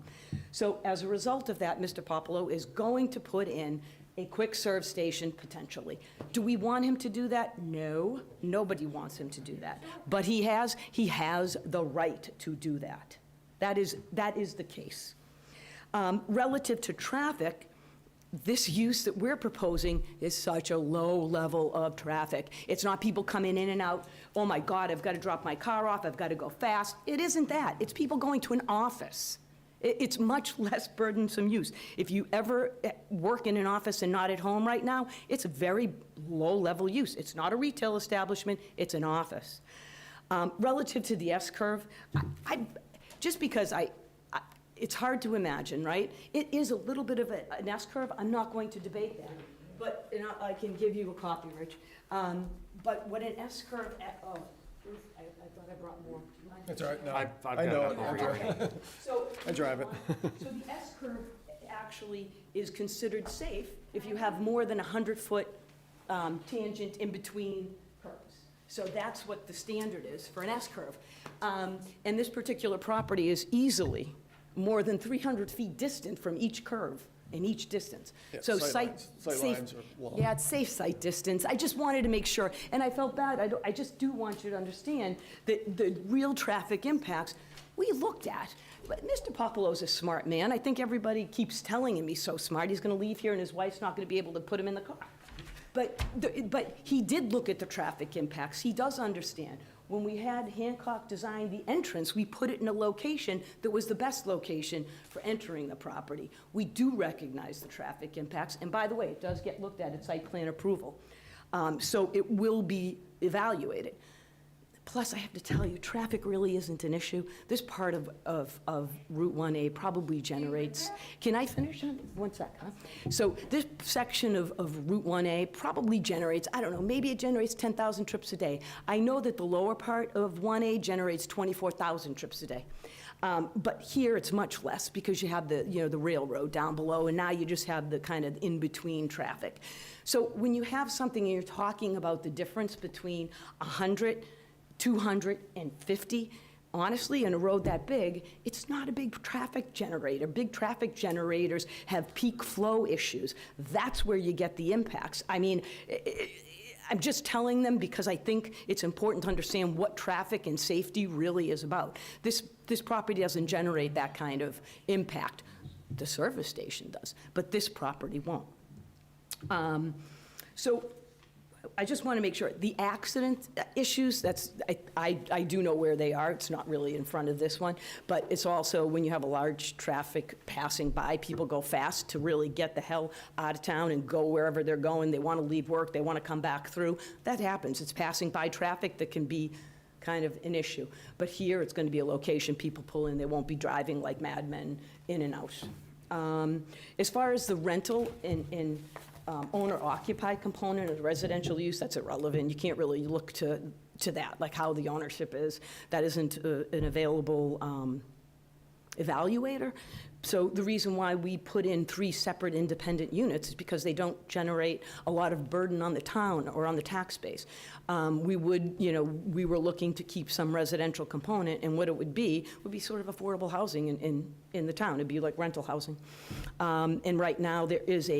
[SPEAKER 3] So as a result of that, Mr. Popolo is going to put in a quick serve station potentially. Do we want him to do that? No, nobody wants him to do that. But he has the right to do that. That is the case. Relative to traffic, this use that we're proposing is such a low level of traffic. It's not people coming in and out, oh my God, I've got to drop my car off, I've got to go fast. It isn't that. It's people going to an office. It's much less burdensome use. If you ever work in an office and not at home right now, it's a very low level use. It's not a retail establishment, it's an office. Relative to the S-curve, just because it's hard to imagine, right? It is a little bit of an S-curve. I'm not going to debate that, but I can give you a copy, Rich. But what an S-curve, I thought I brought more.
[SPEAKER 1] That's all right. No,
[SPEAKER 6] I've
[SPEAKER 1] I
[SPEAKER 6] got
[SPEAKER 1] know
[SPEAKER 6] it over here.
[SPEAKER 3] So
[SPEAKER 1] I drive it.
[SPEAKER 3] So the S-curve actually is considered safe if you have more than 100-foot tangent in between curves. So that's what the standard is for an S-curve. And this particular property is easily more than 300 feet distant from each curve in each distance.
[SPEAKER 1] Yeah,
[SPEAKER 3] So
[SPEAKER 1] sight
[SPEAKER 3] safe,
[SPEAKER 1] lines are long.
[SPEAKER 3] yeah, it's safe sight distance. I just wanted to make sure, and I felt bad. I just do want you to understand that the real traffic impacts we looked at. But Mr. Popolo's a smart man. I think everybody keeps telling him he's so smart. He's going to leave here and his wife's not going to be able to put him in the car. But he did look at the traffic impacts. He does understand. When we had Hancock design the entrance, we put it in a location that was the best location for entering the property. We do recognize the traffic impacts, and by the way, it does get looked at site plan approval. So it will be evaluated. Plus, I have to tell you, traffic really isn't an issue. This part of Route 1A probably generates, can I finish? One sec, huh? So this section of Route 1A probably generates, I don't know, maybe it generates 10,000 trips a day. I know that the lower part of 1A generates 24,000 trips a day. But here, it's much less because you have the, the railroad down below, and now you just have the kind of in-between traffic. So when you have something and you're talking about the difference between 100, 250, honestly, in a road that big, it's not a big traffic generator. Big traffic generators have peak flow issues. That's where you get the impacts. I mean, I'm just telling them because I think it's important to understand what traffic and safety really is about. This property doesn't generate that kind of impact. The service station does, but this property won't. So I just want to make sure, the accident issues, I do know where they are. It's not really in front of this one, but it's also when you have a large traffic passing by, people go fast to really get the hell out of town and go wherever they're going. They want to leave work, they want to come back through. That happens. It's passing by traffic that can be kind of an issue. But here, it's going to be a location people pull in. They won't be driving like madmen in and out. As far as the rental and owner-occupied component of the residential use, that's irrelevant. You can't really look to that, like how the ownership is. That isn't an available evaluator. So the reason why we put in 3 separate independent units is because they don't generate a lot of burden on the town or on the tax base. We were looking to keep some residential component, and what it would be sort of affordable housing in the town. It'd be like rental housing. And right now, there is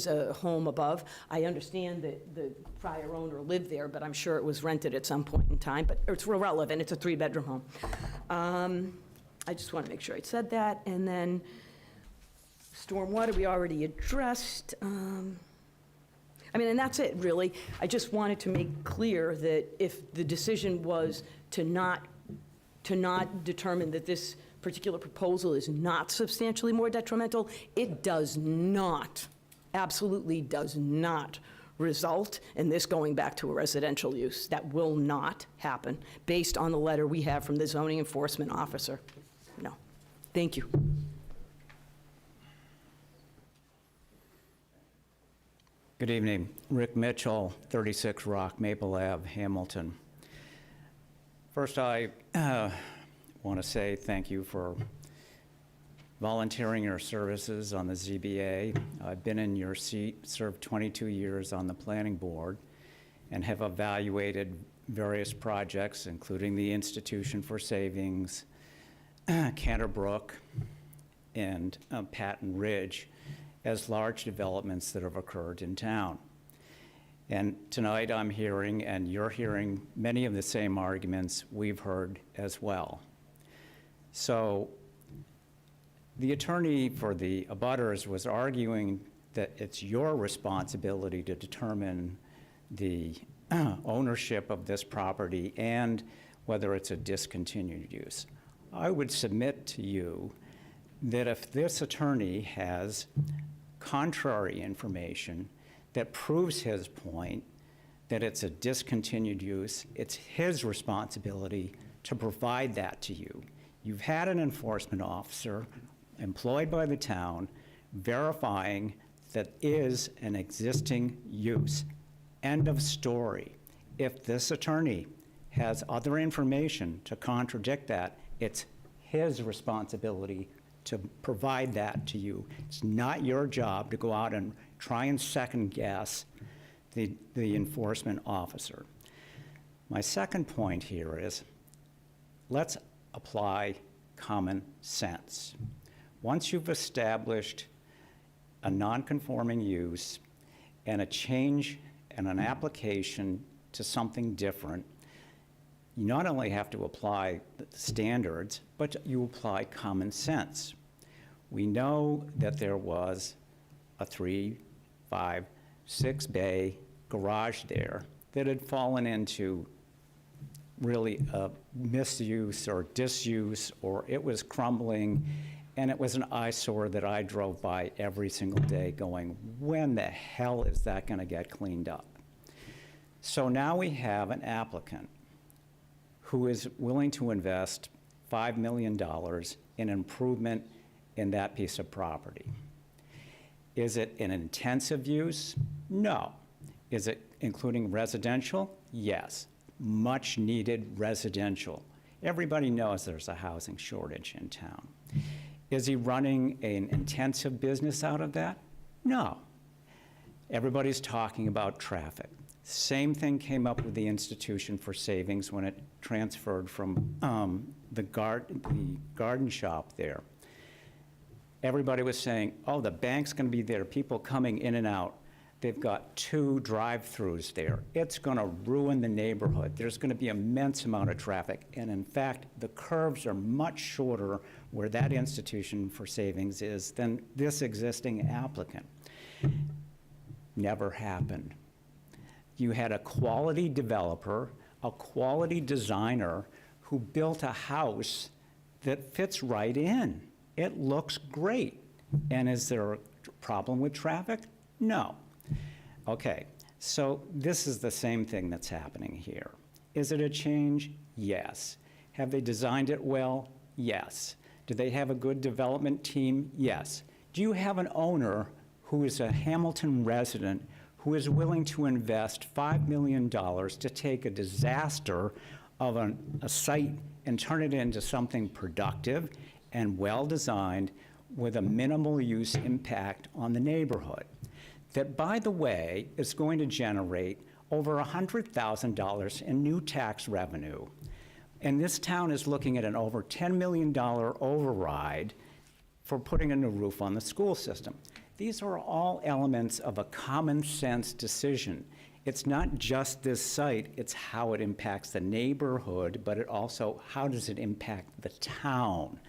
[SPEAKER 3] a home above. I understand that the prior owner lived there, but I'm sure it was rented at some point in time, but it's irrelevant. It's a 3-bedroom home. I just want to make sure I said that. And then stormwater, we already addressed. And that's it, really. I just wanted to make clear that if the decision was to not determine that this particular proposal is not substantially more detrimental, it does not, absolutely does not result in this going back to a residential use. That will not happen based on the letter we have from the zoning enforcement officer. No. Thank you.
[SPEAKER 15] Good evening. Rick Mitchell, 36 Rock Maple Ave, Hamilton. First, I want to say thank you for volunteering your services on the ZBA. I've been in your seat, served 22 years on the planning board, and have evaluated various projects, including the Institution for Savings, Canterbrook, and Patton Ridge, as large developments that have occurred in town. And tonight I'm hearing, and you're hearing, many of the same arguments we've heard as well. So the attorney for the abutters was arguing that it's your responsibility to determine the ownership of this property and whether it's a discontinued use. I would submit to you that if this attorney has contrary information that proves his point that it's a discontinued use, it's his responsibility to provide that to you. You've had an enforcement officer employed by the town verifying that is an existing use. End of story. If this attorney has other information to contradict that, it's his responsibility to provide that to you. It's not your job to go out and try and second guess the enforcement officer. My second point here is, let's apply common sense. Once you've established a non-conforming use and a change and an application to something different, you not only have to apply the standards, but you apply common sense. We know that there was a 3, 5, 6 bay garage there that had fallen into really a misuse or disuse, or it was crumbling, and it was an eyesore that I drove by every single day going, when the hell is that going to get cleaned up? So now we have an applicant who is willing to invest $5 million in improvement in that piece of property. Is it an intensive use? No. Is it including residential? Yes. Much needed residential. Everybody knows there's a housing shortage in town. Is he running an intensive business out of that? No. Everybody's talking about traffic. Same thing came up with the Institution for Savings when it transferred from the garden shop there. Everybody was saying, oh, the bank's going to be there, people coming in and out. They've got 2 drive-throughs there. It's going to ruin the neighborhood. There's going to be immense amount of traffic. And in fact, the curves are much shorter where that Institution for Savings is than this existing applicant. Never happened. You had a quality developer, a quality designer who built a house that fits right in. It looks great. And is there a problem with traffic? No. Okay, so this is the same thing that's happening here. Is it a change? Yes. Have they designed it well? Yes. Do they have a good development team? Yes. Do you have an owner who is a Hamilton resident who is willing to invest $5 million to take a disaster of a site and turn it into something productive and well-designed with a minimal use impact on the neighborhood? That, by the way, is going to generate over $100,000 in new tax revenue. And this town is looking at an over $10 million override for putting a new roof on the school system. These are all elements of a common sense decision. It's not just this site, it's how it impacts the neighborhood, but it also, how does it impact the town?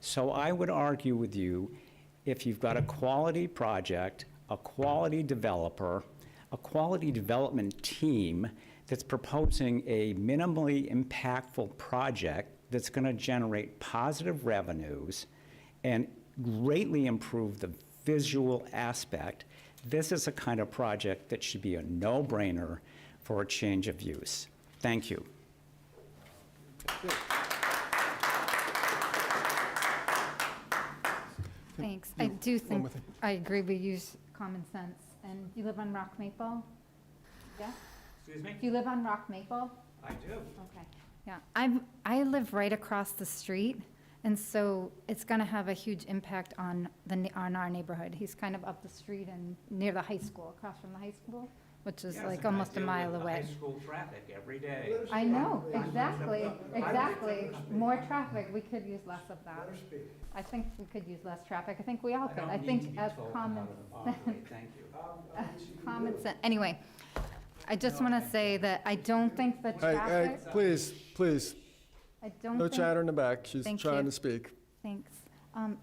[SPEAKER 15] So I would argue with you, if you've got a quality project, a quality developer, a quality development team that's proposing a minimally impactful project that's going to generate positive revenues and greatly improve the visual aspect, this is a kind of project that should be a no-brainer for a change of use. Thank you.
[SPEAKER 11] Thanks. I do think, I agree, we use common sense. And you live on Rock Maple? Yeah?
[SPEAKER 15] Excuse me?
[SPEAKER 11] Do you live on Rock Maple?
[SPEAKER 15] I do.
[SPEAKER 11] Okay, yeah. I live right across the street, and so it's gonna have a huge impact on our neighborhood. He's kind of up the street and near the high school, across from the high school, which is like almost a mile away.
[SPEAKER 15] High school traffic every day.
[SPEAKER 11] I know, exactly, exactly. More traffic, we could use less of that. I think we could use less traffic. I think we all could. I think as common,
[SPEAKER 15] Thank you.
[SPEAKER 11] common sense. Anyway, I just want to say that I don't think the
[SPEAKER 1] Hey,
[SPEAKER 11] traffic.
[SPEAKER 1] please,
[SPEAKER 11] I don't
[SPEAKER 1] no
[SPEAKER 11] think.
[SPEAKER 1] chatter in the back. She's
[SPEAKER 11] Thank
[SPEAKER 1] trying
[SPEAKER 11] you.
[SPEAKER 1] to speak.
[SPEAKER 11] Thanks.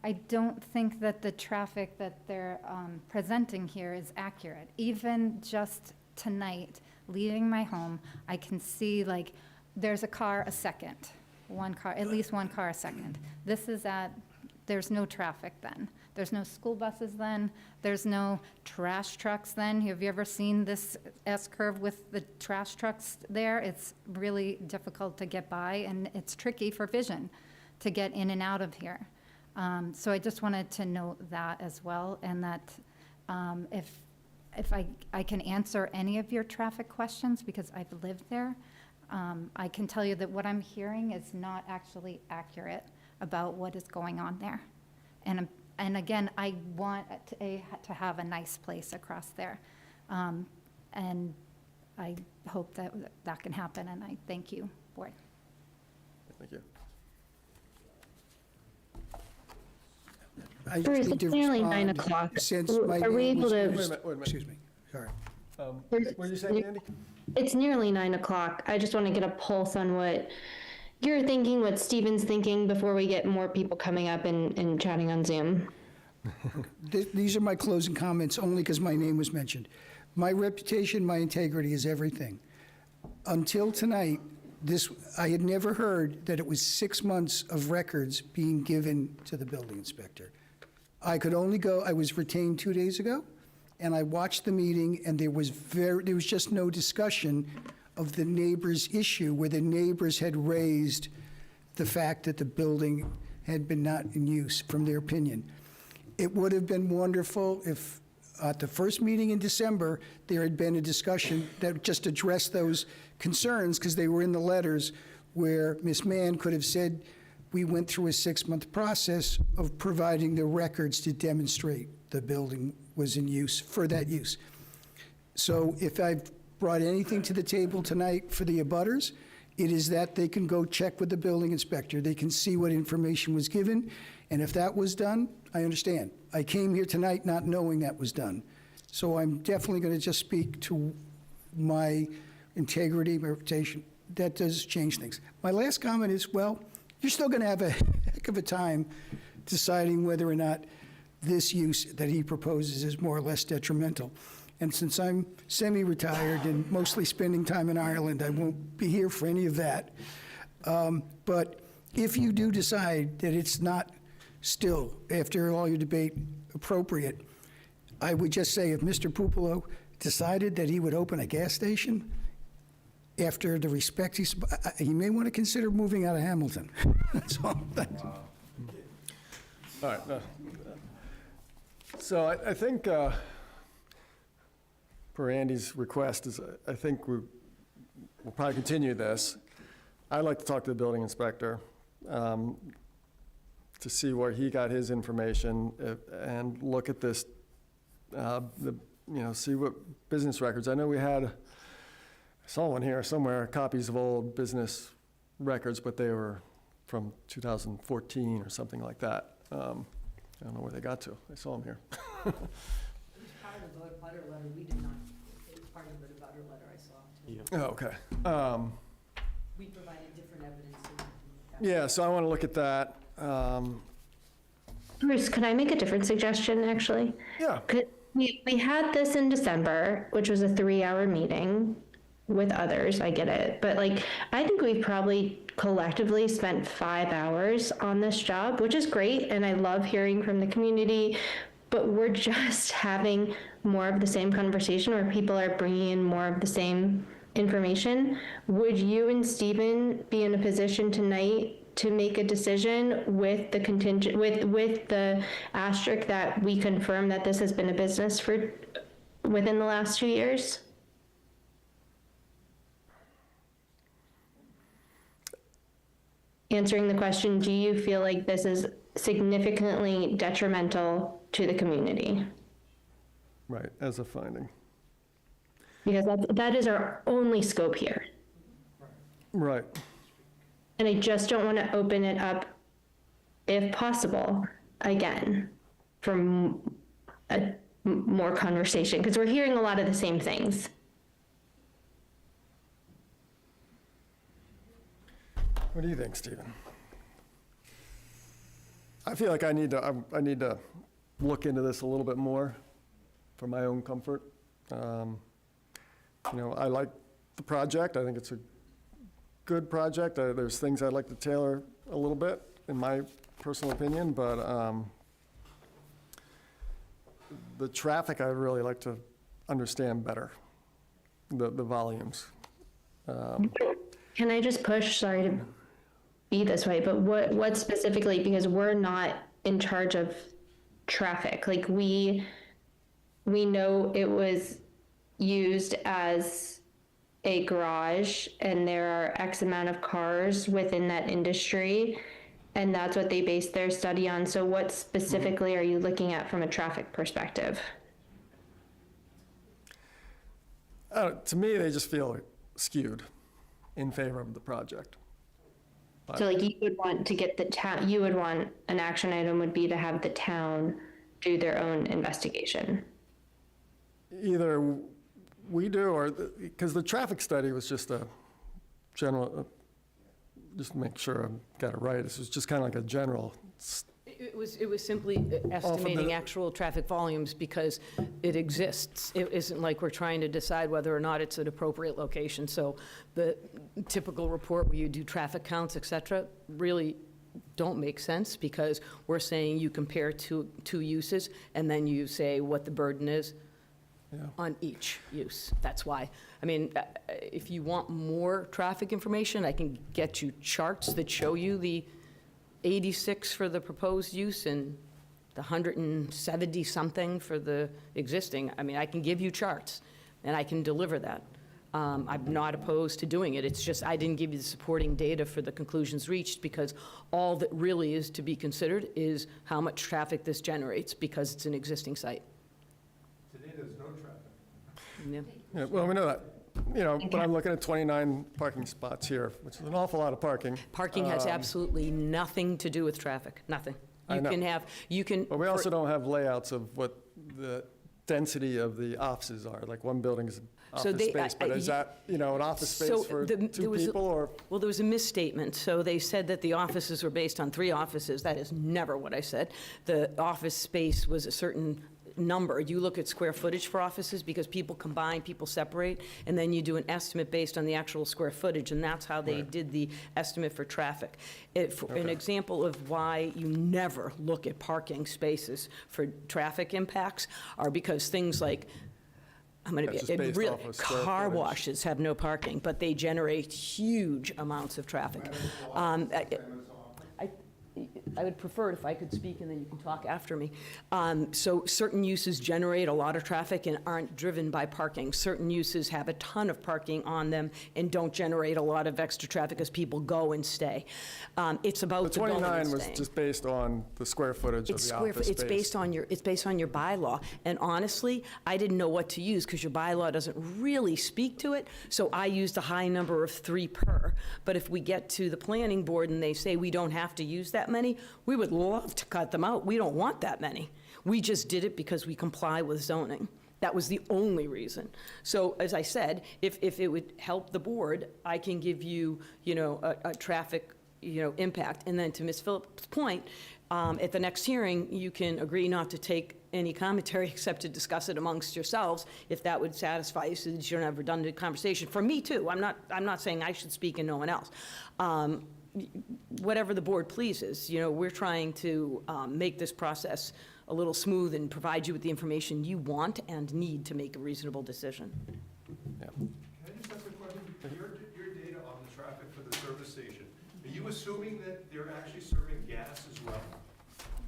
[SPEAKER 11] I don't think that the traffic that they're presenting here is accurate. Even just tonight, leaving my home, I can see like there's a car a second, one car, at least one car a second. There's no traffic then. There's no school buses then. There's no trash trucks then. Have you ever seen this S-curve with the trash trucks there? It's really difficult to get by, and it's tricky for vision to get in and out of here. So I just wanted to note that as well, and that if I can answer any of your traffic questions, because I've lived there, I can tell you that what I'm hearing is not actually accurate about what is going on there. And again, I want to have a nice place across there. And I hope that that can happen, and I thank you, Board.
[SPEAKER 1] Thank you.
[SPEAKER 13] I just
[SPEAKER 2] Bruce,
[SPEAKER 13] need
[SPEAKER 2] it's
[SPEAKER 13] to
[SPEAKER 2] nearly
[SPEAKER 13] respond
[SPEAKER 2] 9 o'clock.
[SPEAKER 13] Since my
[SPEAKER 2] Are we
[SPEAKER 13] name
[SPEAKER 2] able
[SPEAKER 13] was
[SPEAKER 2] to-
[SPEAKER 1] Wait a minute, wait a minute.
[SPEAKER 13] Excuse me, sorry.
[SPEAKER 1] What were you saying, Andy?
[SPEAKER 2] It's nearly 9 o'clock. I just want to get a pulse on what you're thinking, what Steven's thinking, before we get more people coming up and chatting on Zoom.
[SPEAKER 13] These are my closing comments, only because my name was mentioned. My reputation, my integrity is everything. Until tonight, I had never heard that it was 6 months of records being given to the building inspector. I could only go, I was retained 2 days ago, and I watched the meeting, and there was just no discussion of the neighbor's issue, where the neighbors had raised the fact that the building had been not in use, from their opinion. It would have been wonderful if, at the first meeting in December, there had been a discussion that just addressed those concerns, because they were in the letters, where Ms. Mann could have said, we went through a 6-month process of providing the records to demonstrate the building was in use, for that use. So if I've brought anything to the table tonight for the abutters, it is that they can go check with the building inspector. They can see what information was given, and if that was done, I understand. I came here tonight not knowing that was done. So I'm definitely going to just speak to my integrity, my reputation. That does change things. My last comment is, well, you're still going to have a heck of a time deciding whether or not this use that he proposes is more or less detrimental. And since I'm semi-retired and mostly spending time in Ireland, I won't be here for any of that. But if you do decide that it's not still, after all your debate, appropriate, I would just say if Mr. Pupolo decided that he would open a gas station, after the respect he may want to consider moving out of Hamilton. That's all. Thanks.
[SPEAKER 1] All right. So I think, per Andy's request, is I think we'll probably continue this. I'd like to talk to the building inspector to see where he got his information and look at this, see what business records. I know we had, I saw one here somewhere, copies of old business records, but they were from 2014 or something like that. I don't know where they got to. I saw them here.
[SPEAKER 3] It was part of the butter letter. We did not. It was part of the butter letter I saw.
[SPEAKER 1] Oh, okay.
[SPEAKER 3] We provided different evidence.
[SPEAKER 1] Yeah, so I want to look at that.
[SPEAKER 2] Bruce, could I make a different suggestion, actually?
[SPEAKER 1] Yeah.
[SPEAKER 2] We had this in December, which was a 3-hour meeting with others, I get it. But I think we've probably collectively spent 5 hours on this job, which is great. And I love hearing from the community, but we're just having more of the same conversation where people are bringing in more of the same information. Would you and Stephen be in a position tonight to make a decision with the contingent, with the asterisk that we confirm that this has been a business for within the last 2 years? Answering the question, do you feel like this is significantly detrimental to the community?
[SPEAKER 1] Right, as a finding.
[SPEAKER 2] Because that is our only scope here.
[SPEAKER 1] Right.
[SPEAKER 2] And I just don't want to open it up, if possible, again, for more conversation, because we're hearing a lot of the same things.
[SPEAKER 1] What do you think, Stephen? I feel like I need to look into this a little bit more for my own comfort. I like the project. I think it's a good project. There's things I'd like to tailor a little bit, in my personal opinion, but the traffic I'd really like to understand better, the volumes.
[SPEAKER 2] Can I just push, sorry to be this way, but what specifically, because we're not in charge of traffic. We know it was used as a garage and there are X amount of cars within that industry, and that's what they based their study on. So what specifically are you looking at from a traffic perspective?
[SPEAKER 1] To me, they just feel skewed in favor of the project.
[SPEAKER 2] So you would want to get the town, you would want an action item would be to have the town do their own investigation.
[SPEAKER 1] Either we do, or, because the traffic study was just a general, just to make sure I got it right, this was just kind of like a general.
[SPEAKER 3] It was simply estimating actual traffic volumes because it exists. It isn't like we're trying to decide whether or not it's an appropriate location. So the typical report where you do traffic counts, et cetera, really don't make sense, because we're saying you compare two uses and then you say what the burden is. on each use. That's why. I mean, if you want more traffic information, I can get you charts that show you the 86 for the proposed use and the 170-something for the existing. I mean, I can give you charts, and I can deliver that. I'm not opposed to doing it. It's just I didn't give you the supporting data for the conclusions reached, because all that really is to be considered is how much traffic this generates, because it's an existing site.
[SPEAKER 10] Today, there's no traffic.
[SPEAKER 3] Yeah.
[SPEAKER 1] Yeah, well, we know that. You know, but I'm looking at 29 parking spots here, which is an awful lot of parking.
[SPEAKER 3] Parking has absolutely nothing to do with traffic, nothing.
[SPEAKER 1] I know.
[SPEAKER 3] You can.
[SPEAKER 1] But we also don't have layouts of what the density of the offices are, like one building is
[SPEAKER 3] So
[SPEAKER 1] office
[SPEAKER 3] they-
[SPEAKER 1] space, but is that, you know, an office
[SPEAKER 3] So
[SPEAKER 1] space for
[SPEAKER 3] there
[SPEAKER 1] two
[SPEAKER 3] was a-
[SPEAKER 1] people, or?
[SPEAKER 3] Well, there was a misstatement. So they said that the offices were based on 3 offices. That is never what I said. The office space was a certain number. You look at square footage for offices because people combine, people separate, and then you do an estimate based on the actual square footage, and that's how they did the estimate for traffic. An example of why you never look at parking spaces for traffic impacts are because things like, I'm going to
[SPEAKER 1] That's
[SPEAKER 3] be,
[SPEAKER 1] just based
[SPEAKER 3] really,
[SPEAKER 1] off of square
[SPEAKER 3] car
[SPEAKER 1] footage.
[SPEAKER 3] washes have no parking, but they generate huge amounts of traffic. I would prefer it if I could speak and then you can talk after me. So certain uses generate a lot of traffic and aren't driven by parking. Certain uses have a ton of parking on them and don't generate a lot of extra traffic as people go and stay. It's about
[SPEAKER 1] The
[SPEAKER 3] the going and
[SPEAKER 1] 29 was
[SPEAKER 3] staying.
[SPEAKER 1] just based on the square footage of
[SPEAKER 3] It's
[SPEAKER 1] the
[SPEAKER 3] square,
[SPEAKER 1] office
[SPEAKER 3] it's
[SPEAKER 1] space.
[SPEAKER 3] based on your bylaw. And honestly, I didn't know what to use because your bylaw doesn't really speak to it. So I used a high number of 3 per. But if we get to the planning board and they say we don't have to use that many, we would love to cut them out. We don't want that many. We just did it because we comply with zoning. That was the only reason. So as I said, if it would help the board, I can give you, a traffic, impact. And then to Ms. Phillips' point, at the next hearing, you can agree not to take any commentary except to discuss it amongst yourselves, if that would satisfy you, so that you don't have redundant conversation. For me, too. I'm not saying I should speak and no one else. Whatever the board pleases. We're trying to make this process a little smooth and provide you with the information you want and need to make a reasonable decision.
[SPEAKER 1] Yeah.
[SPEAKER 10] Can I just ask a question? Your data on the traffic for the service station, are you assuming that they're actually serving gas as well?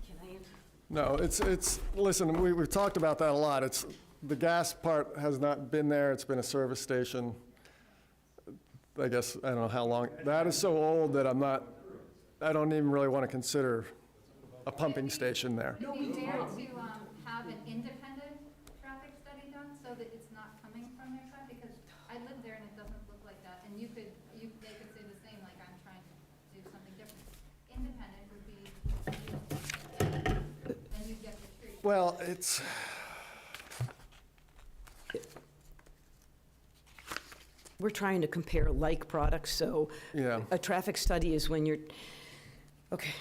[SPEAKER 3] Can I answer?
[SPEAKER 1] No, listen, we've talked about that a lot. The gas part has not been there. It's been a service station. I guess, I don't know how long. That is so old that I don't even really want to consider a pumping station there.
[SPEAKER 11] It'd be fair to have an independent traffic study done so that it's not coming from their side, because I live there and it doesn't look like that. And they could say the same, like I'm trying to do something different. Independent would be, then you get the treat.
[SPEAKER 1] Well,
[SPEAKER 3] We're trying to compare like products, so
[SPEAKER 1] Yeah.
[SPEAKER 3] a traffic study is when you're, okay.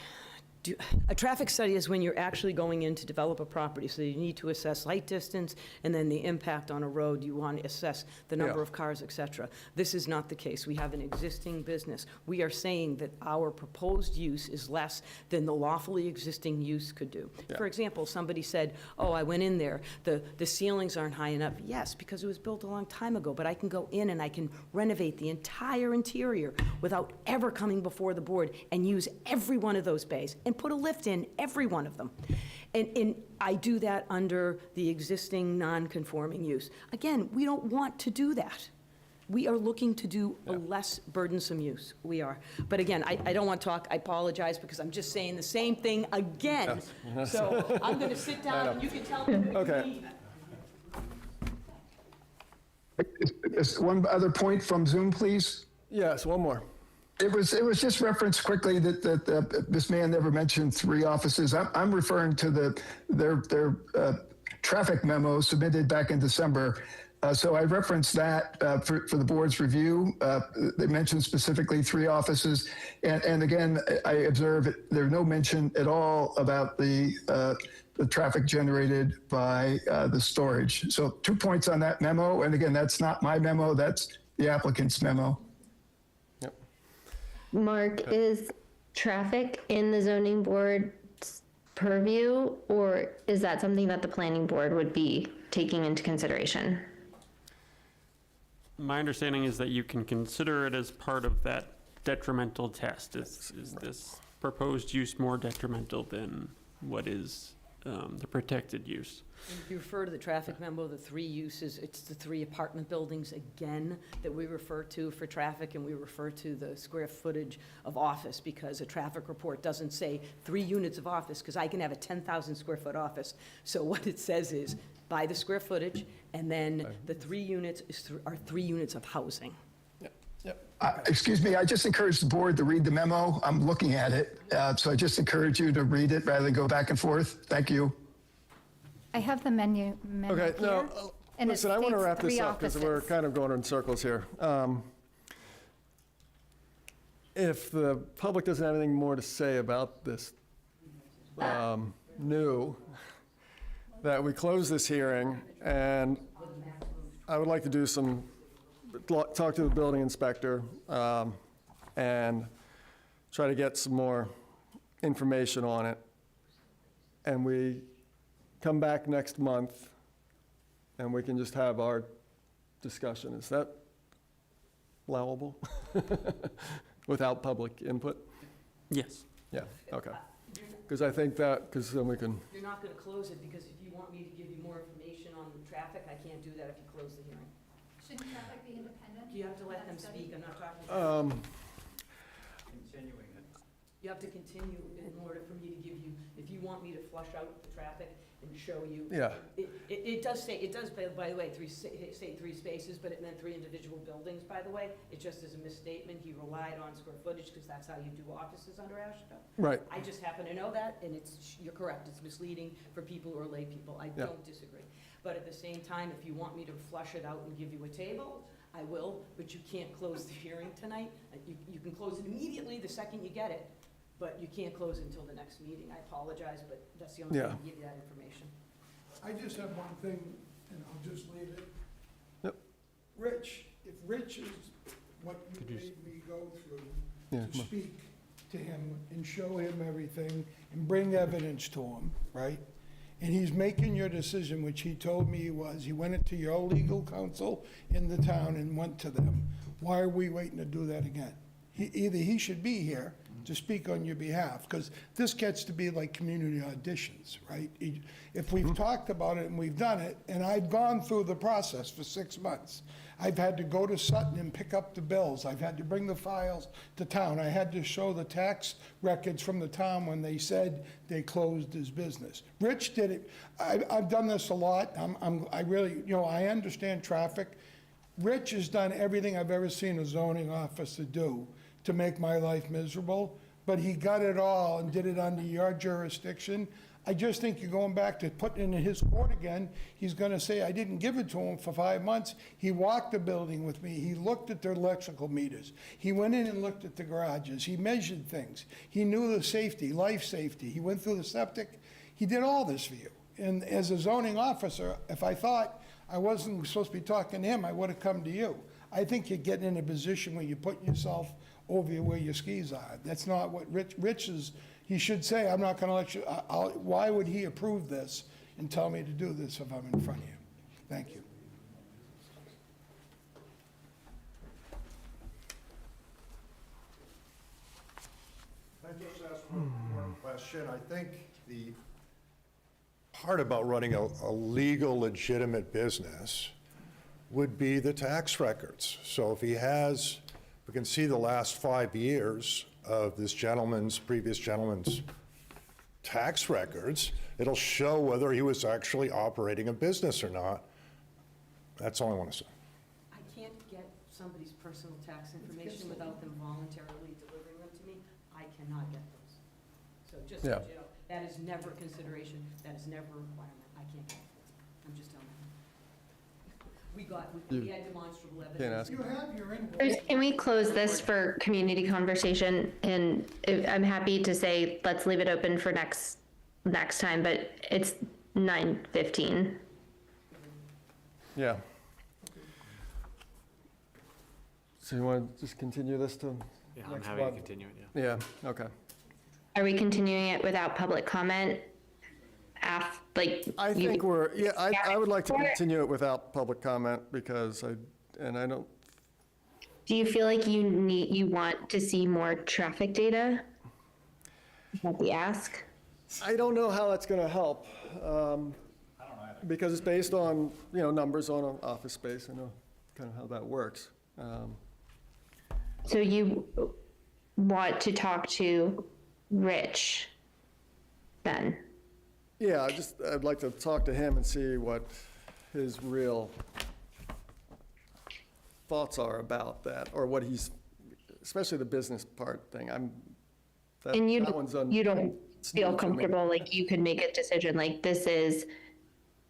[SPEAKER 3] A traffic study is when you're actually going in to develop a property, so you need to assess light distance and then the impact on a road. You want to assess the number
[SPEAKER 1] Yeah.
[SPEAKER 3] of cars, et cetera. This is not the case. We have an existing business. We are saying that our proposed use is less than the lawfully existing use could do.
[SPEAKER 1] Yeah.
[SPEAKER 3] For example, somebody said, oh, I went in there, the ceilings aren't high enough. Yes, because it was built a long time ago, but I can go in and I can renovate the entire interior without ever coming before the board and use every one of those bays and put a lift in every one of them. And I do that under the existing non-conforming use. Again, we don't want to do that. We are looking to do a less burdensome use. We are. But again, I don't want to talk. I apologize because I'm just saying the same thing again. So I'm going to sit down and you can tell me what you
[SPEAKER 1] Okay.
[SPEAKER 3] need.
[SPEAKER 14] Just one other point from Zoom, please.
[SPEAKER 1] Yes, one more.
[SPEAKER 14] It was just referenced quickly that this man never mentioned 3 offices. I'm referring to their traffic memo submitted back in December. So I referenced that for the board's review. They mentioned specifically 3 offices. And again, I observe there's no mention at all about the traffic generated by the storage. So 2 points on that memo. And again, that's not my memo, that's the applicant's memo.
[SPEAKER 2] Mark, is traffic in the zoning board's purview, or is that something that the planning board would be taking into consideration?
[SPEAKER 5] My understanding is that you can consider it as part of that detrimental test. Is this proposed use more detrimental than what is the protected use?
[SPEAKER 3] If you refer to the traffic memo, the three uses, it's the three apartment buildings again that we refer to for traffic, and we refer to the square footage of office, because a traffic report doesn't say 3 units of office, because I can have a 10,000 square foot office. So what it says is by the square footage, and then the 3 units are 3 units of housing.
[SPEAKER 14] Excuse me, I just encourage the board to read the memo. I'm looking at it, so I just encourage you to read it rather than go back and forth. Thank you.
[SPEAKER 11] I have the memo
[SPEAKER 1] Okay,
[SPEAKER 11] here,
[SPEAKER 1] no,
[SPEAKER 11] and it
[SPEAKER 1] listen, I want to
[SPEAKER 11] states
[SPEAKER 1] wrap this
[SPEAKER 11] 3
[SPEAKER 1] up because we're
[SPEAKER 11] offices.
[SPEAKER 1] kind of going in circles here. If the public doesn't have anything more to say about this new, that we close this hearing, and I would like to do some, talk to the building inspector and try to get some more information on it. And we come back next month and we can just have our discussion. Is that allowable? Without public input?
[SPEAKER 5] Yes.
[SPEAKER 1] Yeah, okay. Because I think that, because then we can,
[SPEAKER 3] You're not going to close it, because if you want me to give you more information on the traffic, I can't do that if you close the hearing.
[SPEAKER 11] Shouldn't traffic be independent?
[SPEAKER 3] You have to let them speak, I'm not talking to you.
[SPEAKER 15] Continuing it.
[SPEAKER 3] You have to continue in order for me to give you, if you want me to flush out the traffic and show you.
[SPEAKER 1] yeah,
[SPEAKER 3] It does say, by the way, say 3 spaces, but it meant 3 individual buildings, by the way. It just is a misstatement. He relied on square footage because that's how you do offices under ASHTO.
[SPEAKER 1] right.
[SPEAKER 3] I just happen to know that, and you're correct, it's misleading for people who are lay people. I
[SPEAKER 1] Yeah.
[SPEAKER 3] don't disagree. But at the same time, if you want me to flush it out and give you a table, I will, but you can't close the hearing tonight. You can close it immediately the second you get it, but you can't close it until the next meeting. I apologize, but that's the only way I
[SPEAKER 1] Yeah.
[SPEAKER 3] can give you that information.
[SPEAKER 7] I just have one thing, and I'll just leave it.
[SPEAKER 1] Yep.
[SPEAKER 7] Rich, if Rich is what you
[SPEAKER 5] Could you
[SPEAKER 7] made me go through
[SPEAKER 1] Yeah,
[SPEAKER 7] to
[SPEAKER 1] come on.
[SPEAKER 7] speak to him and show him everything and bring evidence to him, right? And he's making your decision, which he told me he was. He went into your legal counsel in the town and went to them. Why are we waiting to do that again? Either he should be here to speak on your behalf, because this gets to be like community auditions, right? If we've talked about it and we've done it, and I've gone through the process for 6 months, I've had to go to Sutton and pick up the bills. I've had to bring the files to town. I had to show the tax records from the town when they said they closed his business. Rich did it. I've done this a lot. I really, I understand traffic. Rich has done everything I've ever seen a zoning officer do to make my life miserable, but he got it all and did it under your jurisdiction. I just think you're going back to putting it in his court again. He's gonna say, I didn't give it to him for 5 months. He walked the building with me. He looked at the electrical meters. He went in and looked at the garages. He measured things. He knew the safety, life safety. He went through the septic. He did all this for you. And as a zoning officer, if I thought I wasn't supposed to be talking to him, I would have come to you. I think you're getting in a position where you're putting yourself over where your skis are. That's not what Rich is. He should say, I'm not going to let you, why would he approve this and tell me to do this if I'm in front of you? Thank you.
[SPEAKER 9] Can I just ask one question? I think the part about running a legal, legitimate business would be the tax records. So if he has, we can see the last 5 years of this previous gentleman's tax records, it'll show whether he was actually operating a business or not. That's all I want to say.
[SPEAKER 3] I can't get somebody's personal tax information without them voluntarily delivering them to me. I cannot get those. So just so
[SPEAKER 1] Yeah.
[SPEAKER 3] you know, that is never a consideration, that is never a requirement. I can't get it. I'm just telling you. We had demonstrable evidence.
[SPEAKER 1] Can't ask.
[SPEAKER 7] You have your invoice.
[SPEAKER 2] Can we close this for community conversation? And I'm happy to say, let's leave it open for next time, but it's 9:15.
[SPEAKER 1] Yeah. So you want to just continue this to
[SPEAKER 6] Yeah, I'm
[SPEAKER 1] next
[SPEAKER 6] happy to
[SPEAKER 1] month?
[SPEAKER 6] continue it, yeah.
[SPEAKER 1] Yeah, okay.
[SPEAKER 2] Are we continuing it without public comment?
[SPEAKER 1] I think I would like to continue it without public comment because I don't,
[SPEAKER 2] Do you feel like you want to see more traffic data? Is that the ask?
[SPEAKER 1] I don't know how that's gonna help. Because it's based on, numbers on an office space. I know kind of how that works.
[SPEAKER 2] So you want to talk to Rich then?
[SPEAKER 1] Yeah, I'd like to talk to him and see what his real thoughts are about that, or what especially the business part thing.
[SPEAKER 2] And
[SPEAKER 1] that one's
[SPEAKER 2] you don't feel
[SPEAKER 1] new to me.
[SPEAKER 2] comfortable, like you could make a decision, like this is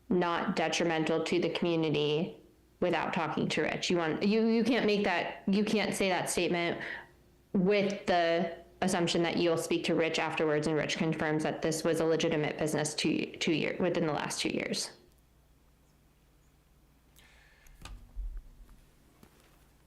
[SPEAKER 2] not detrimental to the community without talking to Rich? You can't make that, you can't say that statement with the assumption that you'll speak to Rich afterwards and Rich confirms that this was a legitimate business within the last 2 years.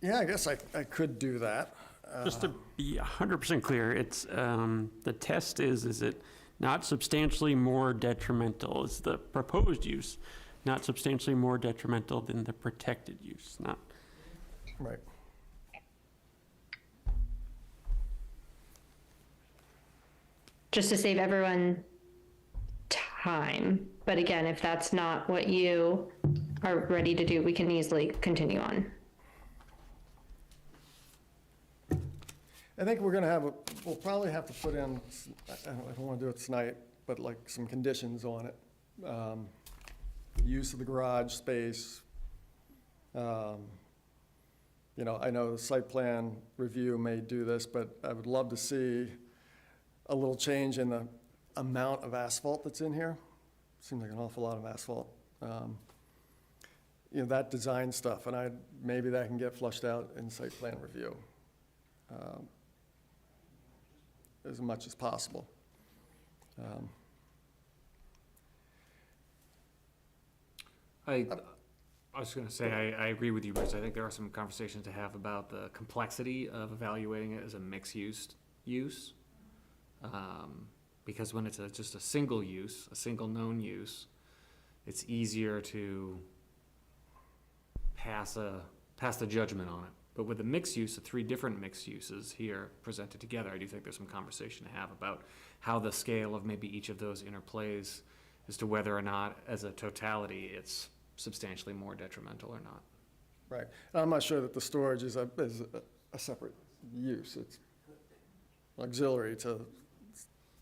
[SPEAKER 1] Yeah, I guess I could do that.
[SPEAKER 5] Just to be 100% clear, it's, the test is it not substantially more detrimental? Is the proposed use not substantially more detrimental than the protected use? Not.
[SPEAKER 1] Right.
[SPEAKER 2] Just to save everyone time. But again, if that's not what you are ready to do, we can easily continue on.
[SPEAKER 1] I think we'll probably have to put in, I don't want to do it tonight, but like some conditions on it. Use of the garage space. I know the site plan review may do this, but I would love to see a little change in the amount of asphalt that's in here. Seems like an awful lot of asphalt. That design stuff, and maybe that can get flushed out in site plan review. As much as possible.
[SPEAKER 6] I was going to say, I agree with you, Bruce. I think there are some conversations to have about the complexity of evaluating it as a mixed-use use. Because when it's just a single use, a single known use, it's easier to pass the judgment on it. But with the mixed use, the three different mixed uses here presented together, I do think there's some conversation to have about how the scale of maybe each of those interplays as to whether or not, as a totality, it's substantially more detrimental or not.
[SPEAKER 1] Right. And I'm not sure that the storage is a separate use. It's auxiliary to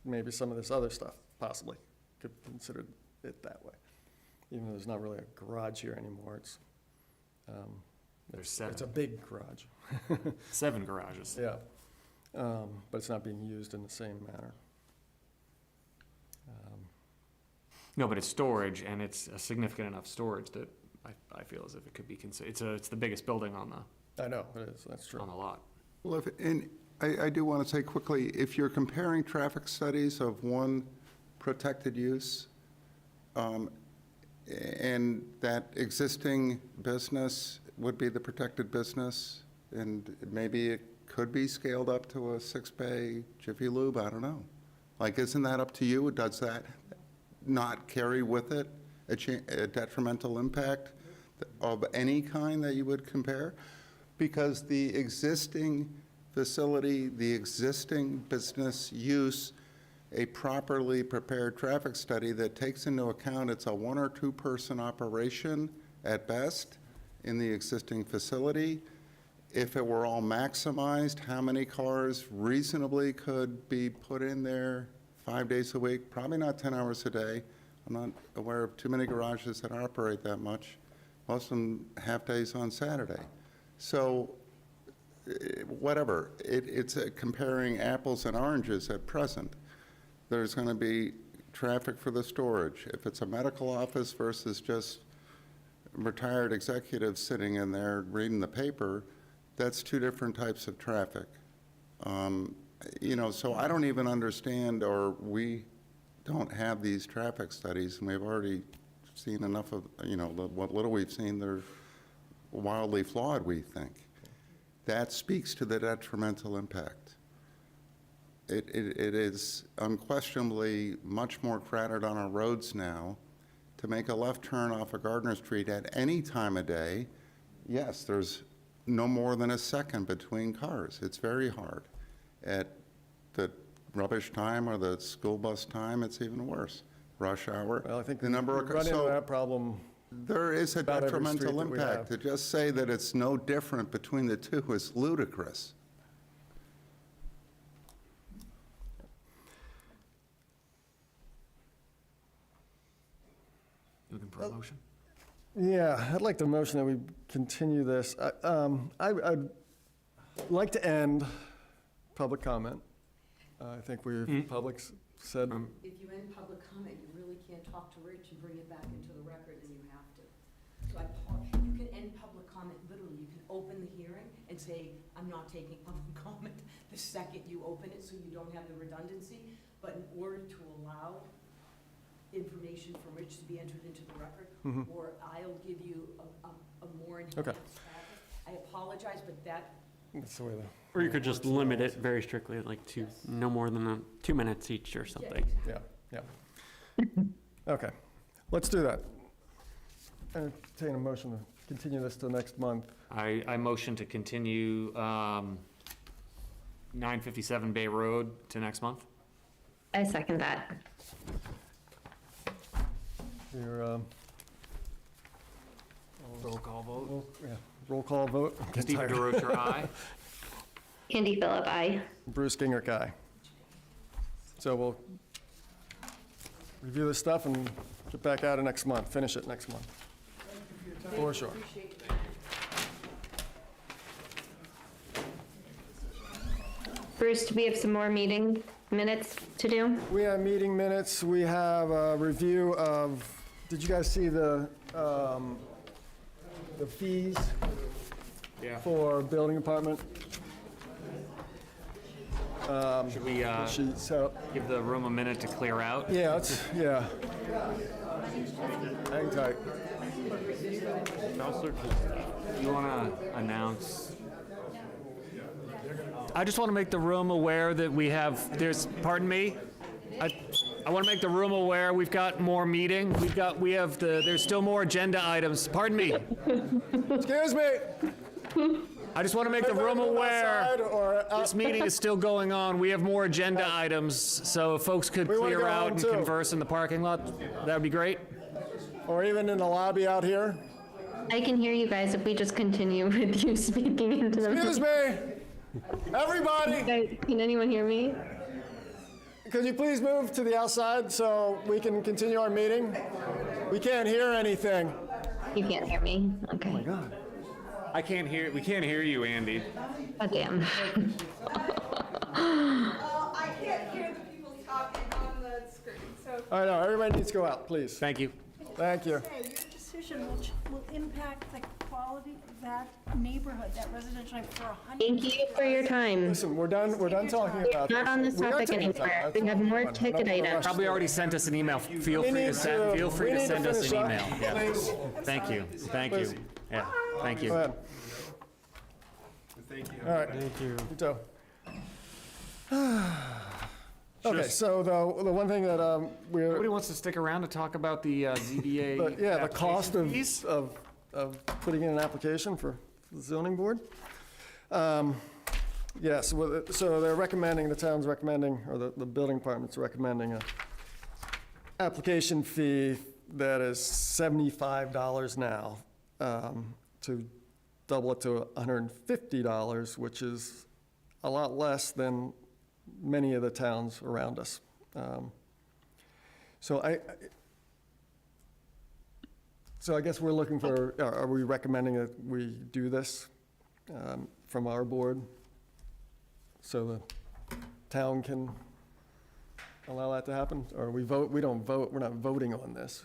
[SPEAKER 1] maybe some of this other stuff, possibly. Could consider it that way. Even though there's not really a garage here anymore.
[SPEAKER 6] There's 7.
[SPEAKER 1] It's a big garage.
[SPEAKER 6] 7 garages.
[SPEAKER 1] Yeah. But it's not being used in the same manner.
[SPEAKER 6] No, but it's storage, and it's a significant enough storage that I feel as if it could be considered. It's the biggest building on
[SPEAKER 1] I know, it is, that's true.
[SPEAKER 6] the lot.
[SPEAKER 16] Well, I do want to say quickly, if you're comparing traffic studies of one protected use, and that existing business would be the protected business, and maybe it could be scaled up to a 6-bay Jiffy Lube, I don't know. Like, isn't that up to you? Does that not carry with it a detrimental impact of any kind that you would compare? Because the existing facility, the existing business use, a properly prepared traffic study that takes into account it's a 1 or 2 person operation at best in the existing facility. If it were all maximized, how many cars reasonably could be put in there 5 days a week? Probably not 10 hours a day. I'm not aware of too many garages that operate that much. Most of them half days on Saturday. So whatever, it's comparing apples and oranges at present. There's going to be traffic for the storage. If it's a medical office versus just retired executives sitting in there reading the paper, that's 2 different types of traffic. So I don't even understand, or we don't have these traffic studies, and we've already seen enough of, what little we've seen, they're wildly flawed, we think. That speaks to the detrimental impact. it is unquestionably much more crowded on our roads now. To make a left turn off of Gardner Street at any time of day, yes, there's no more than a second between cars. It's very hard. At the rubbish time or the school bus time, it's even worse. Rush hour.
[SPEAKER 1] Well, I think
[SPEAKER 16] the number of
[SPEAKER 1] we run into
[SPEAKER 16] so
[SPEAKER 1] that problem.
[SPEAKER 16] there is a
[SPEAKER 1] about every
[SPEAKER 16] detrimental
[SPEAKER 1] street that we
[SPEAKER 16] impact.
[SPEAKER 1] have.
[SPEAKER 16] To just say that it's no different between the two is ludicrous.
[SPEAKER 6] Looking for a motion?
[SPEAKER 1] Yeah, I'd like to motion that we continue this. I'd like to end public comment. I think public's said,
[SPEAKER 3] If you end public comment, you really can't talk to Rich and bring it back into the record, and you have to. So you can end public comment literally. You can open the hearing and say, I'm not taking public comment the second you open it, so you don't have the redundancy. But in order to allow information from Rich to be entered into the record, or I'll give you a more enhanced packet. I apologize, but
[SPEAKER 1] that's the way
[SPEAKER 5] Or you could just limit it very strictly, like to no more than 2 minutes each or something.
[SPEAKER 1] yeah. Okay, let's do that. Entertain a motion to continue this till next month.
[SPEAKER 6] I motion to continue 957 Bay Road to next month.
[SPEAKER 2] I second that.
[SPEAKER 1] Your,
[SPEAKER 6] Roll call vote.
[SPEAKER 1] roll call vote. Get
[SPEAKER 6] Stephen
[SPEAKER 1] tired.
[SPEAKER 6] DeRocher, aye.
[SPEAKER 2] Andy Phillip, aye.
[SPEAKER 1] Bruce Gingrich, aye. So we'll review this stuff and get back at it next month, finish it next month. For sure.
[SPEAKER 2] Bruce, do we have some more meeting minutes to do?
[SPEAKER 1] We have meeting minutes, we have a review of, did you guys see the fees
[SPEAKER 6] Yeah.
[SPEAKER 1] for building department?
[SPEAKER 6] Should we give the room a minute to clear out?
[SPEAKER 1] Yeah, hang tight.
[SPEAKER 6] You want to announce? I just want to make the room aware that we have, pardon me? I want to make the room aware we've got more meeting. There's still more agenda items. Pardon me.
[SPEAKER 1] Excuse me.
[SPEAKER 6] I just want to make the room aware this meeting is still going on. We have more agenda items, so if folks could
[SPEAKER 1] We wanna
[SPEAKER 6] clear
[SPEAKER 1] go
[SPEAKER 6] out
[SPEAKER 1] home,
[SPEAKER 6] and
[SPEAKER 1] too.
[SPEAKER 6] converse in the parking lot, that would be great.
[SPEAKER 1] Or even in the lobby out here.
[SPEAKER 2] I can hear you guys if we just continue with you speaking into the.
[SPEAKER 1] Excuse me. Everybody,
[SPEAKER 2] Can anyone hear me?
[SPEAKER 1] could you please move to the outside so we can continue our meeting? We can't hear anything.
[SPEAKER 2] You can't hear me? Okay. Oh my
[SPEAKER 1] God.
[SPEAKER 6] We can't hear you, Andy.
[SPEAKER 2] God damn.
[SPEAKER 17] I can't hear the people talking on the screen, so.
[SPEAKER 1] All right, no, everybody needs to go out, please.
[SPEAKER 6] Thank you.
[SPEAKER 1] Thank you.
[SPEAKER 17] Your decision will impact the quality of that neighborhood, that residential neighborhood for 100.
[SPEAKER 2] Thank you for your time.
[SPEAKER 1] Listen, we're done talking about this.
[SPEAKER 2] Not on this
[SPEAKER 1] We are
[SPEAKER 2] topic
[SPEAKER 1] taking
[SPEAKER 2] anymore.
[SPEAKER 1] time.
[SPEAKER 2] We have more
[SPEAKER 1] That's
[SPEAKER 2] ticket
[SPEAKER 1] fine.
[SPEAKER 2] items.
[SPEAKER 6] Probably already sent us an email. Feel
[SPEAKER 1] We
[SPEAKER 6] free
[SPEAKER 1] need
[SPEAKER 6] to send,
[SPEAKER 1] to-
[SPEAKER 6] feel free
[SPEAKER 1] we
[SPEAKER 6] to
[SPEAKER 1] need to
[SPEAKER 6] send us an
[SPEAKER 1] finish up,
[SPEAKER 6] email. Yeah.
[SPEAKER 1] please.
[SPEAKER 6] Thank you. Thank you. Yeah. Thank you.
[SPEAKER 1] Go ahead.
[SPEAKER 10] Thank you.
[SPEAKER 1] All right.
[SPEAKER 5] Thank you.
[SPEAKER 1] You too. Okay, so the one thing that
[SPEAKER 6] Nobody wants to stick around to talk about the ZBA.
[SPEAKER 1] the cost
[SPEAKER 6] application fees?
[SPEAKER 1] of putting in an application for the zoning board. Yes, so they're recommending, the town's recommending, or the building department's recommending a application fee that is $75 now, to double it to $150, which is a lot less than many of the towns around us. So I guess we're looking for, are we recommending that we do this from our board? So the town can allow that to happen? Or we don't vote, we're not voting on this.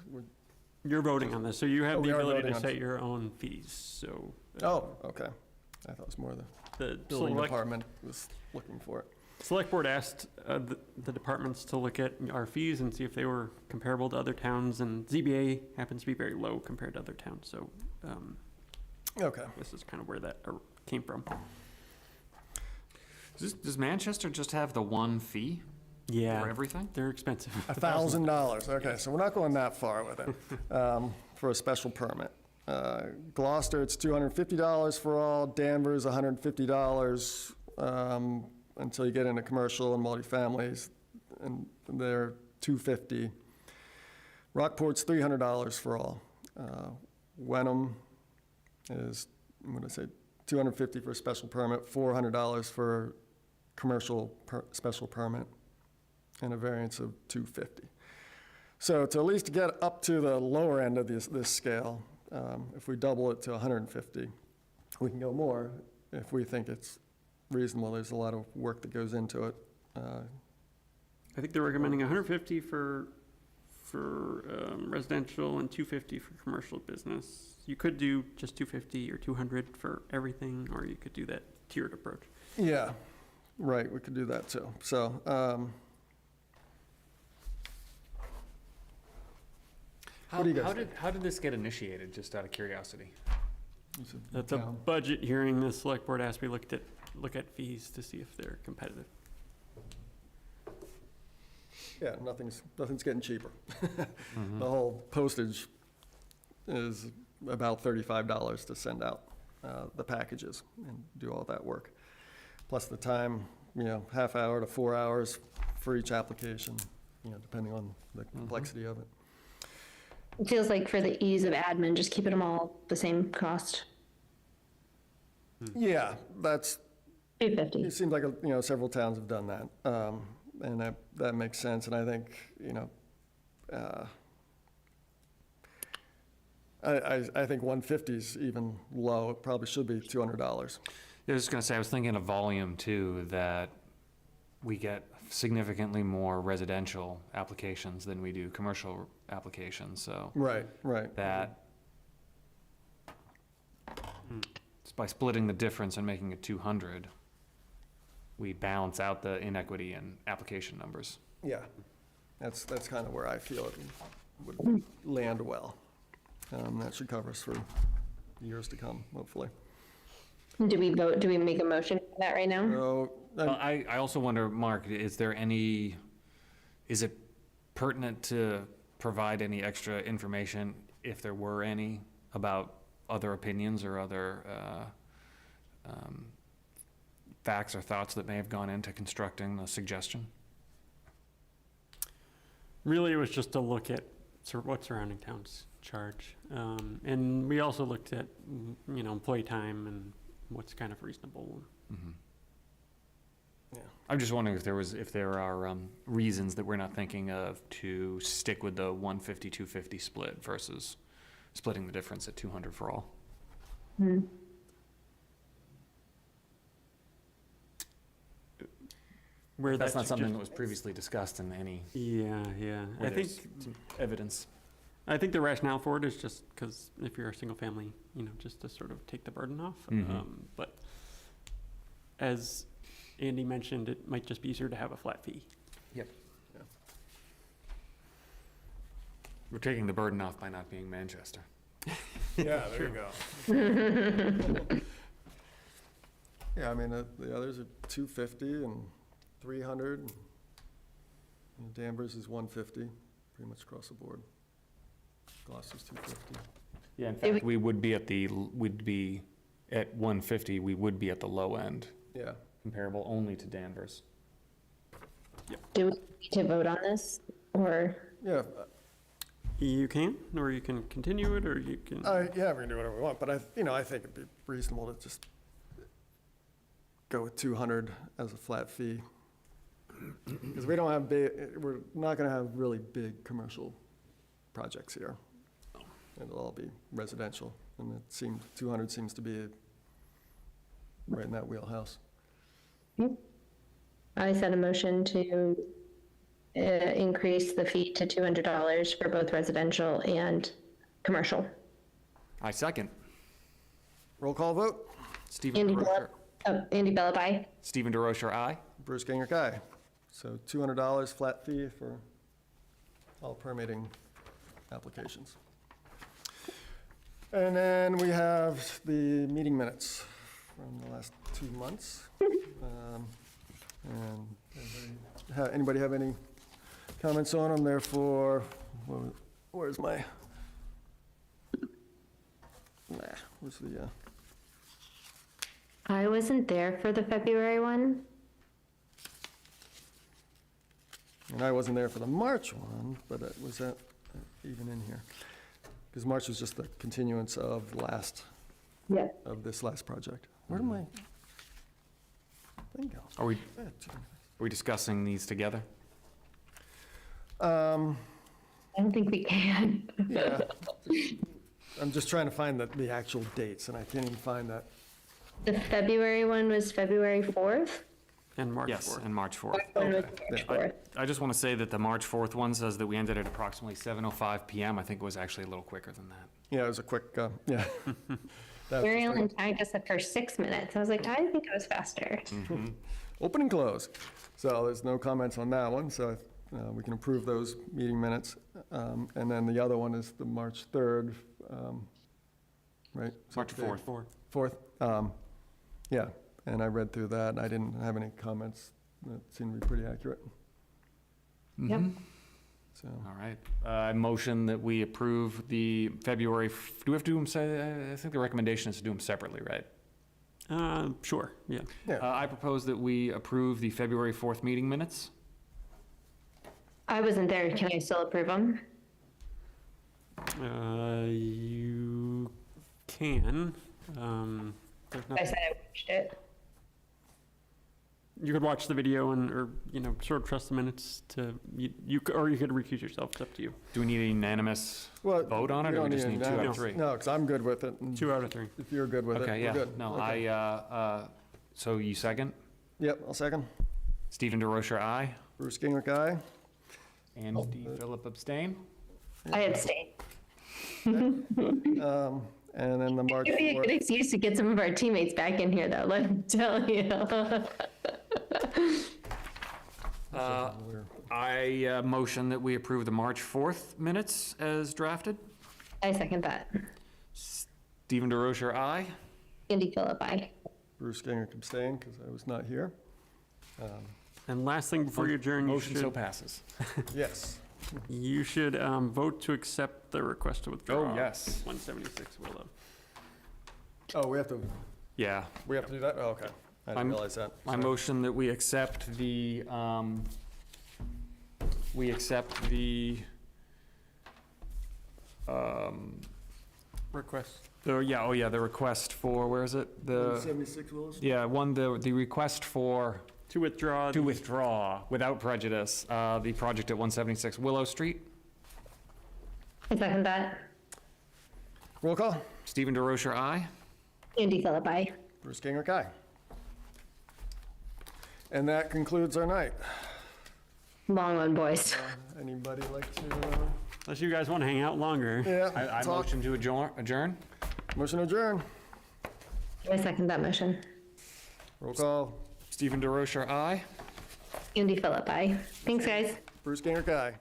[SPEAKER 5] You're voting on this, so you have
[SPEAKER 1] Oh, we
[SPEAKER 5] the
[SPEAKER 1] are
[SPEAKER 5] ability
[SPEAKER 1] voting
[SPEAKER 5] to
[SPEAKER 1] on
[SPEAKER 5] set
[SPEAKER 1] it.
[SPEAKER 5] your own fees, so.
[SPEAKER 1] Oh, okay. I thought it was more the building department was looking for it.
[SPEAKER 5] Select Board asked the departments to look at our fees and see if they were comparable to other towns, and ZBA happens to be very low compared to other towns, so
[SPEAKER 1] Okay.
[SPEAKER 5] this is kind of where that came from.
[SPEAKER 6] Does Manchester just have the one fee
[SPEAKER 5] Yeah.
[SPEAKER 6] for everything?
[SPEAKER 5] They're expensive.
[SPEAKER 1] $1,000, okay, so we're not going that far with it, for a special permit. Gloucester, it's $250 for all, Danvers, $150, until you get into commercial and multifamilies, and they're $250. Rockport's $300 for all. Wenham is, I'm gonna say, $250 for a special permit, $400 for commercial special permit, and a variance of $250. So to at least get up to the lower end of this scale, if we double it to $150, we can go more if we think it's reasonable. There's a lot of work that goes into it.
[SPEAKER 5] I think they're recommending 150 for residential and 250 for commercial business. You could do just 250 or 200 for everything, or you could do that tiered approach.
[SPEAKER 1] Yeah, right, we could do that too. So,
[SPEAKER 6] How,
[SPEAKER 1] what do you guys
[SPEAKER 6] how
[SPEAKER 1] think?
[SPEAKER 6] did how did this get initiated? Just out of curiosity.
[SPEAKER 5] That's a budget hearing. The select board asked me look at fees to see if they're competitive.
[SPEAKER 1] Yeah, nothing's getting cheaper. The whole postage is about $35 to send out the packages and do all that work. Plus the time, half hour to 4 hours for each application, depending on the complexity of it.
[SPEAKER 2] It feels like for the ease of admin, just keeping them all the same cost.
[SPEAKER 1] Yeah, that's,
[SPEAKER 2] $250.
[SPEAKER 1] it seems like, several towns have done that. And that makes sense, and I think, I think 150 is even low. It probably should be $200.
[SPEAKER 6] I was just going to say, I was thinking of volume too, that we get significantly more residential applications than we do commercial applications, so.
[SPEAKER 1] Right.
[SPEAKER 6] That, by splitting the difference and making it 200, we balance out the inequity in application numbers.
[SPEAKER 1] Yeah, that's kind of where I feel it would land well. That should cover us for years to come, hopefully.
[SPEAKER 2] Do we vote, do we make a motion for that right now?
[SPEAKER 1] So,
[SPEAKER 6] Well, I also wonder, Mark, is it pertinent to provide any extra information, if there were any, about other opinions or other facts or thoughts that may have gone into constructing the suggestion?
[SPEAKER 5] Really, it was just to look at what surrounding towns charge. And we also looked at, employee time and what's kind of reasonable.
[SPEAKER 6] Mm-hmm.
[SPEAKER 1] Yeah.
[SPEAKER 6] I'm just wondering if there are reasons that we're not thinking of to stick with the 150-250 split versus splitting the difference at 200 for all.
[SPEAKER 2] Hmm.
[SPEAKER 5] Where
[SPEAKER 6] That's not something that
[SPEAKER 5] just-
[SPEAKER 6] was previously discussed in any,
[SPEAKER 5] Yeah.
[SPEAKER 6] where
[SPEAKER 5] I think
[SPEAKER 6] there's some evidence.
[SPEAKER 5] the rationale for it is just because if you're a single family, just to sort of take the burden off.
[SPEAKER 6] Mhm.
[SPEAKER 5] But as Andy mentioned, it might just be easier to have a flat fee.
[SPEAKER 6] Yep. We're taking the burden off by not being Manchester.
[SPEAKER 1] Yeah, there you go. Yeah, I mean, the others are 250 and 300. And Danvers is 150, pretty much across the board. Gloucester's 250.
[SPEAKER 6] Yeah, in fact, we would be at 150, we would be at the low end,
[SPEAKER 1] Yeah.
[SPEAKER 6] comparable only to Danvers.
[SPEAKER 2] Do we need to vote on this, or?
[SPEAKER 1] Yeah,
[SPEAKER 5] You can, or you can continue it, or you can.
[SPEAKER 1] yeah, we can do whatever we want, but I think it'd be reasonable to just go with 200 as a flat fee. Because we're not gonna have really big commercial projects here. It'll all be residential, and 200 seems to be right in that wheelhouse.
[SPEAKER 2] I set a motion to increase the fee to $200 for both residential and commercial.
[SPEAKER 6] I second.
[SPEAKER 1] Roll call vote.
[SPEAKER 6] Stephen
[SPEAKER 2] Andy
[SPEAKER 6] DeRocher.
[SPEAKER 2] Andy Bellap, aye.
[SPEAKER 6] Stephen DeRocher, aye.
[SPEAKER 1] Bruce Ganger, aye. So $200 flat fee for all permitting applications. And then we have the meeting minutes from the last 2 months. And anybody have any comments on them? Therefore, where's my, where's the,
[SPEAKER 2] I wasn't there for the February one.
[SPEAKER 1] and I wasn't there for the March one, but was that even in here? Because March was just the continuance of of this last project. Where did my thing go?
[SPEAKER 6] Are we discussing these together?
[SPEAKER 2] I don't think we can.
[SPEAKER 1] Yeah. I'm just trying to find the actual dates, and I can't even find that.
[SPEAKER 2] The February one was February 4th?
[SPEAKER 5] And March 4th.
[SPEAKER 6] Yes, and March 4th.
[SPEAKER 2] One was March 4th.
[SPEAKER 6] I just want to say that the March 4th one says that we ended at approximately 7:05 PM. I think it was actually a little quicker than that.
[SPEAKER 1] Yeah, it was a quick, yeah. That was
[SPEAKER 2] Mary
[SPEAKER 1] just
[SPEAKER 2] Ellen tagged us up for 6 minutes. I was like, I think it was faster.
[SPEAKER 1] open and close. So there's no comments on that one, so we can approve those meeting minutes. And then the other one is the March 3rd, right?
[SPEAKER 6] March 4th.
[SPEAKER 1] 4th, yeah, and I read through that, and I didn't have any comments. That seemed to be pretty accurate.
[SPEAKER 2] Yep.
[SPEAKER 1] So,
[SPEAKER 6] All right. I motion that we approve the February, do we have to do them, I think the recommendation is to do them separately, right?
[SPEAKER 5] Sure, yeah.
[SPEAKER 6] I propose that we approve the February 4th meeting minutes.
[SPEAKER 2] I wasn't there. Can I still approve them?
[SPEAKER 5] You can. There's
[SPEAKER 2] I
[SPEAKER 5] nothing.
[SPEAKER 2] said I watched it.
[SPEAKER 5] You could watch the video or sort of trust the minutes to, or you could recuse yourself. It's up to you.
[SPEAKER 6] Do we need a unanimous
[SPEAKER 1] well,
[SPEAKER 6] vote on it, or we just need 2 out of 3?
[SPEAKER 1] No, because I'm good with it. and
[SPEAKER 5] 2 out of 3.
[SPEAKER 1] If you're good with it,
[SPEAKER 6] Okay,
[SPEAKER 1] we're
[SPEAKER 6] yeah.
[SPEAKER 1] good.
[SPEAKER 6] No,
[SPEAKER 1] Okay.
[SPEAKER 6] So you second?
[SPEAKER 1] Yep, I'll second.
[SPEAKER 6] Stephen DeRocher, aye.
[SPEAKER 1] Bruce Gingrich, aye.
[SPEAKER 6] Andy Philip abstain?
[SPEAKER 2] I abstain.
[SPEAKER 1] And then the March
[SPEAKER 2] It'd be a
[SPEAKER 1] 4th.
[SPEAKER 2] good excuse to get some of our teammates back in here, though, let me tell you.
[SPEAKER 6] I motion that we approve the March 4th minutes as drafted.
[SPEAKER 2] I second that.
[SPEAKER 6] Stephen DeRocher, aye.
[SPEAKER 2] Andy Phillip, aye.
[SPEAKER 1] Bruce Gingrich abstained because I was not here.
[SPEAKER 5] And last thing before you adjourn,
[SPEAKER 6] Motion so passes.
[SPEAKER 1] Yes.
[SPEAKER 5] you should vote to accept the request to withdraw.
[SPEAKER 6] Oh, yes.
[SPEAKER 5] 176 Willow.
[SPEAKER 1] Oh, we have to do that? Oh, okay. I didn't
[SPEAKER 6] I'm-
[SPEAKER 1] realize that.
[SPEAKER 6] My
[SPEAKER 1] Sorry.
[SPEAKER 6] motion that we accept the,
[SPEAKER 5] Request.
[SPEAKER 6] the request for, where is it? The,
[SPEAKER 1] 176 Willis?
[SPEAKER 6] yeah, the request for,
[SPEAKER 5] To withdraw.
[SPEAKER 6] to withdraw without prejudice, the project at 176 Willow Street.
[SPEAKER 2] I second that.
[SPEAKER 1] Roll call.
[SPEAKER 6] Stephen DeRocher, aye.
[SPEAKER 2] Andy Phillip, aye.
[SPEAKER 1] Bruce Gingrich, aye. And that concludes our night.
[SPEAKER 2] Long one, boys.
[SPEAKER 1] Anybody like to,
[SPEAKER 5] Unless you guys want to hang out longer.
[SPEAKER 1] yeah,
[SPEAKER 6] I
[SPEAKER 1] talk?
[SPEAKER 6] motion to adjourn.
[SPEAKER 1] Motion adjourn.
[SPEAKER 2] I second that motion.
[SPEAKER 1] Roll call.
[SPEAKER 6] Stephen DeRocher, aye.
[SPEAKER 2] Andy Phillip, aye. Thanks, guys.
[SPEAKER 1] Bruce Gingrich, aye.